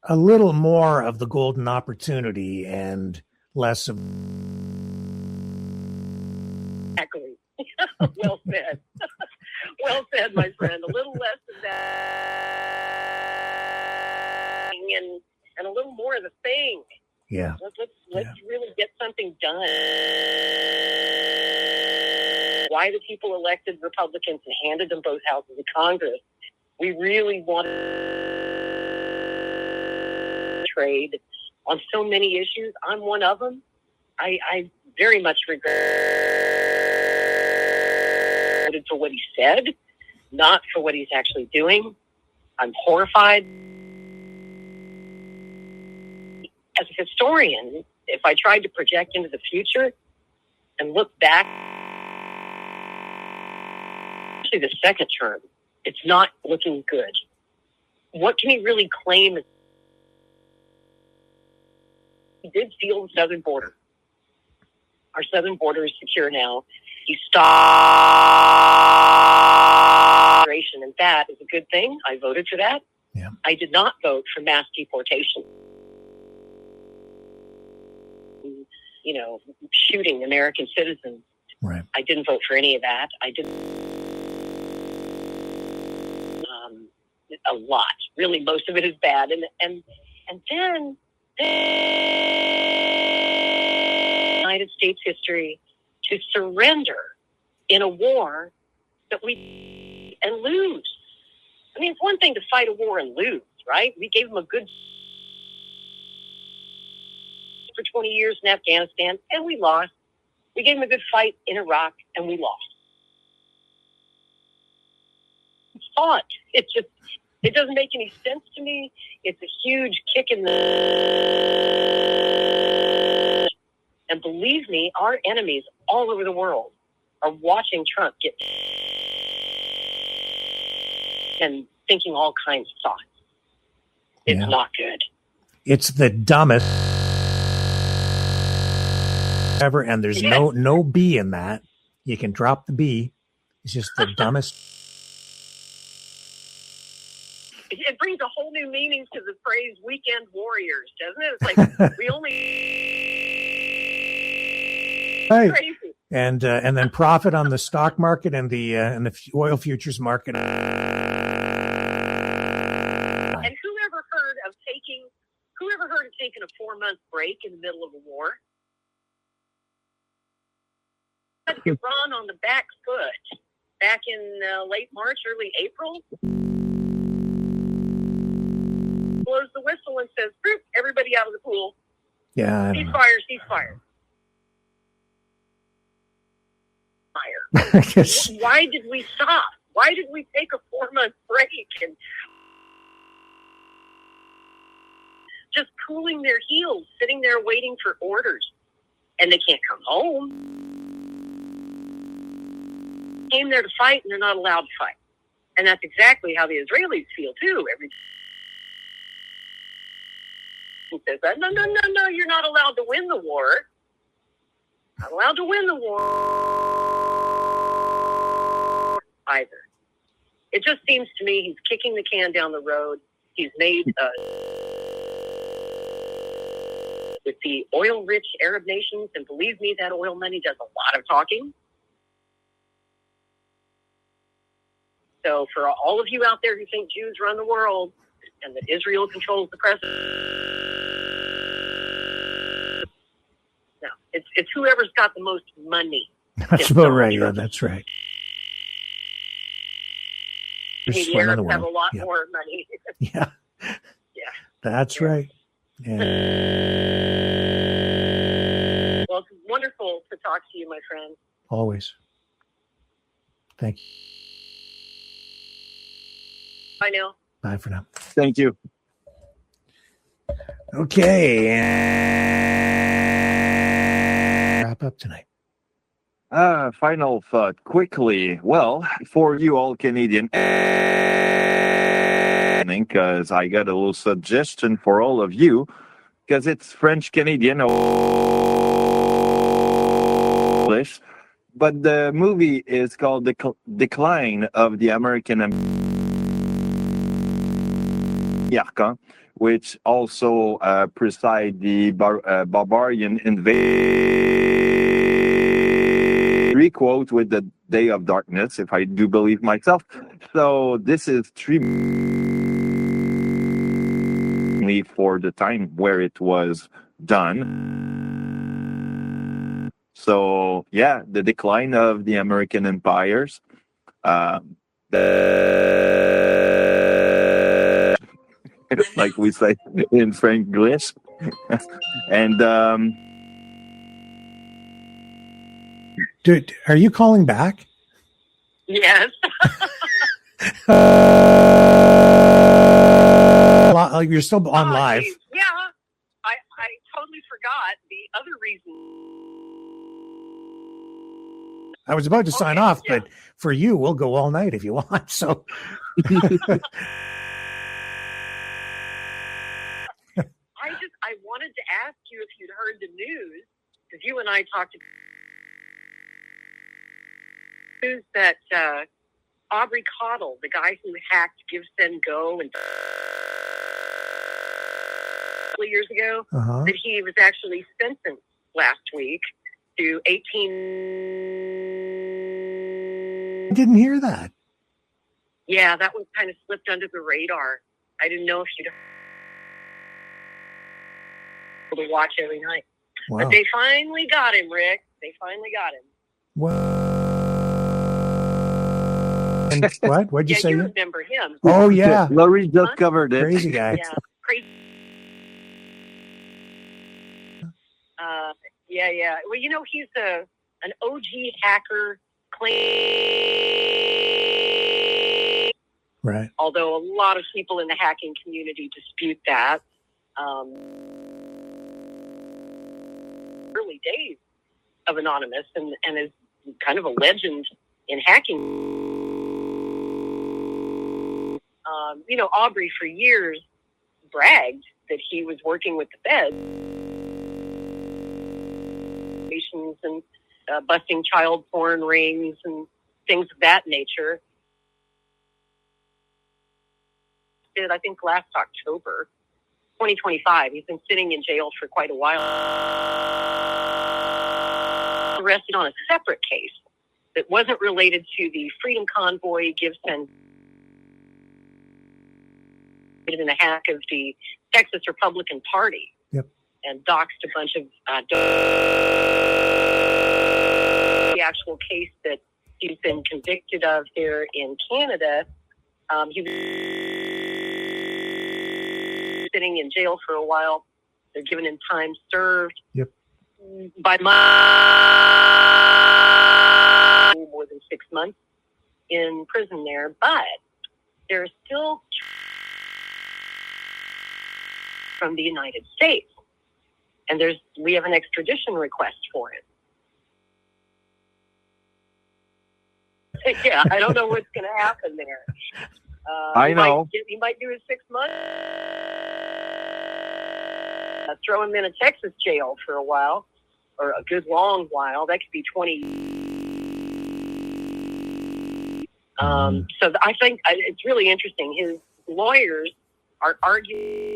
a little more of the golden opportunity and less of. Exactly. Well said. Well said, my friend. A little less of that, and a little more of the thing. Yeah. Let's really get something done. Why the people elected Republicans and handed them both houses of Congress? We really want to trade on so many issues. I'm one of them. I very much regret for what he said, not for what he's actually doing. I'm horrified. As a historian, if I tried to project into the future and look back, especially the second term, it's not looking good. What can he really claim? He did seal the southern border. Our southern border is secure now. He stopped immigration, and that is a good thing. I voted for that. Yeah. I did not vote for mass deportation. You know, shooting American citizens. Right. I didn't vote for any of that. I didn't. A lot. Really, most of it is bad. And then United States history to surrender in a war that we and lose. I mean, it's one thing to fight a war and lose, right? We gave them a good for 20 years in Afghanistan, and we lost. We gave them a good fight in Iraq, and we lost. Fought. It doesn't make any sense to me. It's a huge kick in the... And believe me, our enemies all over the world are watching Trump get and thinking all kinds of thoughts. It's not good. It's the dumbest ever, and there's no B in that. You can drop the B. It's just the dumbest. It brings a whole new meaning to the phrase "weekend warriors," doesn't it? It's like we only right. Crazy. And then profit on the stock market and the oil futures market. And whoever heard of taking a 4-month break in the middle of a war? Iran on the back foot back in late March, early April. Blows the whistle and says, everybody out of the pool. Yeah. Ceasefire. Why did we stop? Why did we take a 4-month break? And just cooling their heels, sitting there waiting for orders, and they can't come home. Came there to fight, and they're not allowed to fight. And that's exactly how the Israelis feel, too. Every says that, no, you're not allowed to win the war. Not allowed to win the war either. It just seems to me he's kicking the can down the road. He's made with the oil-rich Arab nations, and believe me, that oil money does a lot of talking. So for all of you out there who think Jews run the world and that Israel controls the president, no, it's whoever's got the most money. That's about right. Yeah, that's right. The Arabs have a lot more money. Yeah. That's right. Yeah. Well, it's wonderful to talk to you, my friend. Always. Thank you. Bye now. Bye for now. Thank you. Okay. Wrap up tonight. Final thought quickly. Well, for you all Canadian, because I got a little suggestion for all of you, because it's French Canadian English, but the movie is called The Decline of the American Yarkan, which also preside the barbarian invasion. Quote with the Day of Darkness, if I do believe myself. So this is extremely for the time where it was done. So yeah, the decline of the American empires. Like we say in Franglish. And Dude, are you calling back? Yes. You're still on live. Yeah, I totally forgot the other reason. I was about to sign off, but for you, we'll go all night if you want. So. I wanted to ask you if you'd heard the news, because you and I talked about news that Aubrey Cottle, the guy who hacked Give, Send, Go, and years ago, that he was actually sentenced last week to 18. I didn't hear that. Yeah, that one kind of slipped under the radar. I didn't know if you'd to watch every night. Wow. But they finally got him, Rick. They finally got him. What? What'd you say? You remember him. Oh, yeah. Laurie just covered it. Crazy guy. Yeah, crazy. Yeah. Well, you know, he's an OG hacker claim. Right. Although a lot of people in the hacking community dispute that. Early days of Anonymous and is kind of a legend in hacking. You know, Aubrey for years bragged that he was working with the Fed and busting child porn rings and things of that nature. I think last October 2025. He's been sitting in jail for quite a while. Arrested on a separate case that wasn't related to the Freedom Convoy Give, Send, in the hack of the Texas Republican Party. Yep. And doxed a bunch of the actual case that he's been convicted of here in Canada. He was sitting in jail for a while. They're giving him time served. Yep. By more than 6 months in prison there, but there's still from the United States. And we have an extradition request for him. Yeah, I don't know what's going to happen there. I know. He might do his 6 months. Throw him in a Texas jail for a while, or a good long while. That could be 20. So I think it's really interesting. His lawyers are arguing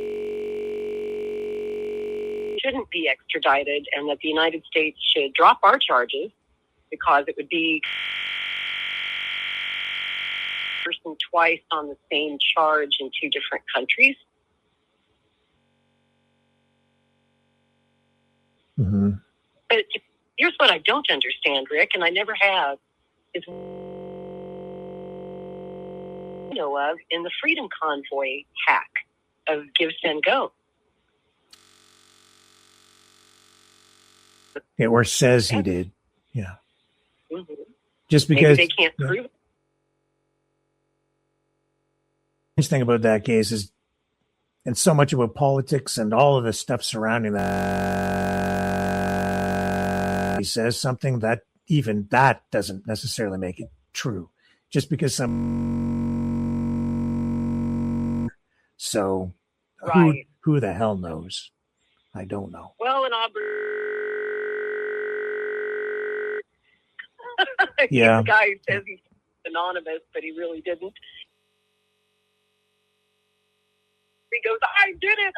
shouldn't be extradited, and that the United States should drop our charges because it would be person twice on the same charge in two different countries. Mm-hmm. But here's what I don't understand, Rick, and I never have, is of in the Freedom Convoy hack of Give, Send, Go. Yeah, or says he did. Yeah. Mm-hmm. Just because maybe they can't prove it. The thing about that case is, and so much about politics and all of the stuff surrounding that, he says something that even that doesn't necessarily make it true. Just because so right. who the hell knows? I don't know. Well, in Auburn, yeah, he's the guy who says he's anonymous, but he really didn't. He goes, I did it,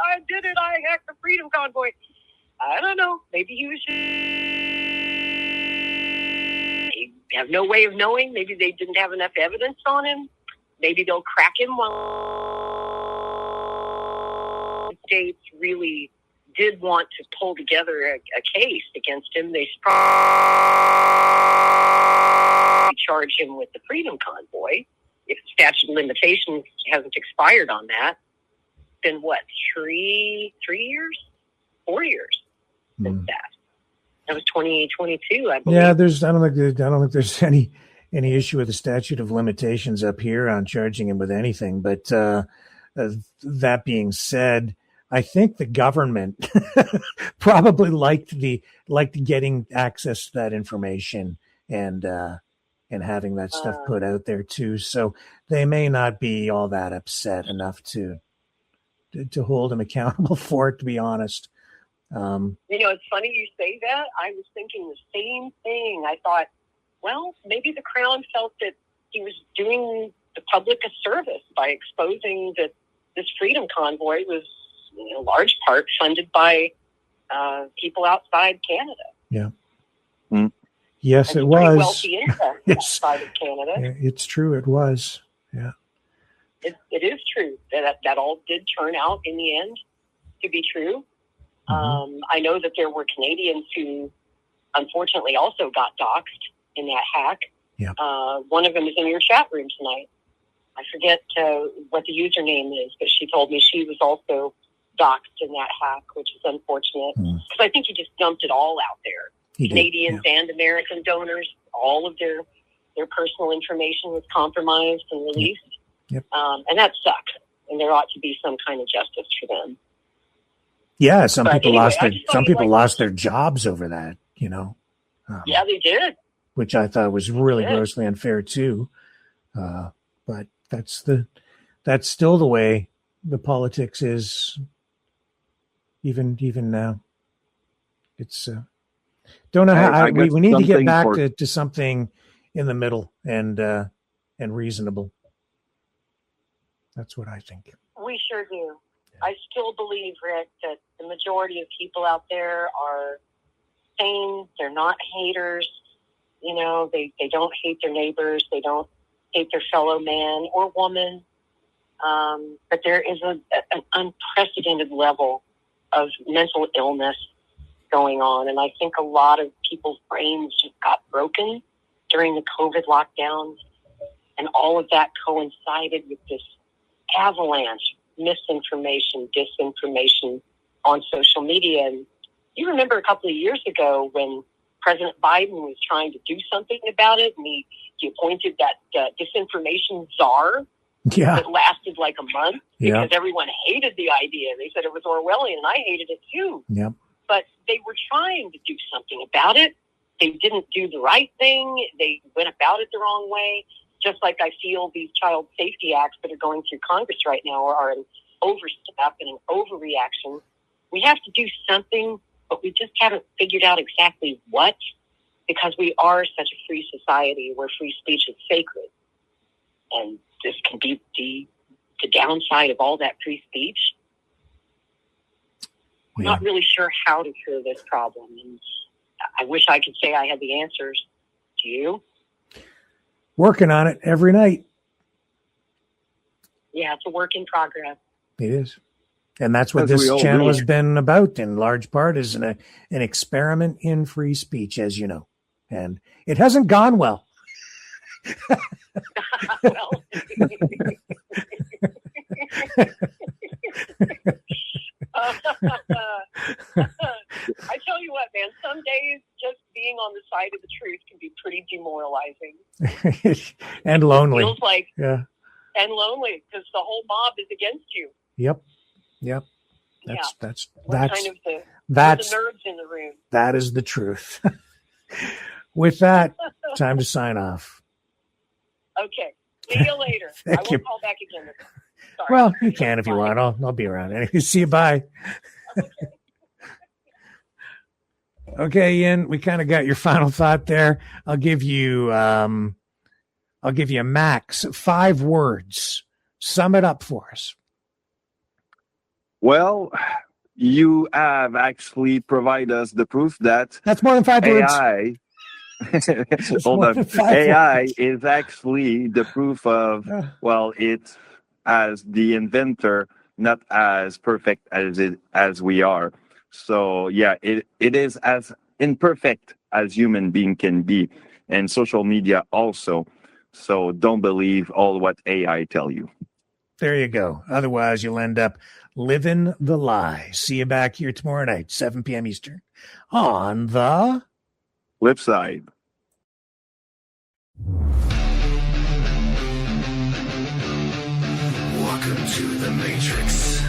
I hacked the Freedom Convoy. I don't know, maybe he was just... They have no way of knowing. Maybe they didn't have enough evidence on him. Maybe they'll crack him while the States really did want to pull together a case against him. They charge him with the Freedom Convoy. If the statute of limitations hasn't expired on that, been what, 3 years, 4 years since that. That was 2022, I believe. Yeah, I don't think there's any issue with the statute of limitations up here on charging him with anything. But that being said, I think the government probably liked getting access to that information and having that stuff put out there too. So they may not be all that upset enough to hold him accountable for it, to be honest. It's funny you say that. I was thinking the same thing. I thought, well, maybe the Crown felt that he was doing the public a service by exposing that this Freedom Convoy was, in large part, funded by people outside Canada. Yeah. Mm. Yes, it was. Wealthy interests outside of Canada. Yeah, it's true. It was. Yeah. It is true that all did turn out in the end to be true. Mm-hmm. I know that there were Canadians who unfortunately also got doxxed in that hack. Yeah. One of them is in your chat room tonight. I forget what the username is, but she told me she was also doxxed in that hack, which is unfortunate. Because I think he just dumped it all out there. Canadians and American donors, all of their personal information was compromised and released. Yep. And that sucks. And there ought to be some kind of justice for them. Yeah, some people lost their jobs over that, yeah, they did. Which I thought was really grossly unfair too. But that's still the way the politics is even now. It's don't know how we need to get back to something in the middle and reasonable. That's what I think. We sure do. I still believe, Rick, that the majority of people out there are sane. They're not haters. They don't hate their neighbors. They don't hate their fellow man or woman. But there is an unprecedented level of mental illness going on. And I think a lot of people's brains just got broken during the COVID lockdowns. And all of that coincided with this avalanche misinformation, disinformation on social media. And you remember a couple of years ago when President Biden was trying to do something about it, and he appointed that disinformation czar Yeah. that lasted like a month because Yeah. everyone hated the idea. They said it was Orwellian, and I hated it too. Yep. But they were trying to do something about it. They didn't do the right thing. They went about it the wrong way. Just like I feel these child safety acts that are going through Congress right now are an overstep and an overreaction. We have to do something, but we just haven't figured out exactly what, because we are such a free society where free speech is sacred. And this can be the downside of all that free speech. I'm not really sure how to cure this problem. And I wish I could say I had the answers. Do you? Working on it every night. Yeah, it's a work in progress. It is. And that's what As we this all channel do. has been about in large part, is an experiment in free speech, as you know. And it hasn't gone well. Well, I tell you what, man, some days just being on the side of the truth can be pretty demoralizing. And lonely. Feels like, Yeah. and lonely because the whole mob is against you. Yep. Yep. We're That's kind of the nerds in the room. that is the truth. With that, time to sign off. Okay. See you later. I Thank won't you. call back again. Sorry. Well, you can if you want. I'll be around. Anyway, see you. Bye. Okay, Ian, we kind of got your final thought there. I'll give you max 5 words. Sum it up for us. Well, you have actually provided us the proof that That's more than 5 words. AI, hold more on, than 5 AI words. is actually the proof of, well, it as the inventor, not as perfect as we are. So yeah, it is as imperfect as human being can be, and social media also. So don't believe all what AI tell you. There you go. Otherwise, you'll end up living the lie. See you back here tomorrow night, 7 p.m. Eastern, on the Flip side. Welcome to the Matrix.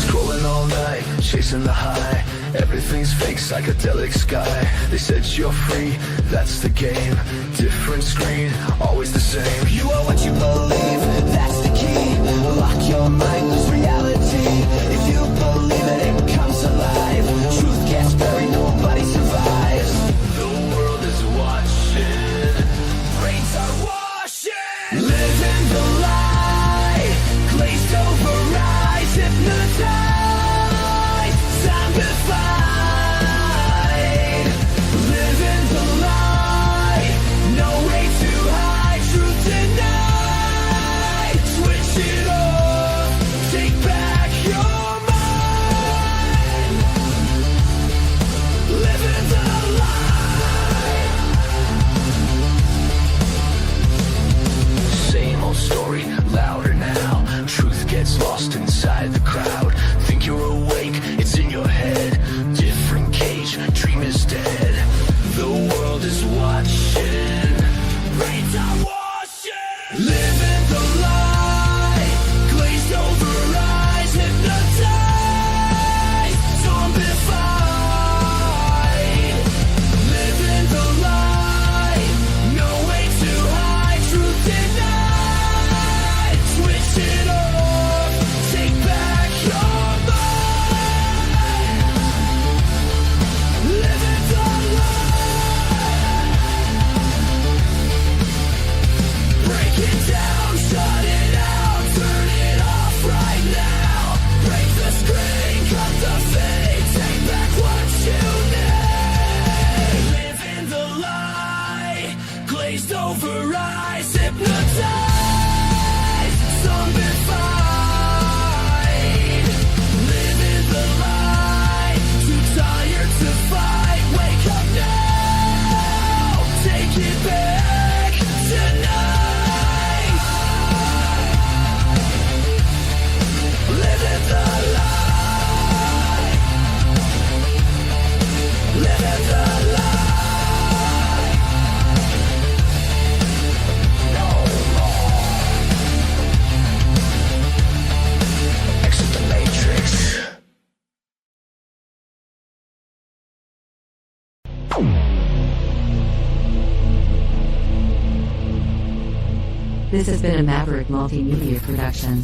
Scrolling all night, chasing the high. Everything's fake, psychedelic sky. They said you're free, that's the game. Different screen, always the same. You are what you believe, that's the key. Lock your mind, lose reality. If you believe it, it comes alive. Truth gets buried, nobody survives. The world is watching, brains are washing. Living the lie, glazed over eyes, hypnotized, zombified. Living the lie, no way to hide, truth denied. Switch it off, take back This has been a Maverick Multimedia production.